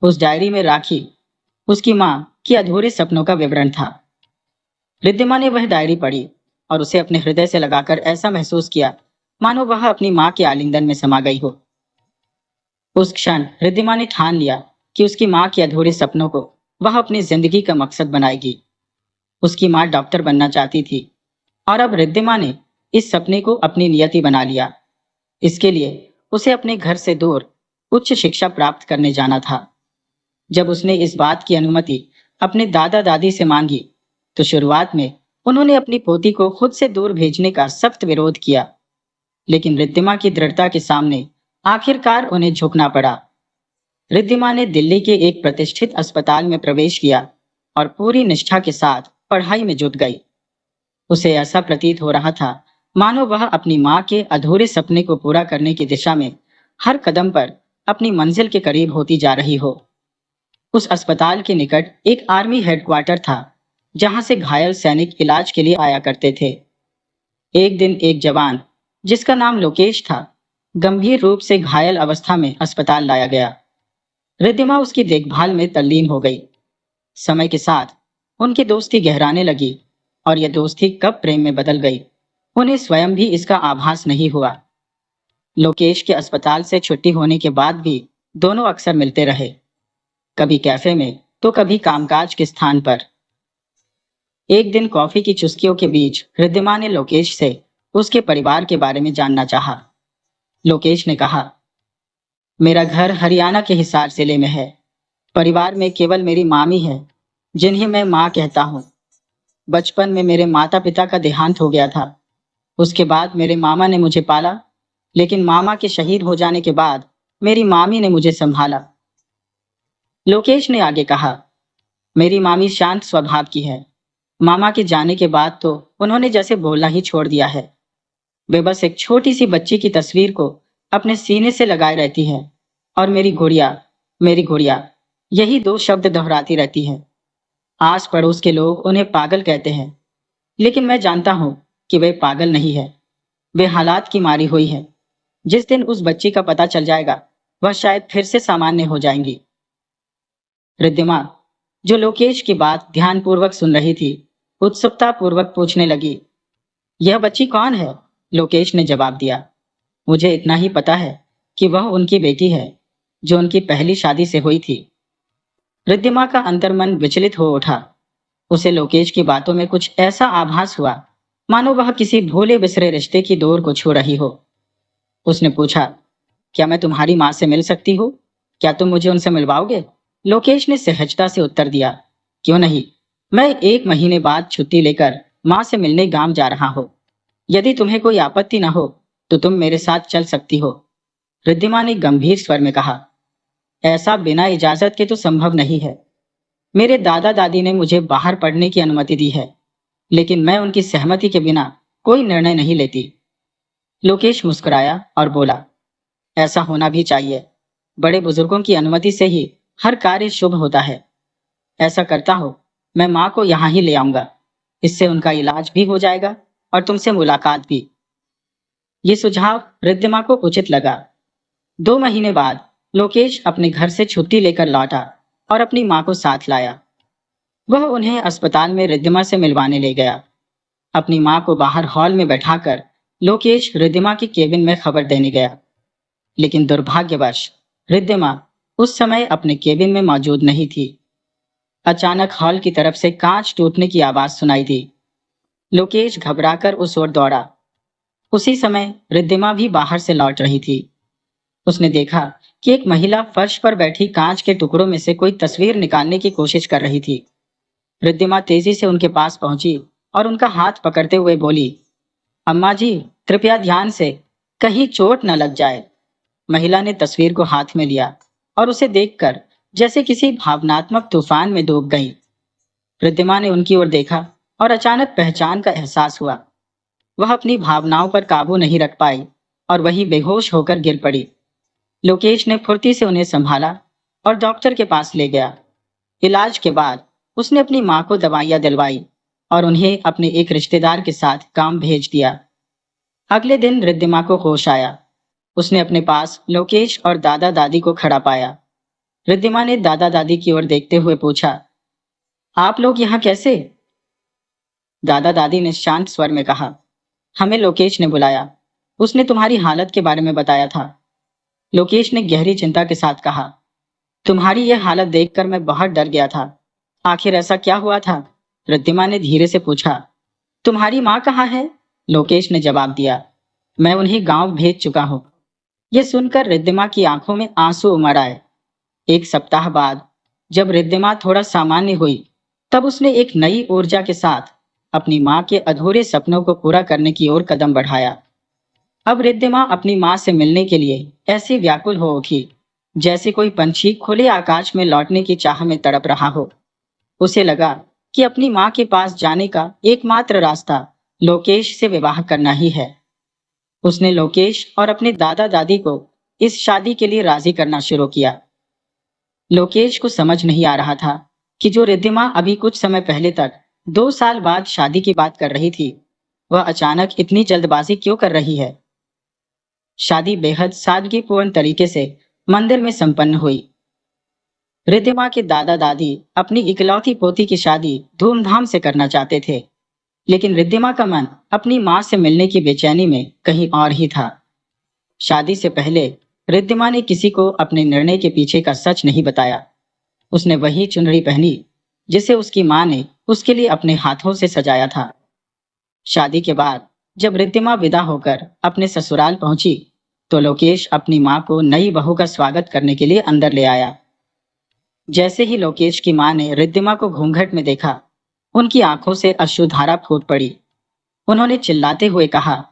उस डायरी में राखी, उसकी माँ के अधूरे सपनों का विवरण था। रिद्धिमा ने वह डायरी पढ़ी और उसे अपने हृदय से लगाकर ऐसा महसूस किया मानो वह अपनी माँ के आलिंगन में समा गई हो। उस क्षण रिद्धिमा ने ठान लिया कि उसकी माँ के अधूरे सपनों को वह अपनी जिंदगी का मकसद बनाएगी। उसकी माँ डॉक्टर बनना चाहती थी, और अब रिद्धिमा ने इस सपने को अपनी नियति बना लिया। इसके लिए उसे अपने घर से दूर उच्च शिक्षा प्राप्त करने जाना था। जब उसने इस बात की अनुमति अपने दादा दादी से मांगी तो शुरुआत में उन्होंने अपनी पोती को खुद से दूर भेजने का सख्त विरोध किया, लेकिन रिद्धिमा की दृढ़ता के सामने आखिरकार उन्हें झुकना पड़ा। रिद्धिमा ने दिल्ली के एक प्रतिष्ठित अस्पताल में प्रवेश किया और पूरी निष्ठा के साथ पढ़ाई में जुट गई। उसे ऐसा प्रतीत हो रहा था मानो वह अपनी माँ के अधूरे सपने को पूरा करने की दिशा में हर कदम पर अपनी मंजिल के करीब होती जा रही हो। उस अस्पताल के निकट एक आर्मी हेडक्वार्टर था, जहां से घायल सैनिक इलाज के लिए आया करते थे। एक दिन एक जवान, जिसका नाम लोकेश था, गंभीर रूप से घायल अवस्था में अस्पताल लाया गया। रिद्धिमा उसकी देखभाल में तल्लीन हो गई। समय के साथ उनकी दोस्ती गहराने लगी और यह दोस्ती कब प्रेम में बदल गई, उन्हें स्वयं भी इसका आभास नहीं हुआ। लोकेश के अस्पताल से छुट्टी होने के बाद भी दोनों अक्सर मिलते रहे, कभी कैफे में तो कभी कामकाज के स्थान पर। एक दिन कॉफी की चुस्कियों के बीच रिद्धिमा ने लोकेश से उसके परिवार के बारे में जानना चाहा। लोकेश ने कहा, मेरा घर हरियाणा के हिसार जिले में है। परिवार में केवल मेरी मामी है, जिन्हें मैं माँ कहता हूँ। बचपन में मेरे माता पिता का देहांत हो गया था। उसके बाद मेरे मामा ने मुझे पाला, लेकिन मामा के शहीद हो जाने के बाद मेरी मामी ने मुझे संभाला। लोकेश ने आगे कहा, मेरी मामी शांत स्वभाव की है। मामा के जाने के बाद तो उन्होंने जैसे बोलना ही छोड़ दिया है। वे बस एक छोटी सी बच्ची की तस्वीर को अपने सीने से लगाए रहती है और मेरी गुड़िया, यही दो शब्द दोहराती रहती है। आस पड़ोस के लोग उन्हें पागल कहते हैं, लेकिन मैं जानता हूँ कि वे पागल नहीं है। वे हालात की मारी हुई है। जिस दिन उस बच्ची का पता चल जाएगा, वह शायद फिर से सामान्य हो जाएंगी। रिद्धिमा, जो लोकेश की बात ध्यानपूर्वक सुन रही थी, उत्सुकता पूर्वक पूछने लगी, यह बच्ची कौन है? लोकेश ने जवाब दिया, मुझे इतना ही पता है कि वह उनकी बेटी है, जो उनकी पहली शादी से हुई थी। रिद्धिमा का अंतर्मन विचलित हो उठा। उसे लोकेश की बातों में कुछ ऐसा आभास हुआ मानो वह किसी भूले बिसरे रिश्ते की डोर को छू रही हो। उसने पूछा, क्या मैं तुम्हारी माँ से मिल सकती हूँ? क्या तुम मुझे उनसे मिलवाओगे? लोकेश ने सहजता से उत्तर दिया, क्यों नहीं, मैं 1 महीने बाद छुट्टी लेकर माँ से मिलने गांव जा रहा हूँ। यदि तुम्हें कोई आपत्ति न हो तो तुम मेरे साथ चल सकती हो। रिद्धिमा ने गंभीर स्वर में कहा, ऐसा बिना इजाजत के तो संभव नहीं है। मेरे दादा दादी ने मुझे बाहर पढ़ने की अनुमति दी है, लेकिन मैं उनकी सहमति के बिना कोई निर्णय नहीं लेती। लोकेश मुस्कुराया और बोला, ऐसा होना भी चाहिए। बड़े बुजुर्गों की अनुमति से ही हर कार्य शुभ होता है। ऐसा करता हो, मैं माँ को यहाँ ही ले आऊंगा। इससे उनका इलाज भी हो जाएगा और तुमसे मुलाकात भी। ये सुझाव रिद्धिमा को उचित लगा। 2 महीने बाद लोकेश अपने घर से छुट्टी लेकर लौटा और अपनी माँ को साथ लाया। वह उन्हें अस्पताल में रिद्धिमा से मिलवाने ले गया। अपनी माँ को बाहर हॉल में बैठाकर लोकेश रिद्धिमा की केबिन में खबर देने गया, लेकिन दुर्भाग्यवश रिद्धिमा उस समय अपने केबिन में मौजूद नहीं थी। अचानक हॉल की तरफ से कांच टूटने की आवाज सुनाई दी। लोकेश घबराकर उस ओर दौड़ा। उसी समय रिद्धिमा भी बाहर से लौट रही थी। उसने देखा कि एक महिला फर्श पर बैठी कांच के टुकड़ों में से कोई तस्वीर निकालने की कोशिश कर रही थी। रिद्धिमा तेजी से उनके पास पहुंची और उनका हाथ पकड़ते हुए बोली, अम्मा जी, कृपया ध्यान से, कहीं चोट न लग जाए। महिला ने तस्वीर को हाथ में लिया और उसे देखकर जैसे किसी भावनात्मक तूफान में डूब गई। रिद्धिमा ने उनकी ओर देखा और अचानक पहचान का एहसास हुआ। वह अपनी भावनाओं पर काबू नहीं रख पाई और वहीं बेहोश होकर गिर पड़ी। लोकेश ने फुर्ती से उन्हें संभाला और डॉक्टर के पास ले गया। इलाज के बाद उसने अपनी माँ को दवाइयाँ दिलवाई और उन्हें अपने एक रिश्तेदार के साथ काम भेज दिया। अगले दिन रिद्धिमा को होश आया। उसने अपने पास लोकेश और दादा दादी को खड़ा पाया। रिद्धिमा ने दादा दादी की ओर देखते हुए पूछा, आप लोग यहाँ कैसे? दादा दादी ने शांत स्वर में कहा, हमें लोकेश ने बुलाया। उसने तुम्हारी हालत के बारे में बताया था। लोकेश ने गहरी चिंता के साथ कहा, तुम्हारी यह हालत देखकर मैं बहुत डर गया था। आखिर ऐसा क्या हुआ था? रिद्धिमा ने धीरे से पूछा। तुम्हारी माँ कहाँ है? लोकेश ने जवाब दिया। मैं उन्हें गांव भेज चुका हूँ। यह सुनकर रिद्धिमा की आंखों में आंसू उमड़ आए। एक सप्ताह बाद जब रिद्धिमा थोड़ा सामान्य हुई, तब उसने एक नई ऊर्जा के साथ अपनी माँ के अधूरे सपनों को पूरा करने की ओर कदम बढ़ाया। अब रिद्धिमा अपनी माँ से मिलने के लिए ऐसी व्याकुल हो उठी जैसे कोई पंछी खुले आकाश में लौटने की चाह में तड़प रहा हो। उसे लगा कि अपनी माँ के पास जाने का एकमात्र रास्ता लोकेश से विवाह करना ही है। उसने लोकेश और अपने दादा दादी को इस शादी के लिए राजी करना शुरू किया। लोकेश को समझ नहीं आ रहा था कि जो रिद्धिमा अभी कुछ समय पहले तक 2 साल बाद शादी की बात कर रही थी, वह अचानक इतनी जल्दबाजी क्यों कर रही है। शादी बेहद सादगीपूर्ण तरीके से मंदिर में संपन्न हुई। रिद्धिमा के दादा दादी अपनी इकलौती पोती की शादी धूमधाम से करना चाहते थे, लेकिन रिद्धिमा का मन अपनी माँ से मिलने की बेचैनी में कहीं और ही था। शादी से पहले रिद्धिमा ने किसी को अपने निर्णय के पीछे का सच नहीं बताया। उसने वही चुनरी पहनी जिसे उसकी माँ ने उसके लिए अपने हाथों से सजाया था। शादी के बाद जब रिद्धिमा विदा होकर अपने ससुराल पहुंची, तो लोकेश अपनी माँ को नई बहू का स्वागत करने के लिए अंदर ले आया। जैसे ही लोकेश की माँ ने रिद्धिमा को घूंघट में देखा, उनकी आंखों से अश्रुधारा फूट पड़ी। उन्होंने चिल्लाते हुए कहा,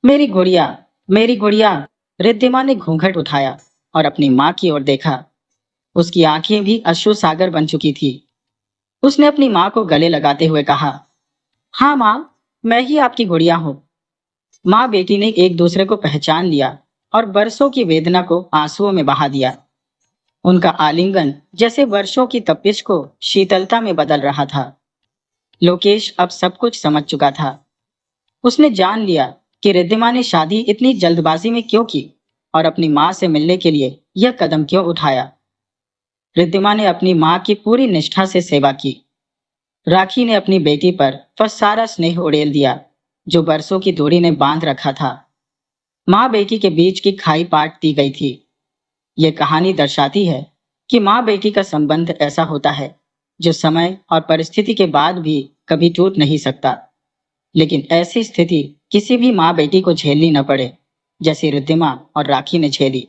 मेरी गुड़िया, मेरी गुड़िया। रिद्धिमा ने घूंघट उठाया और अपनी माँ की ओर देखा। उसकी आंखें भी अश्रु सागर बन चुकी थी। उसने अपनी माँ को गले लगाते हुए कहा, हाँ माँ, मैं ही आपकी गुड़िया हूँ। माँ बेटी ने एक दूसरे को पहचान लिया और बरसों की वेदना को आंसुओं में बहा दिया। उनका आलिंगन जैसे वर्षों की तपिश को शीतलता में बदल रहा था। लोकेश अब सब कुछ समझ चुका था। उसने जान लिया कि रिद्धिमा ने शादी इतनी जल्दबाजी में क्यों की और अपनी माँ से मिलने के लिए यह कदम क्यों उठाया। रिद्धिमा ने अपनी माँ की पूरी निष्ठा से सेवा की। राखी ने अपनी बेटी पर वह सारा स्नेह उड़ेल दिया जो बरसों की दूरी ने बांध रखा था। माँ बेटी के बीच की खाई पाट दी गई थी। यह कहानी दर्शाती है कि माँ बेटी का संबंध ऐसा होता है जो समय और परिस्थिति के बाद भी कभी टूट नहीं सकता। लेकिन ऐसी स्थिति किसी भी माँ बेटी को झेलनी न पड़े, जैसी रिद्धिमा और राखी ने झेली।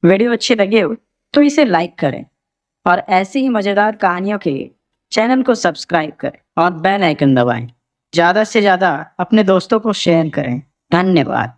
वीडियो अच्छे लगे हो तो इसे लाइक करें और ऐसी ही मजेदार कहानियों के लिए चैनल को सब्सक्राइब करें और बेल आइकन दबाएं। ज़्यादा से ज़्यादा अपने दोस्तों को शेयर करें। धन्यवाद।